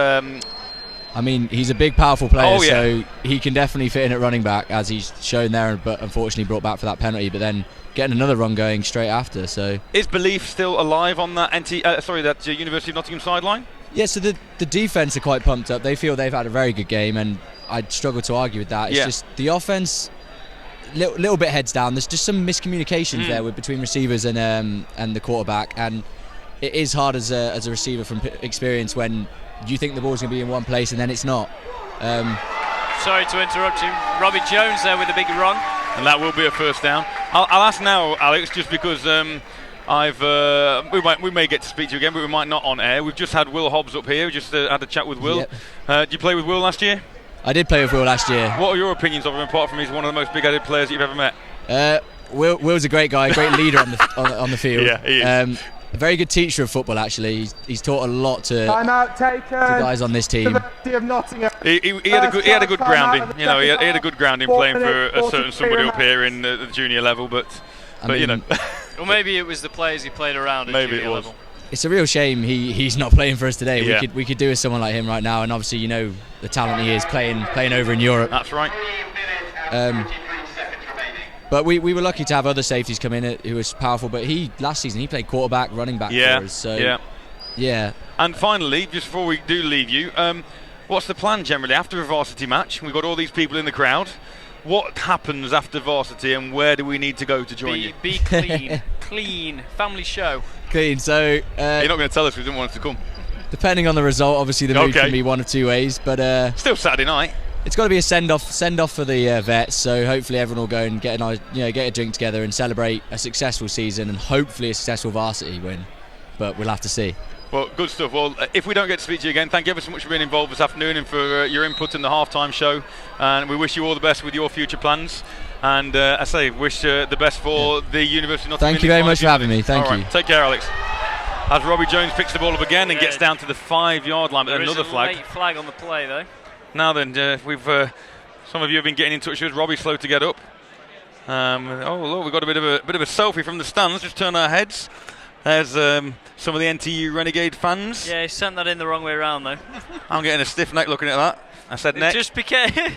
I mean, he's a big, powerful player, so he can definitely fit in at running back, as he's shown there, but unfortunately brought back for that penalty. But then getting another run going straight after. So is belief still alive on that that University of Nottingham sideline? Yeah, so the defence are quite pumped up. They feel they've had a very good game, and I'd struggle to argue with that. It's just the offence, little bit heads down. There's just some miscommunications there between receivers and the quarterback, and it is hard as a receiver from experience when you think the ball's going to be in one place and then it's not. Sorry to interrupt you. Robbie Jones there with a big run. And that will be a first down. I'll ask now, Alex, just because we may get to speak to you again, but we might not on air. We've just had Will Hobbs up here. We just had a chat with Will. Yep. Did you play with Will last year? I did play with Will last year. What are your opinions of him, apart from he's one of the most big-headed players that you've ever met? Will's a great guy, great leader on the field. Yeah, he is. A very good teacher of football, actually. He's taught a lot to guys on this team. He had a good grounding. You know, he had a good grounding playing for a certain somebody up here in the junior level, but you know. Or maybe it was the players he played around at junior level. It's a real shame he's not playing for us today. Yeah. We could do with someone like him right now, and obviously you know the talent he is playing over in Europe. That's right. But we were lucky to have other safeties come in who was powerful. But last season he played quarterback, running back for us. So yeah. And finally, just before we do leave you, what's the plan generally after a varsity match? We've got all these people in the crowd. What happens after varsity, and where do we need to go to join you? Be clean, clean, family show. Clean. So you're not going to tell us we didn't want us to come. Depending on the result, obviously the mood can be one of two ways. But still Saturday night. It's got to be a send off for the vets. So hopefully everyone will go and get a drink together and celebrate a successful season and hopefully a successful varsity win. But we'll have to see. Well, good stuff. Well, if we don't get to speak to you again, thank you ever so much for being involved this afternoon and for your input in the halftime show. And we wish you all the best with your future plans. And I say, wish the best for the University of Nottingham. Thank you very much for having me. Thank you. Take care, Alex. As Robbie Jones picks the ball up again and gets down to the 5-yard line, but another flag. Late flag on the play, though. Now then, we've some of you have been getting in touch with us. Robbie's slow to get up. Look, we've got a bit of a selfie from the stands. Just turn our heads. There's some of the NTU Renegade fans. Yeah, he sent that in the wrong way around, though. I'm getting a stiff neck looking at that. I said neck. Just be careful.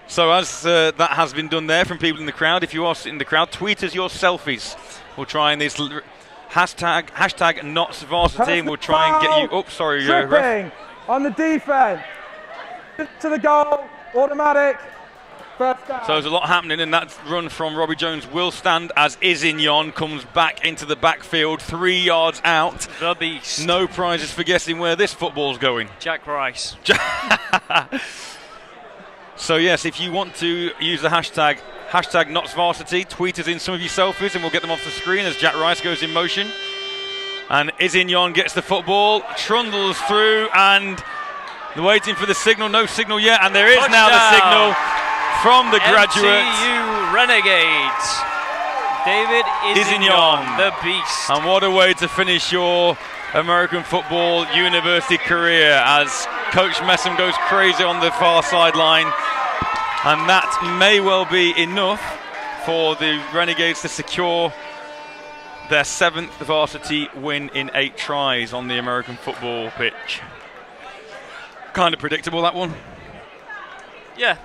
So as that has been done there from people in the crowd, if you are in the crowd, tweet us your selfies. We'll try and this hashtag NottsVarsity, and we'll try and get you up. Sorry, ref. On the defense. To the goal. Automatic. First down. So there's a lot happening, and that run from Robbie Jones will stand as Izignon comes back into the backfield, 3 yards out. The beast. No prizes for guessing where this football's going. Jack Rice. So yes, if you want to use the hashtag NottsVarsity, tweet us in some of your selfies and we'll get them off the screen as Jack Rice goes in motion. And Izignon gets the football, trundles through, and they're waiting for the signal. No signal yet, and there is Touchdown. Now the signal from the graduate. NTU Renegades. David Izignon, the beast. And what a way to finish your American football university career as Coach Messam goes crazy on the far sideline. And that may well be enough for the Renegades to secure their 7th varsity win in 8 tries on the American football pitch. Kind of predictable, that one. Yeah.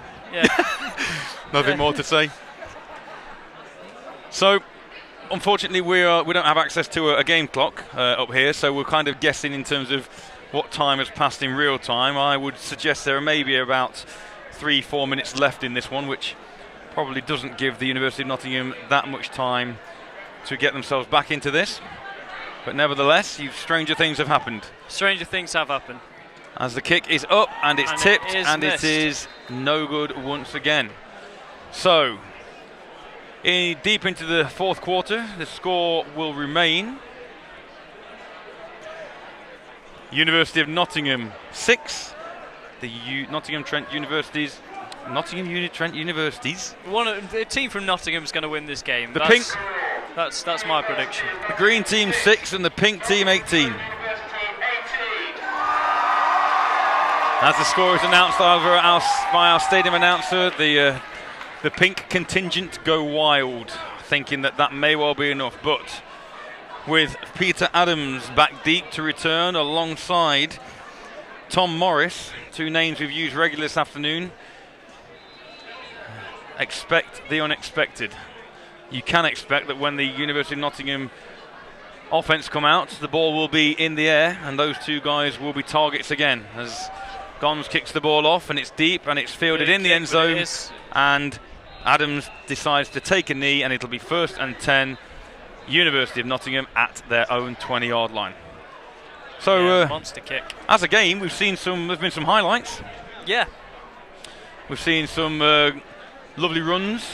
Nothing more to say. So, unfortunately, we don't have access to a game clock up here, so we're kind of guessing in terms of what time has passed in real time. I would suggest there are maybe about 3-4 minutes left in this one, which probably doesn't give the University of Nottingham that much time to get themselves back into this. But nevertheless, stranger things have happened. Stranger things have happened. As the kick is up and it's tipped and missed. It is no good once again. So, deep into the 4th quarter, the score will remain University of Nottingham 6, the Nottingham Trent Universities. A team from Nottingham is going to win this game. That's my prediction. The green team 6 and the pink team 18. As the score is announced by our stadium announcer, the pink contingent go wild, thinking that may well be enough. But with Peter Adams back deep to return alongside Tom Morris, two names we've used regularly this afternoon, expect the unexpected. You can expect that when the University of Nottingham offence come out, the ball will be in the air and those two guys will be targets again, as Gomes kicks the ball off and it's deep and it's fielded in the end zone, and Adams decides to take a knee, and it'll be 1st and 10, University of Nottingham at their own 20-yard line. So monster kick. As a game, there's been some highlights. Yeah. We've seen some lovely runs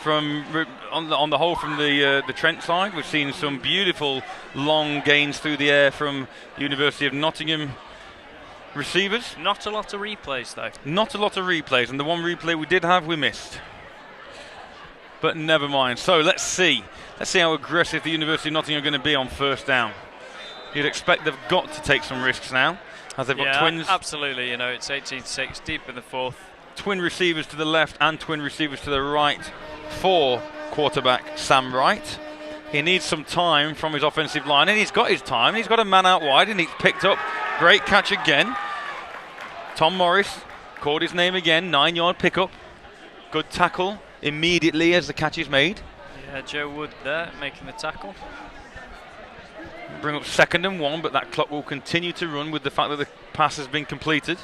from on the whole from the Trent side. We've seen some beautiful long gains through the air from University of Nottingham receivers. Not a lot of replays though. Not a lot of replays, and the one replay we did have we missed. But never mind. So let's see how aggressive the University of Nottingham are going to be on 1st down. You'd expect they've got to take some risks now, as they've got twins. Absolutely. It's 18-6 deep in the 4th. Twin receivers to the left and twin receivers to the right for quarterback Sam Wright. He needs some time from his offensive line, and he's got his time. He's got a man out wide, and he's picked up. Great catch again. Tom Morris called his name again. 9-yard pickup. Good tackle immediately as the catch is made. Yeah, Joe Wood there making the tackle. Bring up 2nd and 1, but that clock will continue to run with the fact that the pass has been completed.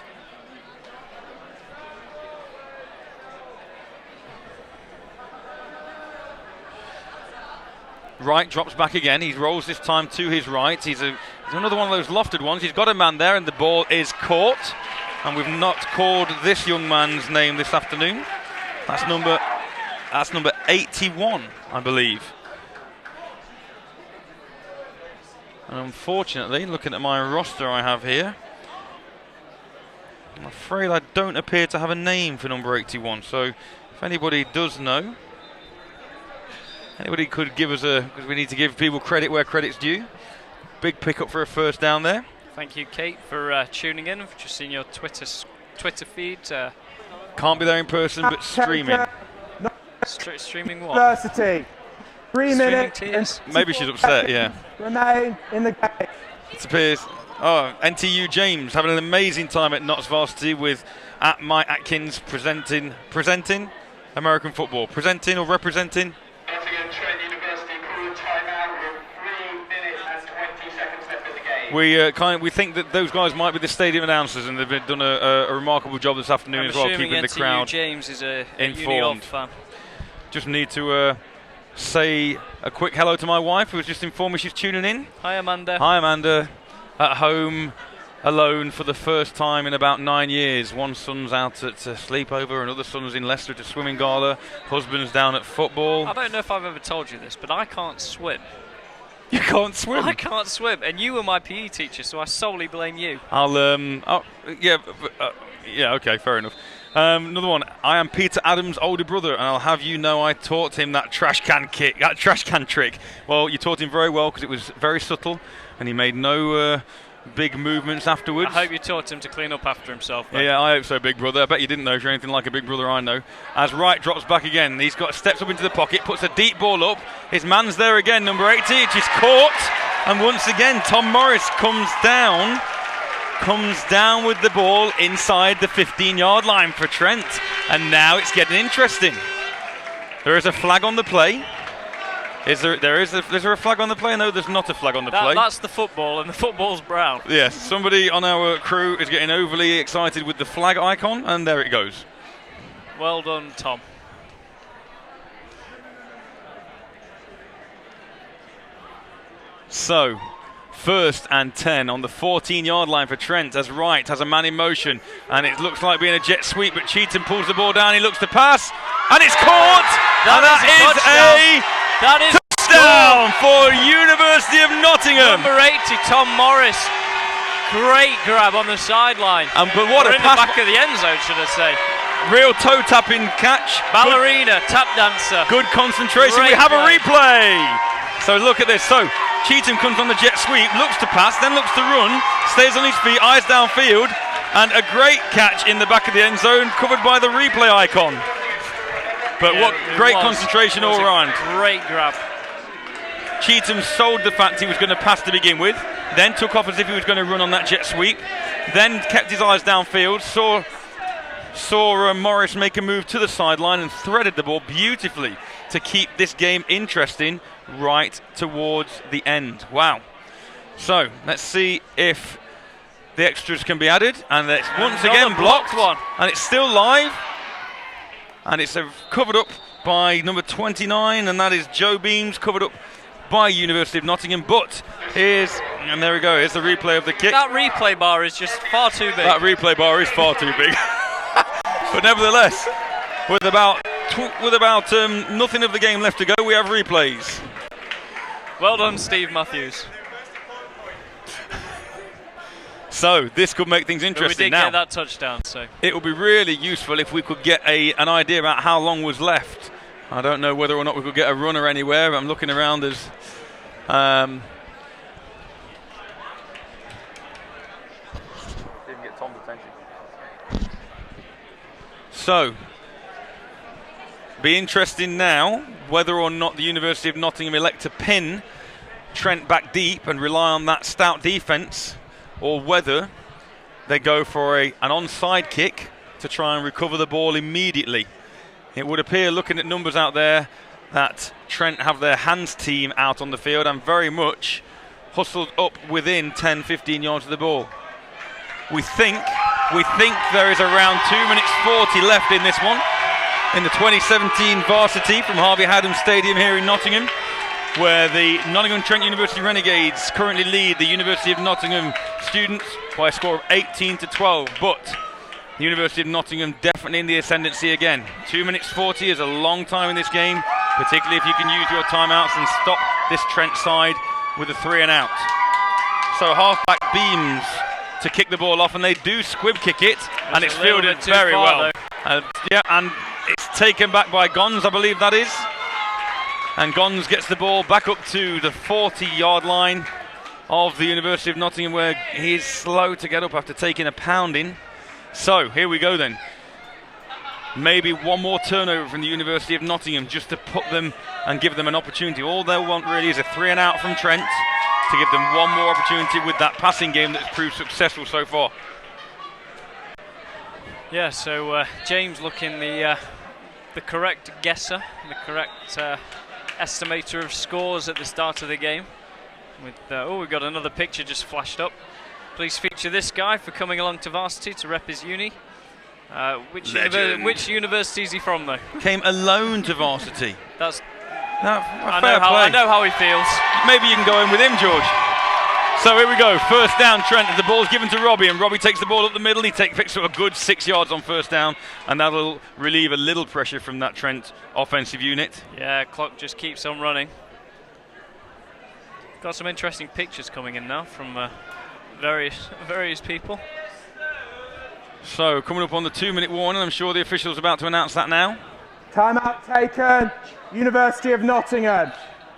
Wright drops back again. He rolls this time to his right. He's another one of those lofted ones. He's got a man there, and the ball is caught. And we've not called this young man's name this afternoon. That's number 81, I believe. And unfortunately, looking at my roster I have here, I'm afraid I don't appear to have a name for number 81. So if anybody does know, anybody could give us because we need to give people credit where credit's due. Big pickup for a 1st down there. Thank you, Kate, for tuning in. I've just seen your Twitter feed. Can't be there in person, but streaming. Streaming what? Varsity. 3 minutes. Maybe she's upset, yeah. Remain in the game. It appears. NTU James having an amazing time at NottsVarsity with @Mike Atkins presenting American football. Presenting or representing? Nottingham Trent University called timeout with 3 minutes and 20 seconds left in the game. We think that those guys might be the stadium announcers, and they've done a remarkable job this afternoon as well, keeping the crowd James is a informed. fan. Just need to say a quick hello to my wife, who has just informed me she's tuning in. Hi, Amanda. Hi, Amanda. At home, alone for the first time in about 9 years. One son's out at sleepover, another son's in Leicester at a swimming gala. Husband's down at football. I don't know if I've ever told you this, but I can't swim. You can't swim? I can't swim, and you were my PE teacher, so I solely blame you. Yeah, okay, fair enough. Another one. I am Peter Adams' older brother, and I'll have you know I taught him that trash can trick. Well, you taught him very well because it was very subtle, and he made no big movements afterwards. I hope you taught him to clean up after himself. Though. Yeah, I hope so, big brother. I bet you didn't know if you're anything like a big brother I know. As Wright drops back again, steps up into the pocket, puts a deep ball up. His man's there again, number 80, which is caught, and once again Tom Morris comes down with the ball inside the 15-yard line for Trent, and now it's getting interesting. There is a flag on the play. Is there a flag on the play? No, there's not a flag on the play. That's the football, and the football's brown. Yes, somebody on our crew is getting overly excited with the flag icon, and there it goes. Well done, Tom. So, 1st and 10 on the 14-yard line for Trent, as Wright has a man in motion, and it looks like being a jet sweep, but Cheatham pulls the ball down. He looks to pass, and it's caught, and that is a touchdown for University of Nottingham. Number 80, Tom Morris. Great grab on the sideline. But what in the back of the end zone, should I say? Real toe-tapping catch. Ballerina, tap dancer. Good concentration. We have a replay. So look at this. So Cheatham comes on the jet sweep, looks to pass, then looks to run, stays on his feet, eyes downfield, And a great catch in the back of the end zone, covered by the replay icon. But what great concentration all round. Great grab. Cheetham sold the fact he was going to pass to begin with, then took off as if he was going to run on that jet sweep, then kept his eyes downfield, saw Morris make a move to the sideline and threaded the ball beautifully to keep this game interesting right towards the end. Wow. So let's see if the extras can be added, and it's once again blocked one, and it's still live, and it's covered up by number 29, and that is Joe Beams, covered up by University of Nottingham. But and there we go, here's the replay of the kick. That replay bar is just far too big. That replay bar is far too big. But nevertheless, with about nothing of the game left to go, we have replays. Well done, Steve Matthews. So this could make things interesting. But we did now get that touchdown, so it would be really useful if we could get an idea about how long was left. I don't know whether or not we could get a runner anywhere. I'm looking around as didn't get Tom's attention. So be interesting now whether or not the University of Nottingham elect to pin Trent back deep and rely on that stout defence, or whether they go for an onside kick to try and recover the ball immediately. It would appear, looking at numbers out there, that Trent have their hands team out on the field and very much hustled up within 10-15 yards of the ball. We think there is around 2 minutes 40 left in this one, in the 2017 Varsity from Harvey Haddam Stadium here in Nottingham, where the Nottingham Trent University Renegades currently lead the University of Nottingham students by a score of 18-12, but the University of Nottingham definitely in the ascendancy again. 2 minutes 40 is a long time in this game, particularly if you can use your timeouts and stop this Trent side with a 3 and out. So halfback Beams to kick the ball off, and they do squib kick it, and it's fielded very well. And it's taken back by Gons, I believe that is. And Gons gets the ball back up to the 40-yard line of the University of Nottingham, where he's slow to get up after taking a pounding. So here we go then. Maybe one more turnover from the University of Nottingham just to put them and give them an opportunity. All they want really is a 3 and out from Trent to give them one more opportunity with that passing game that's proved successful so far. Yeah, so James looking the correct guesser, the correct estimator of scores at the start of the game. With we've got another picture just flashed up. Please feature this guy for coming along to Varsity to rep his uni. Which university is he from, though? Came alone to Varsity. That's. I know how he feels. Maybe you can go in with him, George. So here we go. First down, Trent. The ball's given to Robbie, and Robbie takes the ball up the middle. He picks up a good 6 yards on first down, and that'll relieve a little pressure from that Trent offensive unit. Yeah, clock just keeps on running. Got some interesting pictures coming in now from various people. So coming up on the 2 minute warning, I'm sure the official's about to announce that now. Timeout taken, University of Nottingham.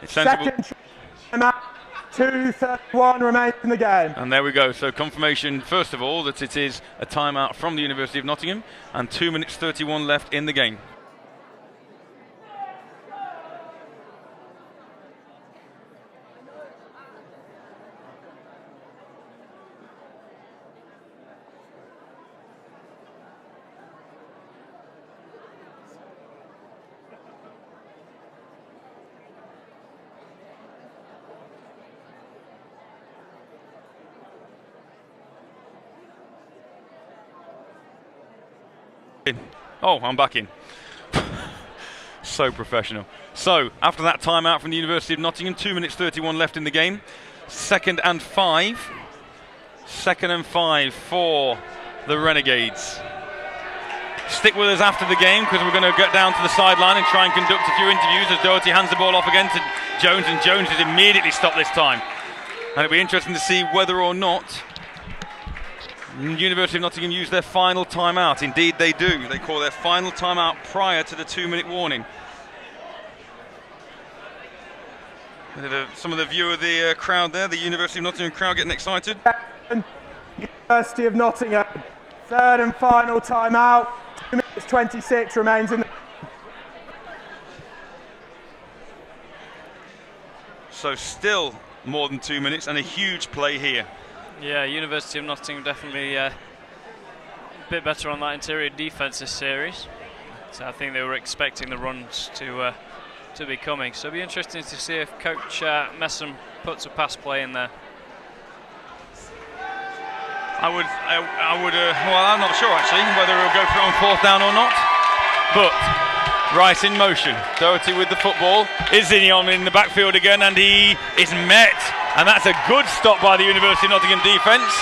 Second timeout, 2:31 remains in the game. And there we go, so confirmation first of all that it is a timeout from the University of Nottingham, and 2 minutes 31 left in the game. Oh, I'm back in. So professional. So, after that timeout from the University of Nottingham, 2 minutes 31 left in the game. Second and five for the Renegades. Stick with us after the game, because we're going to get down to the sideline and try and conduct a few interviews as Doherty hands the ball off again to Jones, and Jones is immediately stopped this time. And it'll be interesting to see whether or not University of Nottingham use their final timeout. Indeed they do. They call their final timeout prior to the 2 minute warning. Some of the view of the crowd there, the University of Nottingham crowd getting excited. University of Nottingham, Third and final timeout. 2 minutes 26 remains in the... So still more than 2 minutes and a huge play here. Yeah, University of Nottingham definitely a bit better on that interior defence this series. So I think they were expecting the runs to be coming. So it'll be interesting to see if Coach Messam puts a pass play in there. I would. Well, I'm not sure actually whether he'll go for it on 4th down or not. But Rice in motion. Doherty with the football. Izinion in the backfield again, and he is met. And that's a good stop by the University of Nottingham defence.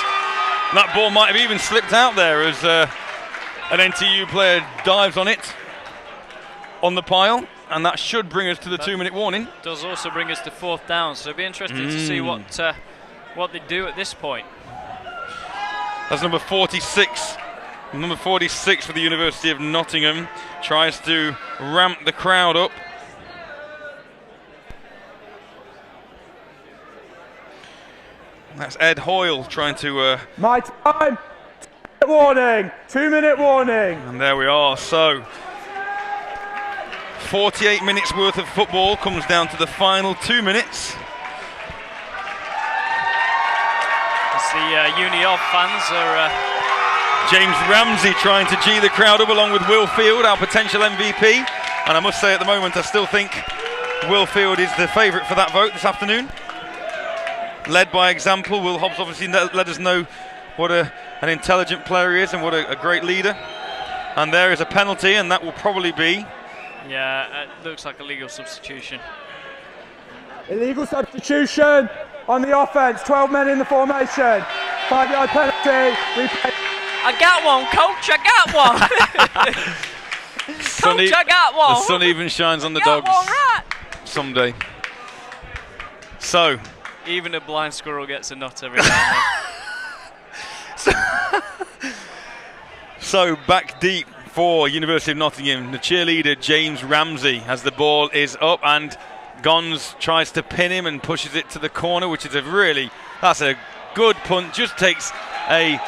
That ball might have even slipped out there as an NTU player dives on it on the pile, and that should bring us to the 2-minute warning. Does also bring us to 4th down, so it'll be interesting to see what they do at this point. That's number 46. Number 46 for the University of Nottingham tries to ramp the crowd up. That's Ed Hoyle trying to... My time! 2-minute warning! 2-minute warning! And there we are. So, 48 minutes worth of football comes down to the final 2 minutes. As the Uni of fans are... James Ramsey trying to G the crowd up along with Will Field, our potential MVP. And I must say at the moment I still think Will Field is the favourite for that vote this afternoon. Led by example. Will Hobbs obviously let us know what an intelligent player he is and what a great leader. And there is a penalty, and that will probably be... Yeah, it looks like a legal substitution. Illegal substitution on the offence. 12 men in the formation. 5-yard penalty. Replay. I got one, Coach. I got one. Coach, I got one. The sun even shines on the dogs someday. So... Even a blind squirrel gets a nut every now and then. So back deep for University of Nottingham, the cheerleader James Ramsey as the ball is up, and Gons tries to pin him and pushes it to the corner, which is that's a good punt. Just takes a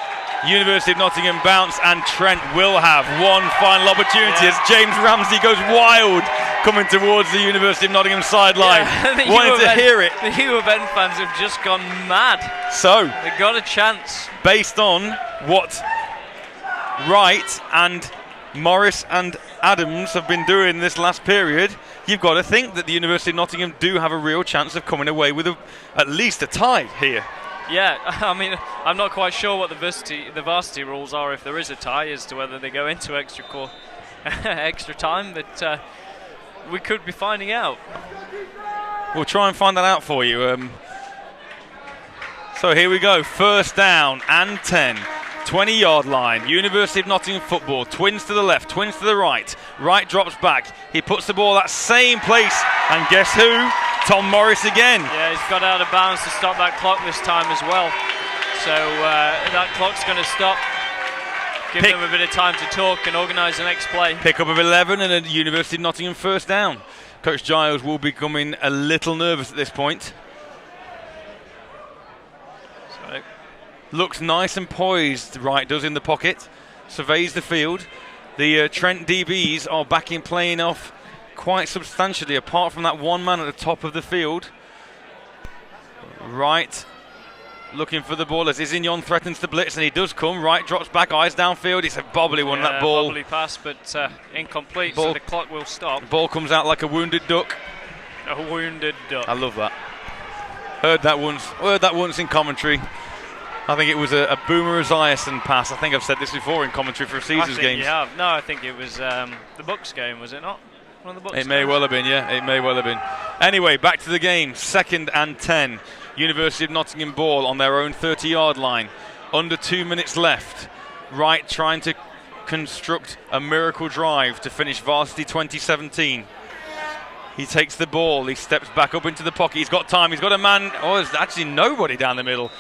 University of Nottingham bounce, and Trent will have one final opportunity as James Ramsey goes wild coming towards the University of Nottingham sideline. Yeah, wanted to hear it. The UoN fans have just gone mad. So they got a chance. Based on what Wright and Morris and Adams have been doing this last period, you've got to think that the University of Nottingham do have a real chance of coming away with at least a tie here. Yeah, I mean, I'm not quite sure what the varsity rules are if there is a tie as to whether they go into extra time, but we could be finding out. We'll try and find that out for you. So here we go, 1st down and 10. 20-yard line, University of Nottingham football, twins to the left, twins to the right. Wright drops back, he puts the ball that same place, and guess who? Tom Morris again. Yeah, he's got out of bounds to stop that clock this time as well. So that clock's going to stop. Give them a bit of time to talk and organise the next play. Pick-up of 11 and a University of Nottingham 1st down. Coach Giles will be becoming a little nervous at this point. So, looks nice and poised, Wright does in the pocket. Surveys the field. The Trent DBs are back in playing off quite substantially, apart from that one man at the top of the field. Wright looking for the ball as Izinion threatens to blitz, and he does come. Wright drops back, eyes downfield. It's a bobbly one, that ball. Bobbly pass, but incomplete, so the clock will stop. Ball comes out like a wounded duck. A wounded duck. I love that. Heard that once in commentary. I think it was a Boomer Esiason pass. I think I've said this before in commentary for Caesars games. You have. No, I think it was the Bucks game, was it not? One of the Bucks It may well have been, yeah. It may well have been. Anyway, back to the game. 2nd and 10. University of Nottingham ball on their own 30-yard line. Under 2 minutes left. Wright trying to construct a miracle drive to finish Varsity 2017. He takes the ball. He steps back up into the pocket. He's got time. He's got a man. Oh, there's actually nobody down the middle.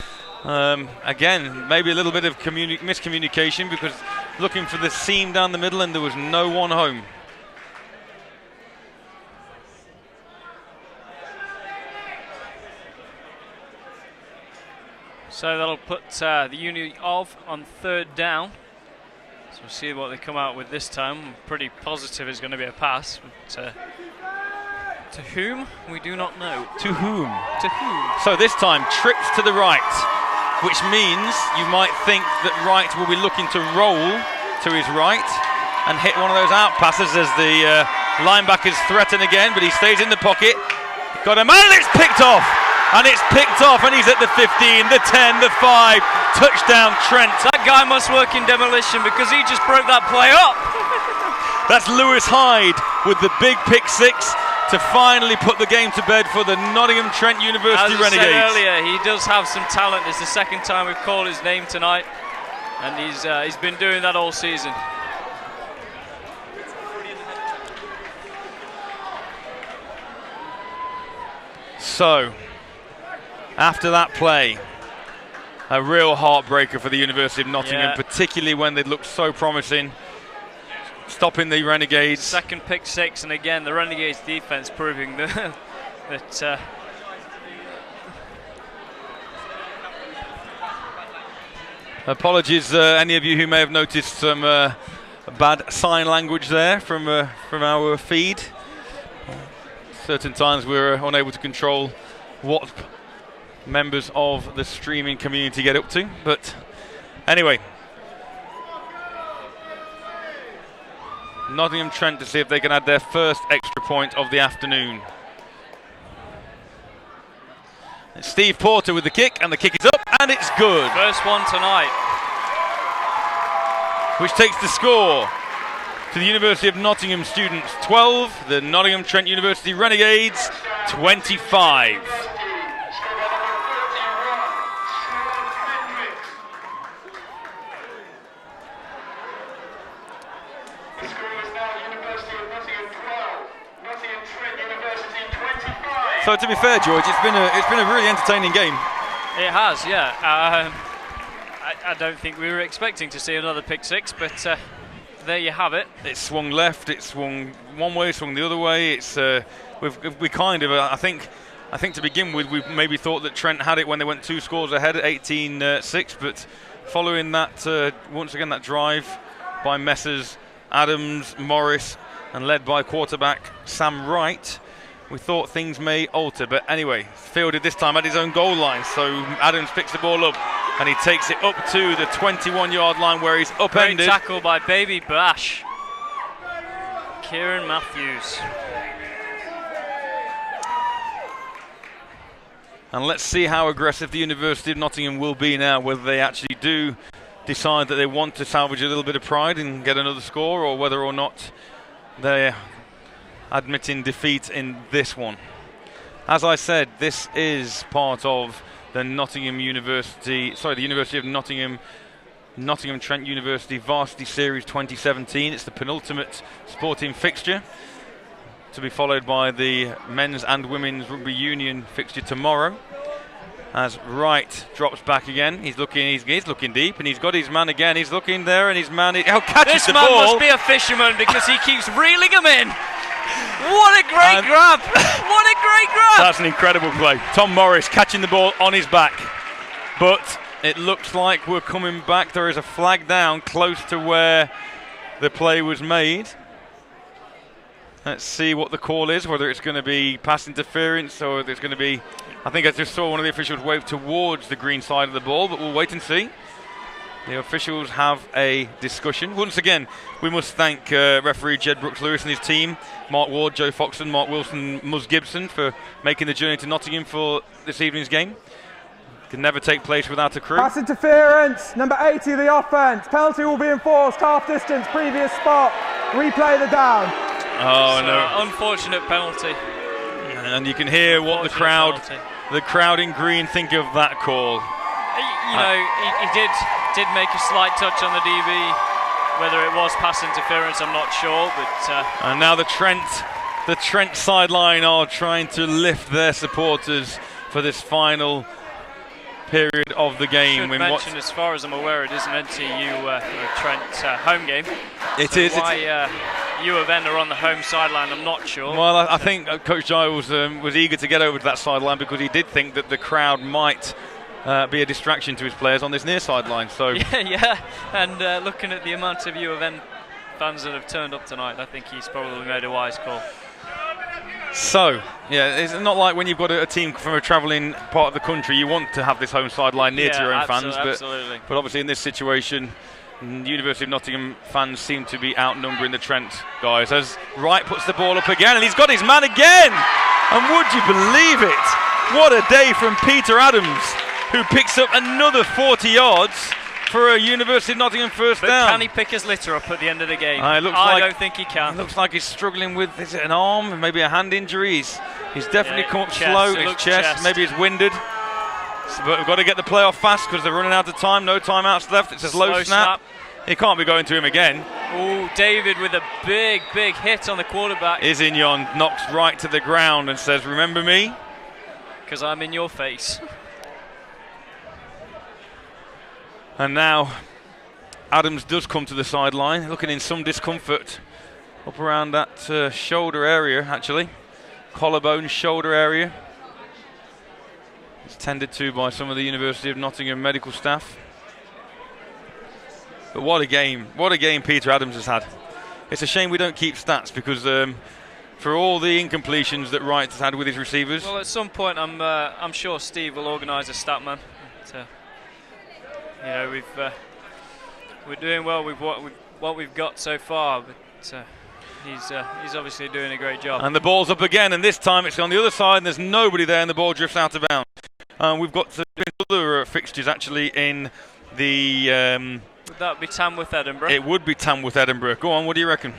Again, maybe a little bit of miscommunication, because looking for the seam down the middle and there was no one home. So that'll put the Uni of on 3rd down. So we'll see what they come out with this time. I'm pretty positive it's going to be a pass. But, to whom? We do not know. To whom? To whom? So this time, trips to the right, which means you might think that Wright will be looking to roll to his right and hit one of those out passes as the linebackers threaten again, but he stays in the pocket. Got a man, and it's picked off. And it's picked off, and he's at the 15, the 10, the 5. Touchdown, Trent. That guy must work in demolition because he just broke that play up. That's Lewis Hyde with the big pick 6 to finally put the game to bed for the Nottingham Trent University Renegades. As I said earlier, he does have some talent. It's the second time we've called his name tonight, and he's been doing that all season. So, after that play, a real heartbreaker for the University of Nottingham, particularly when they looked so promising, stopping the Renegades. Second pick 6, and again the Renegades defense proving that apologies, any of you who may have noticed some bad sign language there from our feed. Certain times we're unable to control what members of the streaming community get up to, but anyway, Nottingham Trent to see if they can add their first extra point of the afternoon. It's Steve Porter with the kick, and the kick is up, and it's good. First one tonight. Which takes the score to the University of Nottingham students 12, the Nottingham Trent University Renegades 25. So to be fair, George, it's been a really entertaining game. It has, yeah. I don't think we were expecting to see another pick 6, but there you have it. It swung left, it swung one way, swung the other way. It's we kind of I think to begin with we maybe thought that Trent had it when they went 2 scores ahead at 18-6, but following that once again that drive by Messrs Adams, Morris, and led by quarterback Sam Wright, we thought things may alter, but anyway, fielded this time at his own goal line, so Adams picks the ball up and he takes it up to the 21-yard line where he's upended. Great tackle by Baby Bash. Kieran Matthews. And let's see how aggressive the University of Nottingham will be now, whether they actually do decide that they want to salvage a little bit of pride and get another score, or whether or not they're admitting defeat in this one. As I said, this is part of the University of Nottingham Trent University Varsity Series 2017. It's the penultimate sporting fixture, to be followed by the men's and women's rugby union fixture tomorrow. As Wright drops back again, he's looking deep, and he's got his man again. He's looking there, and his man catches the ball. This man must be a fisherman because he keeps reeling him in. What a great grab! What a great grab! That's an incredible play. Tom Morris catching the ball on his back, but it looks like we're coming back. There is a flag down close to where the play was made. Let's see what the call is, whether it's going to be pass interference or whether it's going to be... I think I just saw one of the officials wave towards the green side of the ball, but we'll wait and see. The officials have a discussion. Once again, we must thank referee Jed Brooks-Lewis and his team, Mark Ward, Joe Foxton, Mark Wilson, Muzz Gibson, for making the journey to Nottingham for this evening's game. Can never take place without a crew. Pass interference, number 80 of the offence. Penalty will be enforced, half distance, previous spot. Replay the down. Oh, no. Unfortunate penalty. And you can hear what the crowd in green think of that call. He did make a slight touch on the DB. Whether it was pass interference, I'm not sure. But and now the Trent sideline are trying to lift their supporters for this final period of the game. Should mention, as far as I'm aware, it is an NTU Trent home game. It is. Why UoN are on the home sideline, I'm not sure. Well, I think Coach Giles was eager to get over to that sideline because he did think that the crowd might be a distraction to his players on this near sideline. So yeah, and looking at the amount of UoN fans that have turned up tonight, I think he's probably made a wise call. So, yeah, it's not like when you've got a team from a travelling part of the country, you want to have this home sideline near to your own fans. Absolutely. But obviously in this situation, the University of Nottingham fans seem to be outnumbering the Trent guys, as Wright puts the ball up again, and he's got his man again! And would you believe it? What a day from Peter Adams, who picks up another 40 yards for a University of Nottingham first down. Can he pick his litter up at the end of the game? I don't think he can. It looks like he's struggling with, is it an arm, maybe a hand injury? He's definitely come up slow, his chest, maybe he's winded. But we've got to get the play off fast because they're running out of time, no timeouts left. It's a slow snap. He can't be going to him again. Oh, David with a big hit on the quarterback. Isignon knocks right to the ground and says, "Remember me? Because I'm in your face." And now Adams does come to the sideline, looking in some discomfort up around that shoulder area, actually. Collarbone, shoulder area. It's tended to by some of the University of Nottingham medical staff. But what a game Peter Adams has had. It's a shame we don't keep stats because for all the incompletions that Wright has had with his receivers. Well, at some point I'm sure Steve will organise a stat man. You know, we're doing well with what we've got so far, but he's obviously doing a great job. And the ball's up again, and this time it's on the other side, and there's nobody there, and the ball drifts out of bounds. We've got other fixtures actually in the. Would that be Tamworth Edinburgh? It would be Tamworth Edinburgh. Go on, what do you reckon?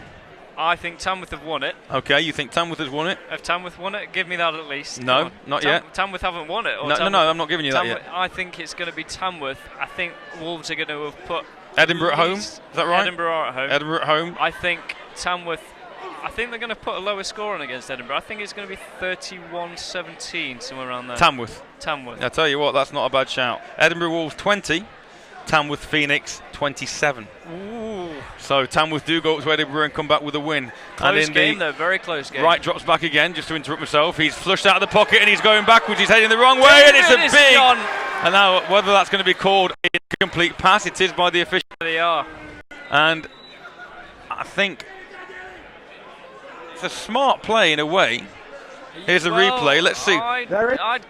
I think Tamworth have won it. Okay, you think Tamworth has won it? Have Tamworth won it? Give me that at least. No, not yet. Tamworth haven't won it. Or no, I'm not giving you that yet. I think it's going to be Tamworth. I think Wolves are going to have put Edinburgh at home. Is that right? Edinburgh are at home. Edinburgh at home. I think Tamworth. I think they're going to put a lower score on against Edinburgh. I think it's going to be 31-17, somewhere around there. Tamworth. I tell you what, that's not a bad shout. Edinburgh Wolves 20. Tamworth Phoenix 27. Ooh. So Tamworth do go up to Edinburgh and come back with a win. Close game though, very close game. Wright drops back again, just to interrupt myself. He's flushed out of the pocket and he's going backwards. He's heading the wrong way, and it's a big. Gone. And now whether that's going to be called a complete pass, it is by the official. They are. And I think it's a smart play in a way. Here's a replay. Let's see. I'd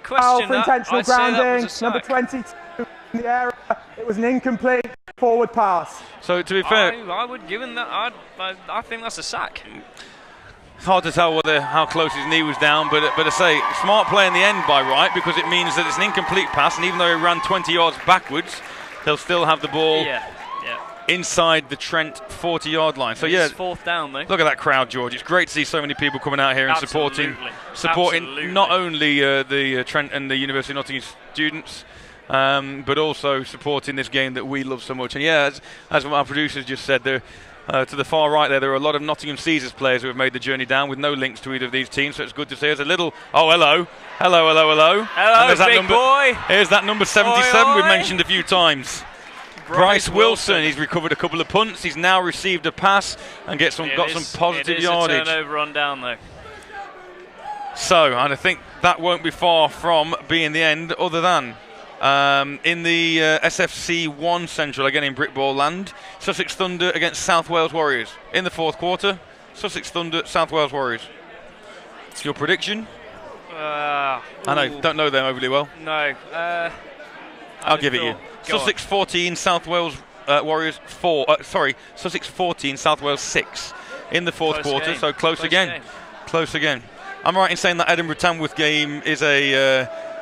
question for that. intentional I'd say that grounding. was a sack. Number 22 in the area. It was an incomplete forward pass. So to be fair, I would give him that. I think that's a sack. it's hard to tell how close his knee was down, but I say smart play in the end by Wright, because it means that it's an incomplete pass, and even though he ran 20 yards backwards, they'll still have the ball inside the Trent 40-yard line. So it's fourth down though. Look at that crowd, George. It's great to see so many people coming out here and supporting Absolutely. not only the Trent and the University of Nottingham students, but also supporting this game that we love so much. And as our producers just said, there to the far right there are a lot of Nottingham Caesars players who have made the journey down with no links to either of these teams, so it's good to see. There's a little hello, big boy. Here's that number 77 oi. we've mentioned a few times. Bryce Wilson, he's recovered a couple of punts. He's now received a pass and got some positive yardage. It is a turnover on down though. So, and I think that won't be far from being the end, other than in the SFC 1 Central, again in Brickball land, Sussex Thunder against South Wales Warriors. In the fourth quarter, Sussex Thunder, South Wales Warriors. Your prediction? I don't know them overly well. No. I'll give it you. Sussex 14, South Wales Warriors 4. Sussex 14, South Wales 6 in the fourth quarter. Game. So close again. Close again. I'm right in saying that Edinburgh Tamworth game is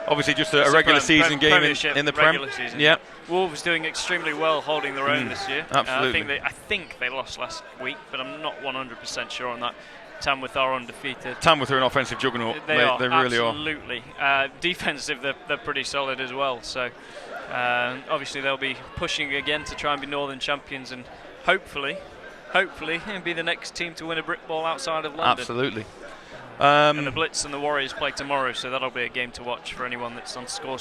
obviously just a regular season game in the Prem. Season. Yeah. Wolves doing extremely well holding their own this year. Absolutely. I think they lost last week, but I'm not 100% sure on that. Tamworth are undefeated. Tamworth are an offensive juggernaut. They really are. Absolutely. Defensive, they're pretty solid as well. So obviously they'll be pushing again to try and be Northern champions, and hopefully be the next team to win a brick ball outside of London. Absolutely. And the Blitz and the Warriors play tomorrow, so that'll be a game to watch for anyone that's on Score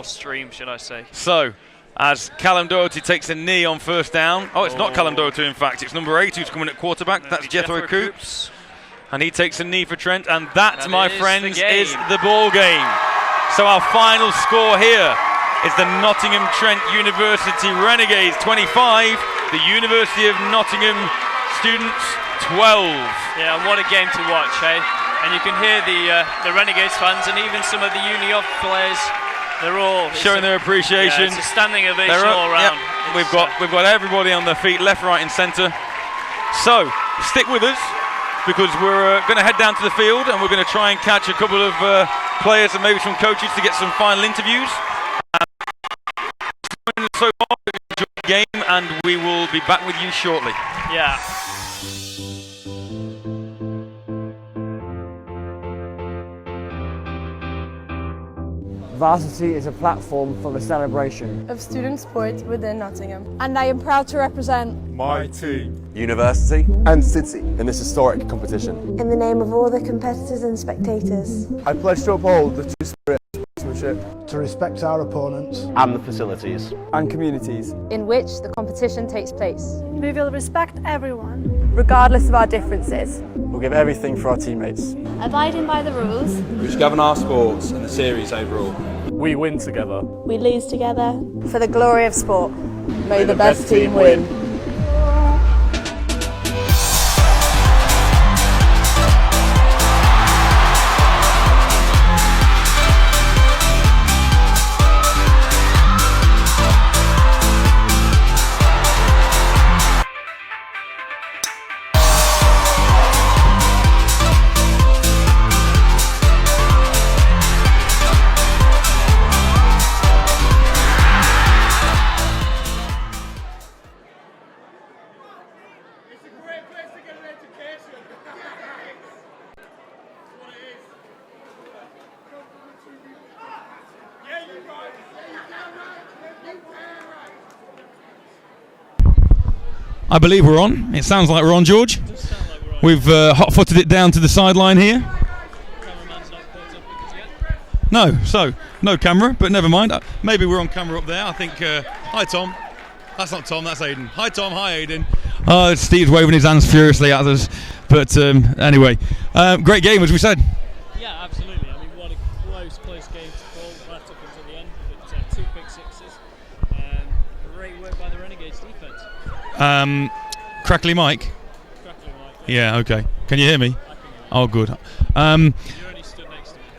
Stream, should I say. So, as Callum Doherty takes a knee on first down. It's not Callum Doherty, in fact. It's number 8 who's coming at quarterback. That's Jethro Coops. And he takes a knee for Trent. And that, my friends, is the ball game. So our final score here is the Nottingham Trent University Renegades 25, the University of Nottingham students 12. Yeah, and what a game to watch, eh? And you can hear the Renegades fans and even some of the uni off players. They're all showing their appreciation. Yeah, it's a standing ovation all around. Yep. We've got everybody on their feet, left, right, and centre. So stick with us because we're going to head down to the field and we're going to try and catch a couple of players and maybe some coaches to get some final interviews. So far, enjoy the game, and we will be back with you shortly. Yeah. Varsity is a platform for the celebration of student sport within Nottingham. And I am proud to represent My team. University And City. in this historic competition. In the name of all the competitors and spectators. I pledge to uphold the true spirit of sportsmanship To respect our opponents. And the facilities. and communities. in which the competition takes place, We will respect everyone. regardless of our differences. We'll give everything for our teammates. Abiding by the rules. which govern our sports and the series overall. We win together. We lose together. For the glory of sport. May the best team win. I believe we're on. It sounds like we're on, George. We've hot-footed it down to the sideline here. No, so no camera, but never mind. Maybe we're on camera up there. I think. Hi, Tom. That's not Tom. That's Aiden. Hi, Tom. Hi, Aiden. Steve's waving his hands furiously at us. But anyway, great game, as we said. Yeah, absolutely. I mean, what a close game to call right up until the end. But 2 pick sixes and great work by the Renegades defence. Crackly Mike. Yeah. Okay. Can you hear me? Oh, good.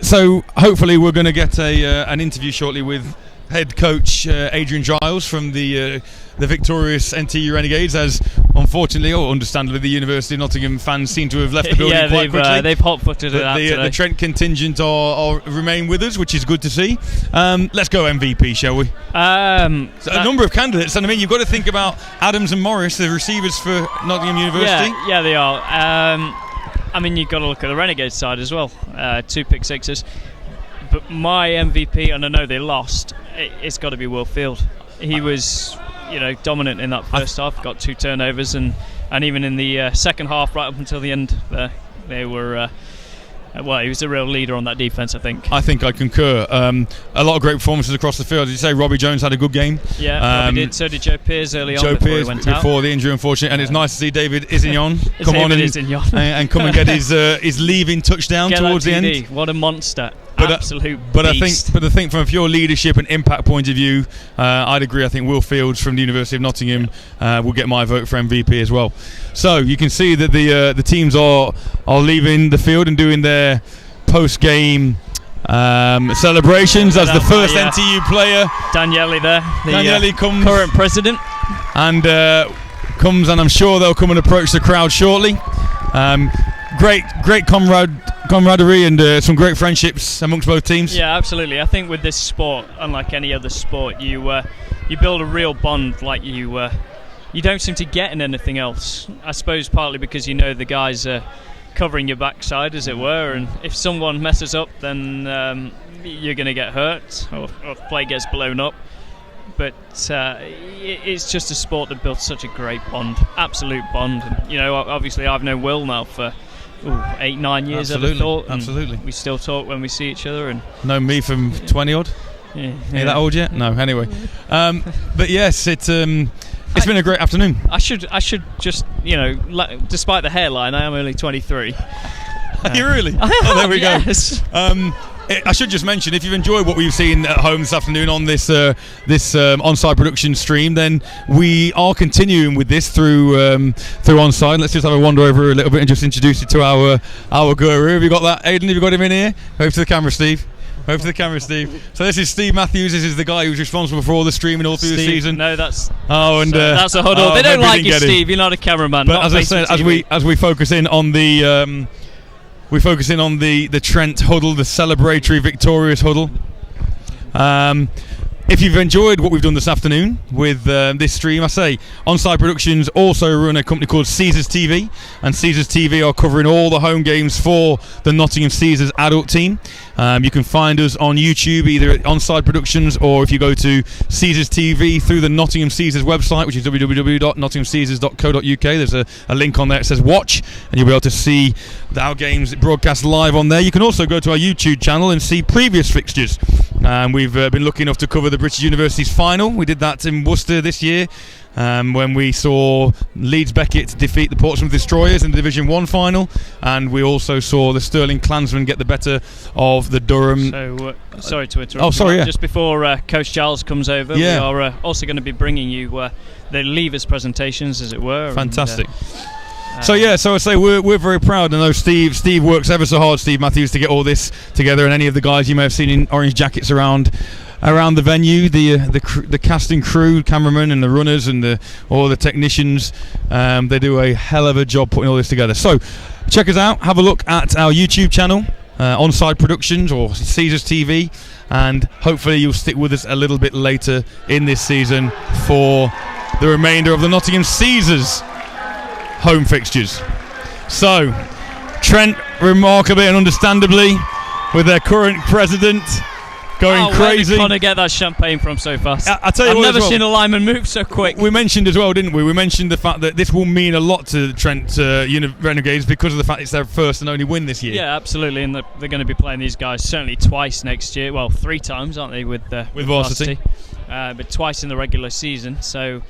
So hopefully we're going to get an interview shortly with head coach Adrian Giles from the victorious NTU Renegades, as unfortunately or understandably the University of Nottingham fans seem to have left the building quite quickly. They've hot-footed it out today. The Trent contingent are remain with us, which is good to see. Let's go MVP, shall we? A number of candidates, and I mean you've got to think about Adams and Morris, the receivers for Nottingham University. Yeah, they are. I mean, you've got to look at the Renegades side as well. 2 pick sixes. But my MVP, and I know they lost, it's got to be Will Field. He was, dominant in that first half. Got 2 turnovers, and even in the second half, right up until the end, they were. He was a real leader on that defence, I think. I think I concur. A lot of great performances across the field. Did you say Robbie Jones had a good game? Yeah, Robbie did. So did Joe Pearce early on before he went out. Before the injury, unfortunately. And it's nice to see David Isignon come on and come and get his leaving touchdown towards the end. What a monster. Absolute beast. But I think from a pure leadership and impact point of view, I'd agree. I think Will Fields from the University of Nottingham will get my vote for MVP as well. So you can see that the teams are leaving the field and doing their post-game celebrations as the first NTU player. Daniele there, Daniele comes, current president, and comes, and I'm sure they'll come and approach the crowd shortly. Great camaraderie and some great friendships amongst both teams. Yeah, absolutely. I think with this sport, unlike any other sport, you build a real bond like you don't seem to get in anything else. I suppose partly because the guys are covering your backside, as it were, and if someone messes up, then you're going to get hurt, or play gets blown up. But it's just a sport that builds such a great bond, absolute bond. And, obviously I've known Will now for 8-9 years. Absolutely. We still talk when we see each other. And know me from 20 odd. Yeah. Are you that old yet? No. Anyway, but yes, it's been a great afternoon. I should just despite the hairline, I am only 23. Are you really? I am, there we yes. go. I should just mention, if you've enjoyed what we've seen at home this afternoon on this Onside production stream, then we are continuing with this through Onside. Let's just have a wander over a little bit and just introduce you to our guru. Have you got that, Aidan? Have you got him in here? Over to the camera, Steve. Over to the camera, Steve. So this is Steve Matthews. This is the guy who's responsible for all the streaming all through the season. No, that's that's a huddle. They don't like you, Steve. You're not a cameraman. But as I said, as we focus in on the Trent huddle, the celebratory victorious huddle. If you've enjoyed what we've done this afternoon with this stream, I say Onside Productions also run a company called Caesars TV, and Caesars TV are covering all the home games for the Nottingham Caesars adult team. You can find us on YouTube, either at Onside Productions, or if you go to Caesars TV through the Nottingham Caesars website, which is www.nottinghamcaesars.co.uk. There's a link on there that says watch, and you'll be able to see our games broadcast live on there. You can also go to our YouTube channel and see previous fixtures. We've been lucky enough to cover the British University's final. We did that in Worcester this year, when we saw Leeds Beckett defeat the Portsmouth Destroyers in the Division 1 final, and we also saw the Stirling Klansmen get the better of the Durham. So, sorry to interrupt. Oh, sorry. Yeah. Just before Coach Giles comes over, we are also going to be bringing you the Leavers presentations, as it were. Fantastic. So I say we're very proud. I know Steve works ever so hard, Steve Matthews, to get all this together, and any of the guys you may have seen in orange jackets around the venue, the casting crew, cameramen and the runners and all the technicians, they do a hell of a job putting all this together. So check us out, have a look at our YouTube channel, Onside Productions or Caesars TV, and hopefully you'll stick with us a little bit later in this season for the remainder of the Nottingham Caesars home fixtures. So Trent, remarkably and understandably, with their current president going crazy. Where did Connor get that champagne from so fast? I tell you, I've never seen a lineman move so quick. We mentioned as well, didn't we? We mentioned the fact that this will mean a lot to Trent Renegades because of the fact it's their first and only win this year. Yeah, absolutely, and they're going to be playing these guys certainly twice next year. Well, 3 times, aren't they, with Varsity? But twice in the regular season, so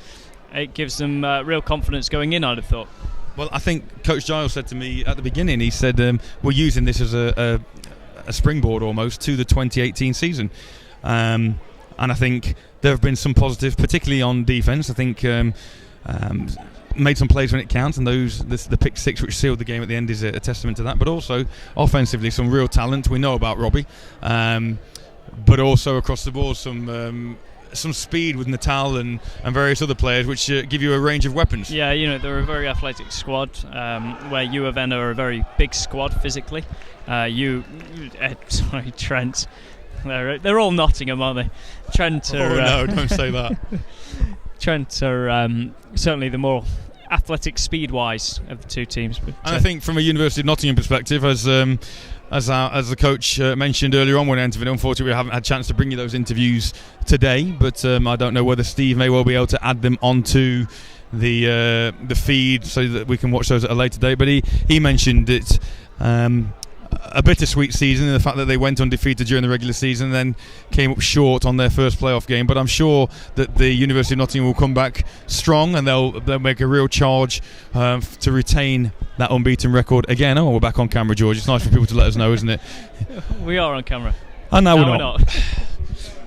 it gives them real confidence going in, I'd have thought. Well, I think Coach Giles said to me at the beginning, he said, we're using this as a springboard almost to the 2018 season. And I think there have been some positives, particularly on defence. I think made some plays when it counts, and the pick 6 which sealed the game at the end is a testament to that. But also offensively, some real talent. We know about Robbie. But also across the board, some speed with Natal and various other players, which give you a range of weapons. Yeah, they're a very athletic squad, where UoN are a very big squad physically. Trent. They're all Nottingham, aren't they? Trent are... no, don't say that. Trent are certainly the more athletic speed-wise of the two teams. But, and I think from a University of Nottingham perspective, as the coach mentioned earlier on when I interviewed, unfortunately we haven't had a chance to bring you those interviews today, but I don't know whether Steve may well be able to add them onto the feed so that we can watch those at a later date. But he mentioned it, a bittersweet season in the fact that they went undefeated during the regular season and then came up short on their first playoff game. But I'm sure that the University of Nottingham will come back strong, and they'll make a real charge to retain that unbeaten record again. Oh, we're back on camera, George. It's nice for people to let us know, isn't it? We are on camera. And now we're not.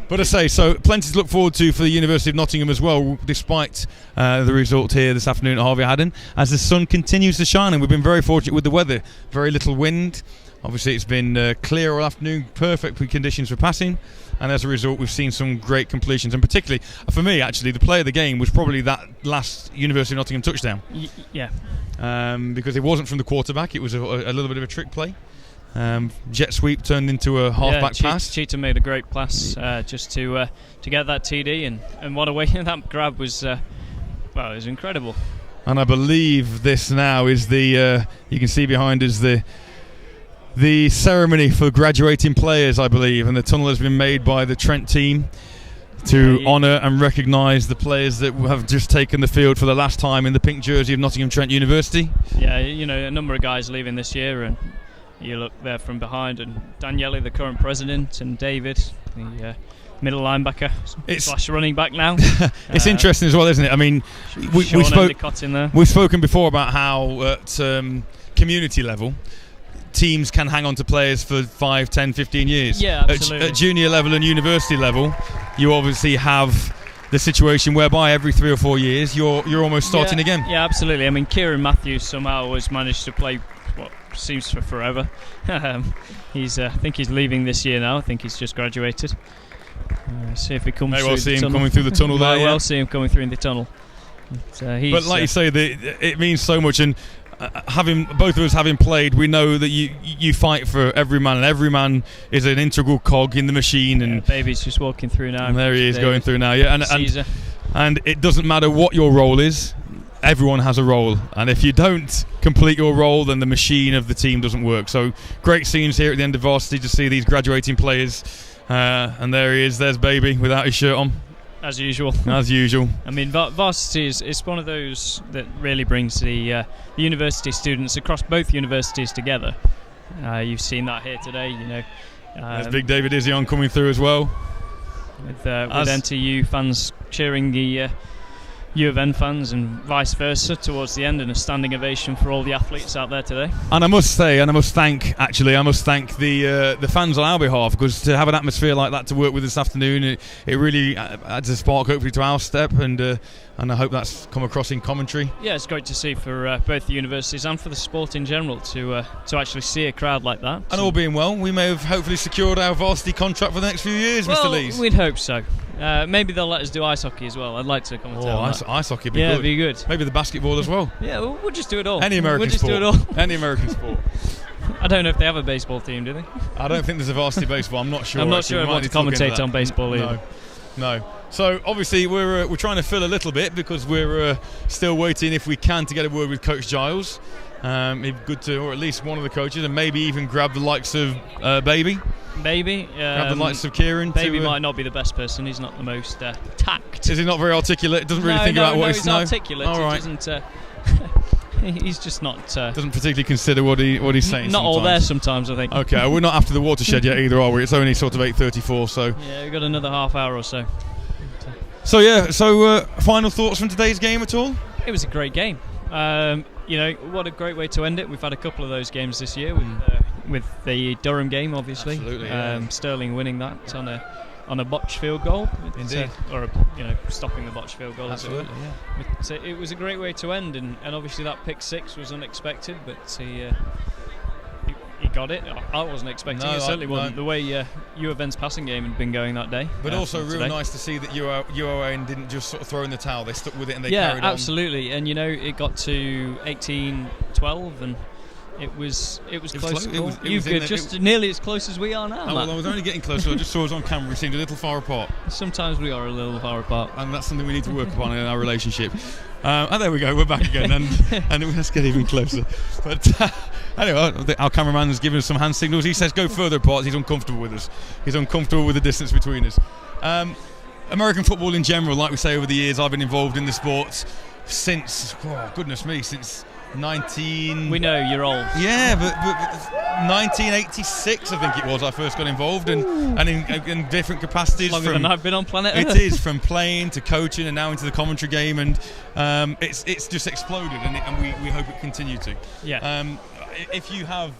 But I say, so plenty to look forward to for the University of Nottingham as well, despite the result here this afternoon at Harvey Haddon, as the sun continues to shine, and we've been very fortunate with the weather. Very little wind. Obviously, it's been clear all afternoon, perfect conditions for passing, and as a result, we've seen some great completions. And particularly, for me, actually, the play of the game was probably that last University of Nottingham touchdown. Yeah. Because it wasn't from the quarterback, it was a little bit of a trick play. Jet sweep turned into a half-back pass. Cheetah made a great pass just to get that TD, and what a way that grab was. It was incredible. And I believe this now is the you can see behind us the ceremony for graduating players, I believe, and the tunnel has been made by the Trent team to honour and recognise the players that have just taken the field for the last time in the pink jersey of Nottingham Trent University. Yeah, a number of guys leaving this year, and you look there from behind, and Daniele, the current president, and David, the middle linebacker slash running back now. It's interesting as well, isn't it? I mean, we've spoken before about how at community level teams can hang on to players for 5, 10, 15 years. Yeah, absolutely. At junior level and university level, you obviously have the situation whereby every 3 or 4 years you're almost starting again. Yeah, absolutely. I mean, Kieran Matthews somehow has managed to play what seems for forever. I think he's leaving this year now. I think he's just graduated. See if he comes. May through well see the him tunnel. coming through the tunnel there. May well see him coming through in the tunnel. But like you say, it means so much, and both of us having played, we know that you fight for every man, and every man is an integral cog in the machine. And Baby's just walking through now. And there he is going through now. Yeah, and it doesn't matter what your role is. Everyone has a role, and if you don't complete your role, then the machine of the team doesn't work. So great scenes here at the end of varsity to see these graduating players, and there he is. There's Baby without his shirt on. As usual. As usual. I mean, varsity is one of those that really brings the university students across both universities together. You've seen that here today, you know. There's big David Izzion coming through as well. With NTU fans cheering the UoN fans and vice versa towards the end, and a standing ovation for all the athletes out there today. And I must thank the fans on our behalf, because to have an atmosphere like that to work with this afternoon, it really adds a spark hopefully to our step, and I hope that's come across in commentary. Yeah, it's great to see for both the universities and for the sport in general to actually see a crowd like that. And all being well, we may have hopefully secured our varsity contract for the next few years, well, Mr. Lees. We'd hope so. Maybe they'll let us do ice hockey as well. I'd like to commentate on that. Ice hockey would be good. Yeah, it'd be good. Maybe the basketball as well. Yeah, we'll just do it all. Any American sport. Do it all. Any American sport. I don't know if they have a baseball team, do they? I don't think there's a varsity baseball. I'm not sure. I'm not sure I want to commentate on baseball either. No. So obviously we're trying to fill a little bit, because we're still waiting, if we can, to get a word with Coach Giles. Good to, or at least one of the coaches, and maybe even grab the likes of Baby. Grab the likes of Kieran. Baby might not be the best person. He's not the most tact. Is he not very articulate? Doesn't really think about what he's articulate. All right. He doesn't. He's just not. Doesn't particularly consider what he's saying. Not sometimes. all there sometimes, I think. Okay, we're not after the watershed yet either, are we? It's only sort of 8:34, so. Yeah, we've got another half hour or so. So final thoughts from today's game at all? It was a great game. You know, what a great way to end it. We've had a couple of those games this year with the Durham game, obviously. Absolutely, yeah. Sterling winning that on a botched field goal. Indeed. Or stopping the botched field goal. Absolutely, yeah. But, it was a great way to end, and obviously that pick six was unexpected, but he got it. I wasn't expecting it. Certainly wasn't. The way UoN's passing game had been going that day. But also real nice to see that UoN didn't just sort of throw in the towel. They stuck with it and they carried on. Yeah, absolutely. And it got to 18-12, and it was close. Just nearly as close as we are now. Well, I was only getting closer. I just saw us on camera. We seemed a little far apart. Sometimes we are a little far apart, and that's something we need to work upon in our relationship. And there we go. We're back again, and let's get even closer. But anyway, our cameraman has given us some hand signals. He says go further apart. He's uncomfortable with us. He's uncomfortable with the distance between us. American football in general, like we say over the years, I've been involved in the sport since 19. We know you're old. Yeah, but 1986, I think it was. I first got involved, and in different capacities. Longer than I've been on planet Earth. It is, from playing to coaching and now into the commentary game, and it's just exploded, and we hope it continue to. Yeah. If you have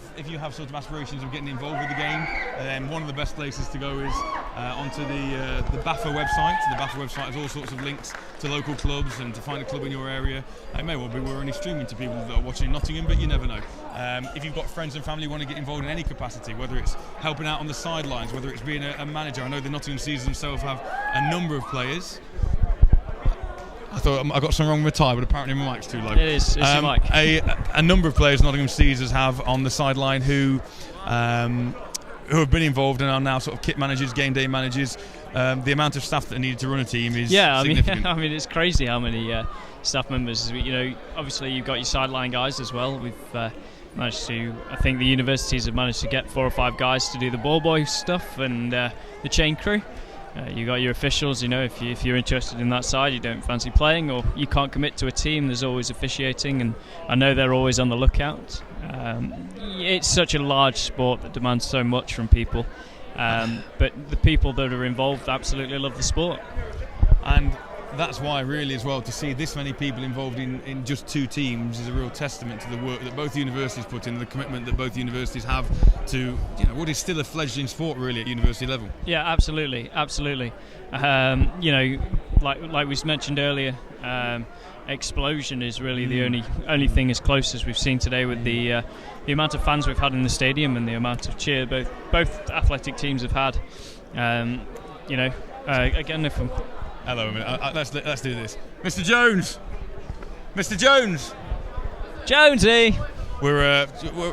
sort of aspirations of getting involved with the game, then one of the best places to go is onto the BAFA website. The BAFA website has all sorts of links to local clubs, and to find a club in your area. It may well be we're only streaming to people that are watching in Nottingham, but you never know. If you've got friends and family who want to get involved in any capacity, whether it's helping out on the sidelines, whether it's being a manager. I know the Nottingham Seasons themselves have a number of players. I thought I got something wrong with my tie, but apparently my mic's too low. It is. It's your mic. A number of players Nottingham Caesars have on the sideline who have been involved and are now sort of kit managers, game day managers. The amount of staff that are needed to run a team is significant. I mean, it's crazy how many staff members. Obviously you've got your sideline guys as well. We've managed to. I think the universities have managed to get 4 or 5 guys to do the ball boy stuff and the chain crew. You got your officials, if you're interested in that side, you don't fancy playing or you can't commit to a team, there's always officiating, and I know they're always on the lookout. It's such a large sport that demands so much from people, but the people that are involved absolutely love the sport. And that's why really as well to see this many people involved in just 2 teams is a real testament to the work that both universities put in, the commitment that both universities have to what is still a fledgling sport really at university level. Yeah, absolutely. Like we mentioned earlier, explosion is really the only thing as close as we've seen today with the amount of fans we've had in the stadium and the amount of cheer both athletic teams have had. Again, if I'm... Hello, a minute. Let's do this. Mr. Jones! Mr. Jones! Jonesy! We're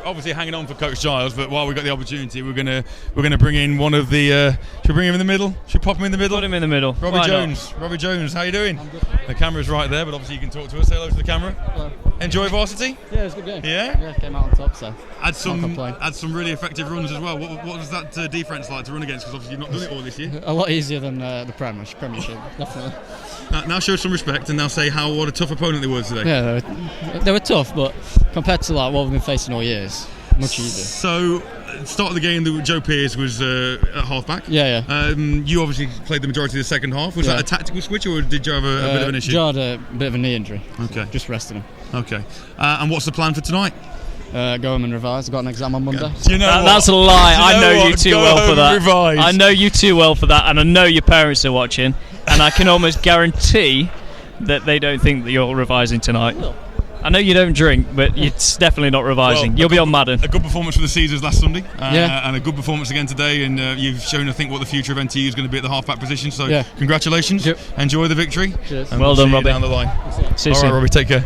obviously hanging on for Coach Giles, but while we've got the opportunity, we're gonna bring in one of the. Should we bring him in the middle? Should we pop him in the middle? Put him in the middle. Robbie Jones. Robbie Jones, how you doing? I'm good. The camera's right there, but obviously you can talk to us. Say hello to the camera. Hello. Enjoy varsity? Yeah, it was a good game. Yeah? Yeah, came out on top, so had some really effective runs as well. What was that defence like to run against? Because obviously you've not done it all this year. A lot easier than the Premiership, definitely. Now show some respect and now say what a tough opponent they were today. Yeah, they were tough, but compared to what we've been facing all year, it's much easier. So, start of the game, Joe Pearce was at half-back. Yeah. You obviously played the majority of the second half. Was that a tactical switch or did you have a bit of an issue? Joe had a bit of a knee injury. Okay. Just resting him. Okay. And what's the plan for tonight? Go home and revise. I've got an exam on Monday. Do you know that's a lie. I know you too well for that. I know you too well for that, and I know your parents are watching, and I can almost guarantee that they don't think that you're revising tonight. I know you don't drink, but it's definitely not revising. Well, you'll be on Madden. A good performance for the Caesars last Sunday, yeah. And a good performance again today. And you've shown, I think, what the future of NTU is going to be at the half-back position. So, yeah. Congratulations. Yep. Enjoy the victory. Cheers. And well done, Robbie. Down the line. See you All soon. right, Robbie, take care.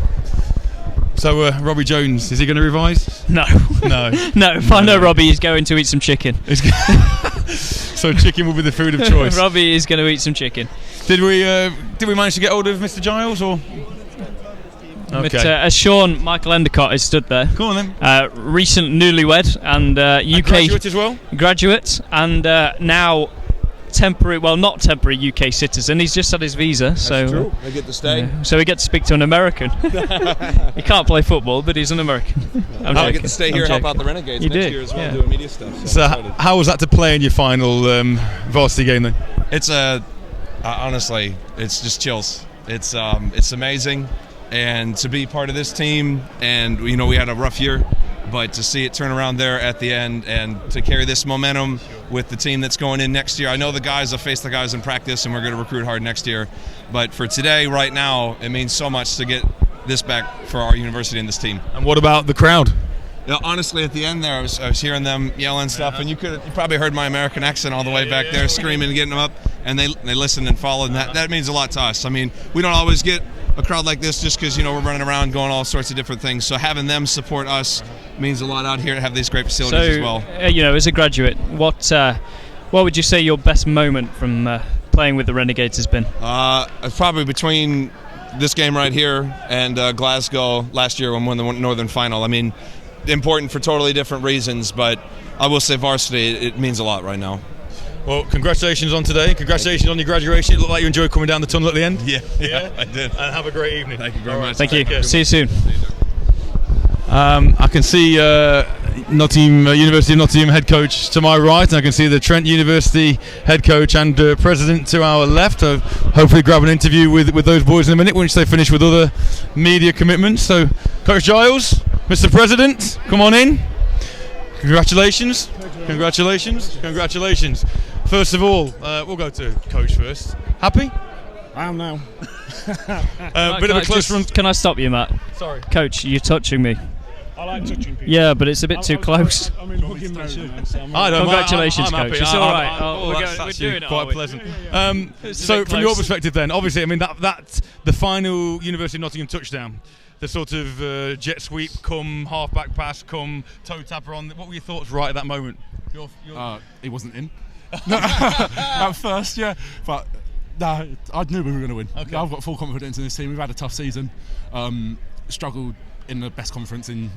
So, Robbie Jones, is he going to revise? No. No. No. If I know Robbie, he's going to eat some chicken. So chicken will be the food of choice. Robbie is going to eat some chicken. Did we manage to get hold of Mr. Giles or? Okay. But as Sean Michael Endicott is stood there, go on then. Recent newlywed and UK graduate as well. Graduate and now temporary, well not temporary UK citizen. He's just had his visa, so true. They get to stay. So we get to speak to an American. He can't play football, but he's an American. I get to stay here and help out the Renegades next year as well, doing media stuff. So how was that to play in your final varsity game then? It's honestly, it's just chills. It's amazing, and to be part of this team, and we had a rough year, but to see it turn around there at the end and to carry this momentum with the team that's going in next year. I know the guys, I've faced the guys in practice and we're going to recruit hard next year, but for today, right now, it means so much to get this back for our university and this team. And what about the crowd? Yeah, honestly, at the end there, I was hearing them yelling stuff, and you probably heard my American accent all the way back there, screaming and getting them up, and they listened and followed, and that means a lot to us. I mean, we don't always get a crowd like this just because we're running around going all sorts of different things. So having them support us means a lot out here to have these great facilities as well. As a graduate, what would you say your best moment from playing with the Renegades has been? Probably between this game right here and Glasgow last year when we won the Northern Final. I mean, important for totally different reasons, but I will say varsity, it means a lot right now. Well, congratulations on today. Congratulations on your graduation. It looked like you enjoyed coming down the tunnel at the end. Yeah, I did. And have a great evening. Thank you very much. Thank you. See you soon. I can see University of Nottingham head coach to my right, and I can see the Trent University head coach and president to our left. Hopefully grab an interview with those boys in a minute once they finish with other media commitments. So, Coach Giles, Mr. President, come on in. Congratulations. Congratulations. Congratulations. First of all, we'll go to Coach first. Happy? I am now. Bit of a close run. Can I stop you, Matt? Sorry. Coach, you're touching me. I like touching people. Yeah, but it's a bit too close. I'm in hugging mode. Congratulations, I'm Coach. happy. It's all right. That's we're doing it. quite pleasant. It's a So, bit from your close. perspective, then, obviously, I mean that the final University of Nottingham touchdown, the sort of jet sweep, come half-back pass, come toe tapper on. What were your thoughts right at that moment? It wasn't in. At first, yeah, but I knew we were going to win. Okay. I've got full confidence in this team. We've had a tough season, struggled in the best conference in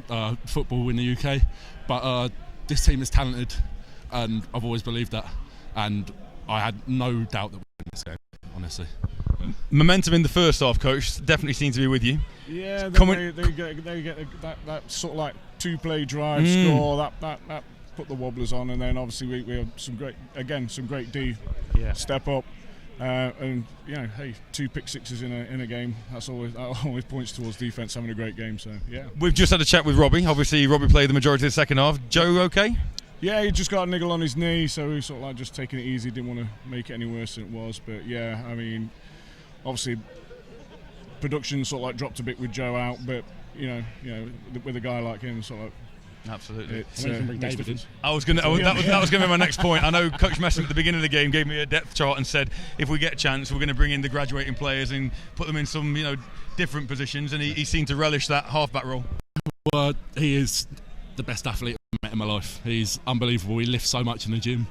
football in the UK, but this team is talented, and I've always believed that, and I had no doubt that we'd win this game, honestly. Momentum in the first half, Coach, definitely seemed to be with you. Yeah, they get that sort of like two-play drive score that put the wobblers on, and then obviously we have some great D step up, And hey, 2 pick sixes in a game. That always points towards defence having a great game. So yeah. We've just had a chat with Robbie. Obviously, Robbie played the majority of the second half. Joe, okay? Yeah, he just got a niggle on his knee, so he sort of just taking it easy. Didn't want to make it any worse than it was. But yeah, I mean, obviously, production sort of dropped a bit with Joe out. But with a guy like him, sort of. Absolutely. That was going to be my next point. I know Coach Messam at the beginning of the game gave me a depth chart and said if we get a chance, we're going to bring in the graduating players and put them in some different positions, and he seemed to relish that halfback role. Well, he is the best athlete I've met in my life. He's unbelievable. He lifts so much in the gym.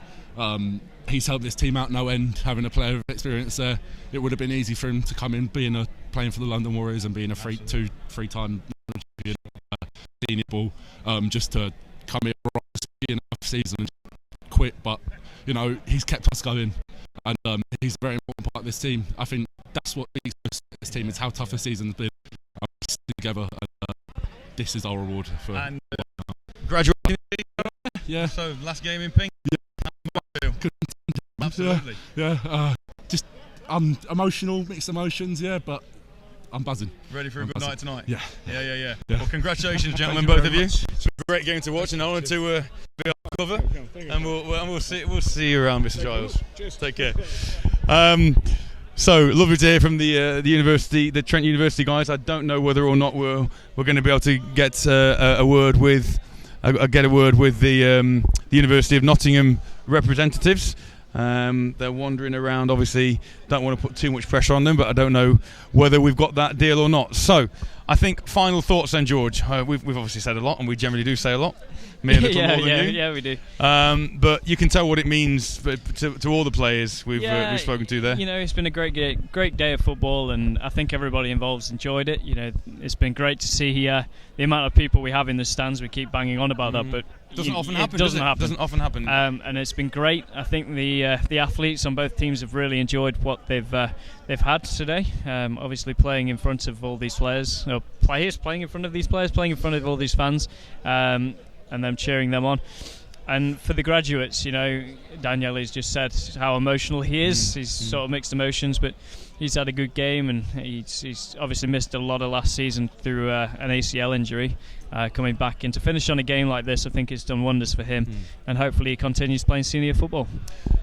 He's helped this team out no end, having a player of experience there. It would have been easy for him to come in, playing for the London Warriors and being a three-time senior ball, just to come here in a season and quit. But he's kept us going, and he's a very important part of this team. I think that's what makes this team is how tough the season's been. Together, and this is our reward for. And graduating. Yeah. So last game in pink. Yeah. Absolutely. Yeah. Just emotional, mixed emotions. Yeah, but. I'm buzzing. Ready for a good night tonight? Yeah. Yeah. Well, congratulations, gentlemen, both of you. It's been a great game to watch, and I wanted to be on cover. And we'll see you around, Mr. Giles. Cheers. Take care. So lovely to hear from the university, the Trent University guys. I don't know whether or not we're going to be able to get a word with the University of Nottingham representatives. They're wandering around, obviously don't want to put too much pressure on them, but I don't know whether we've got that deal or not. So I think final thoughts then, George. We've obviously said a lot, and we generally do say a lot. Me a little more than you. Yeah, we do. But you can tell what it means to all the players we've spoken to there. It's been a great day of football, and I think everybody involved's enjoyed it. It's been great to see the amount of people we have in the stands. We keep banging on about that, but it doesn't often happen. Doesn't often happen. And it's been great. I think the athletes on both teams have really enjoyed what they've had today. Obviously playing in front of all these players, playing in front of these players, playing in front of all these fans, and them cheering them on. And for the graduates, Daniel has just said how emotional he is. He's sort of mixed emotions, but he's had a good game, and he's obviously missed a lot of last season through an ACL injury. Coming back and to finish on a game like this, I think it's done wonders for him, and hopefully he continues playing senior football.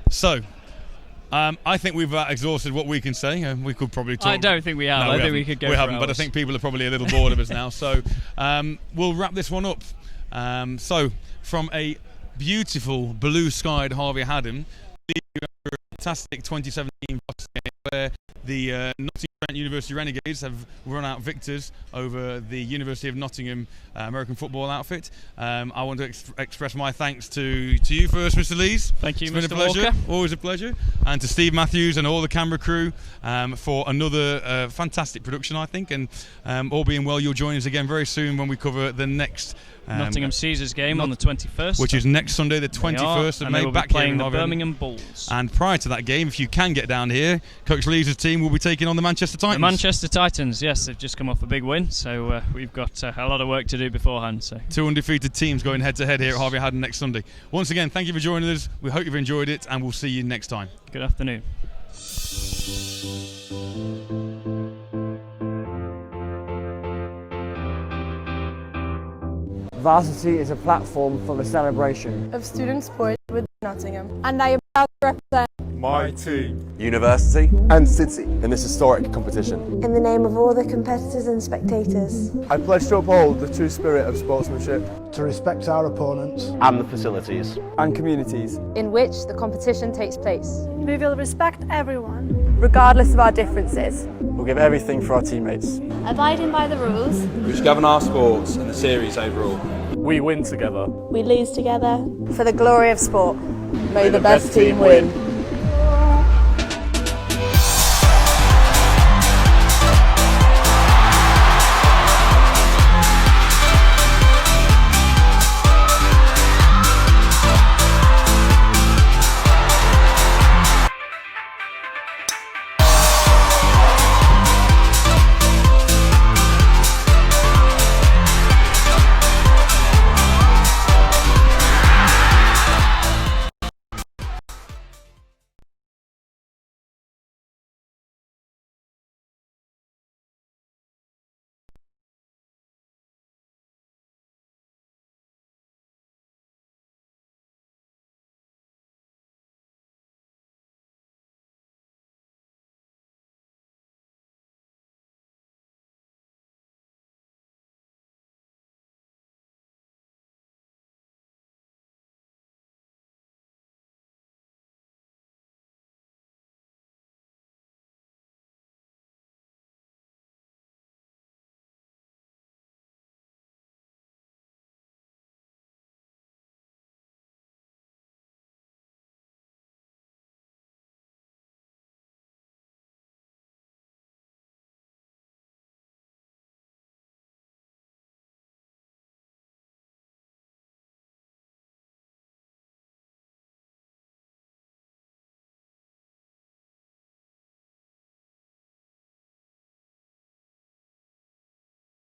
So, I think we've exhausted what we can say. We could probably talk. I don't think we have. I think we could go. We haven't, hours. But I think people are probably a little bored of us now. So, we'll wrap this one up. So, from a beautiful blue-skied Harvey Haddon, a fantastic 2017 game where the Nottingham University Renegades have run out victors over the University of Nottingham American football outfit. I want to express my thanks to you first, Mr. Lees. Thank you, It's been Mr. a pleasure. Walker. Always a pleasure. And to Steve Matthews and all the camera crew for another fantastic production, I think. And all being well, you'll join us again very soon when we cover the next Nottingham Caesars game on the 21st, which is next Sunday, the 21st of May. We'll back be playing here in the Birmingham Bulls. And prior to that game, if you can get down here, Coach Lees' team will be taking on the Manchester Titans. The Manchester Titans, yes, they've just come off a big win, so we've got a lot of work to do beforehand. So 2 undefeated teams going head to head here at Harvey Haddon next Sunday. Once again, thank you for joining us. We hope you've enjoyed it, and we'll see you next time. Good afternoon. Varsity is a platform for the celebration of student sport within Nottingham, and I am proud to represent my team, university and city in this historic competition. In the name of all the competitors and spectators, I pledge to uphold the true spirit of sportsmanship, to respect our opponents and the facilities and communities in which the competition takes place. We will respect everyone, regardless of our differences. We'll give everything for our teammates, abiding by the rules which govern our sports and the series overall. We win together. We lose together. For the glory of sport. May the best team win.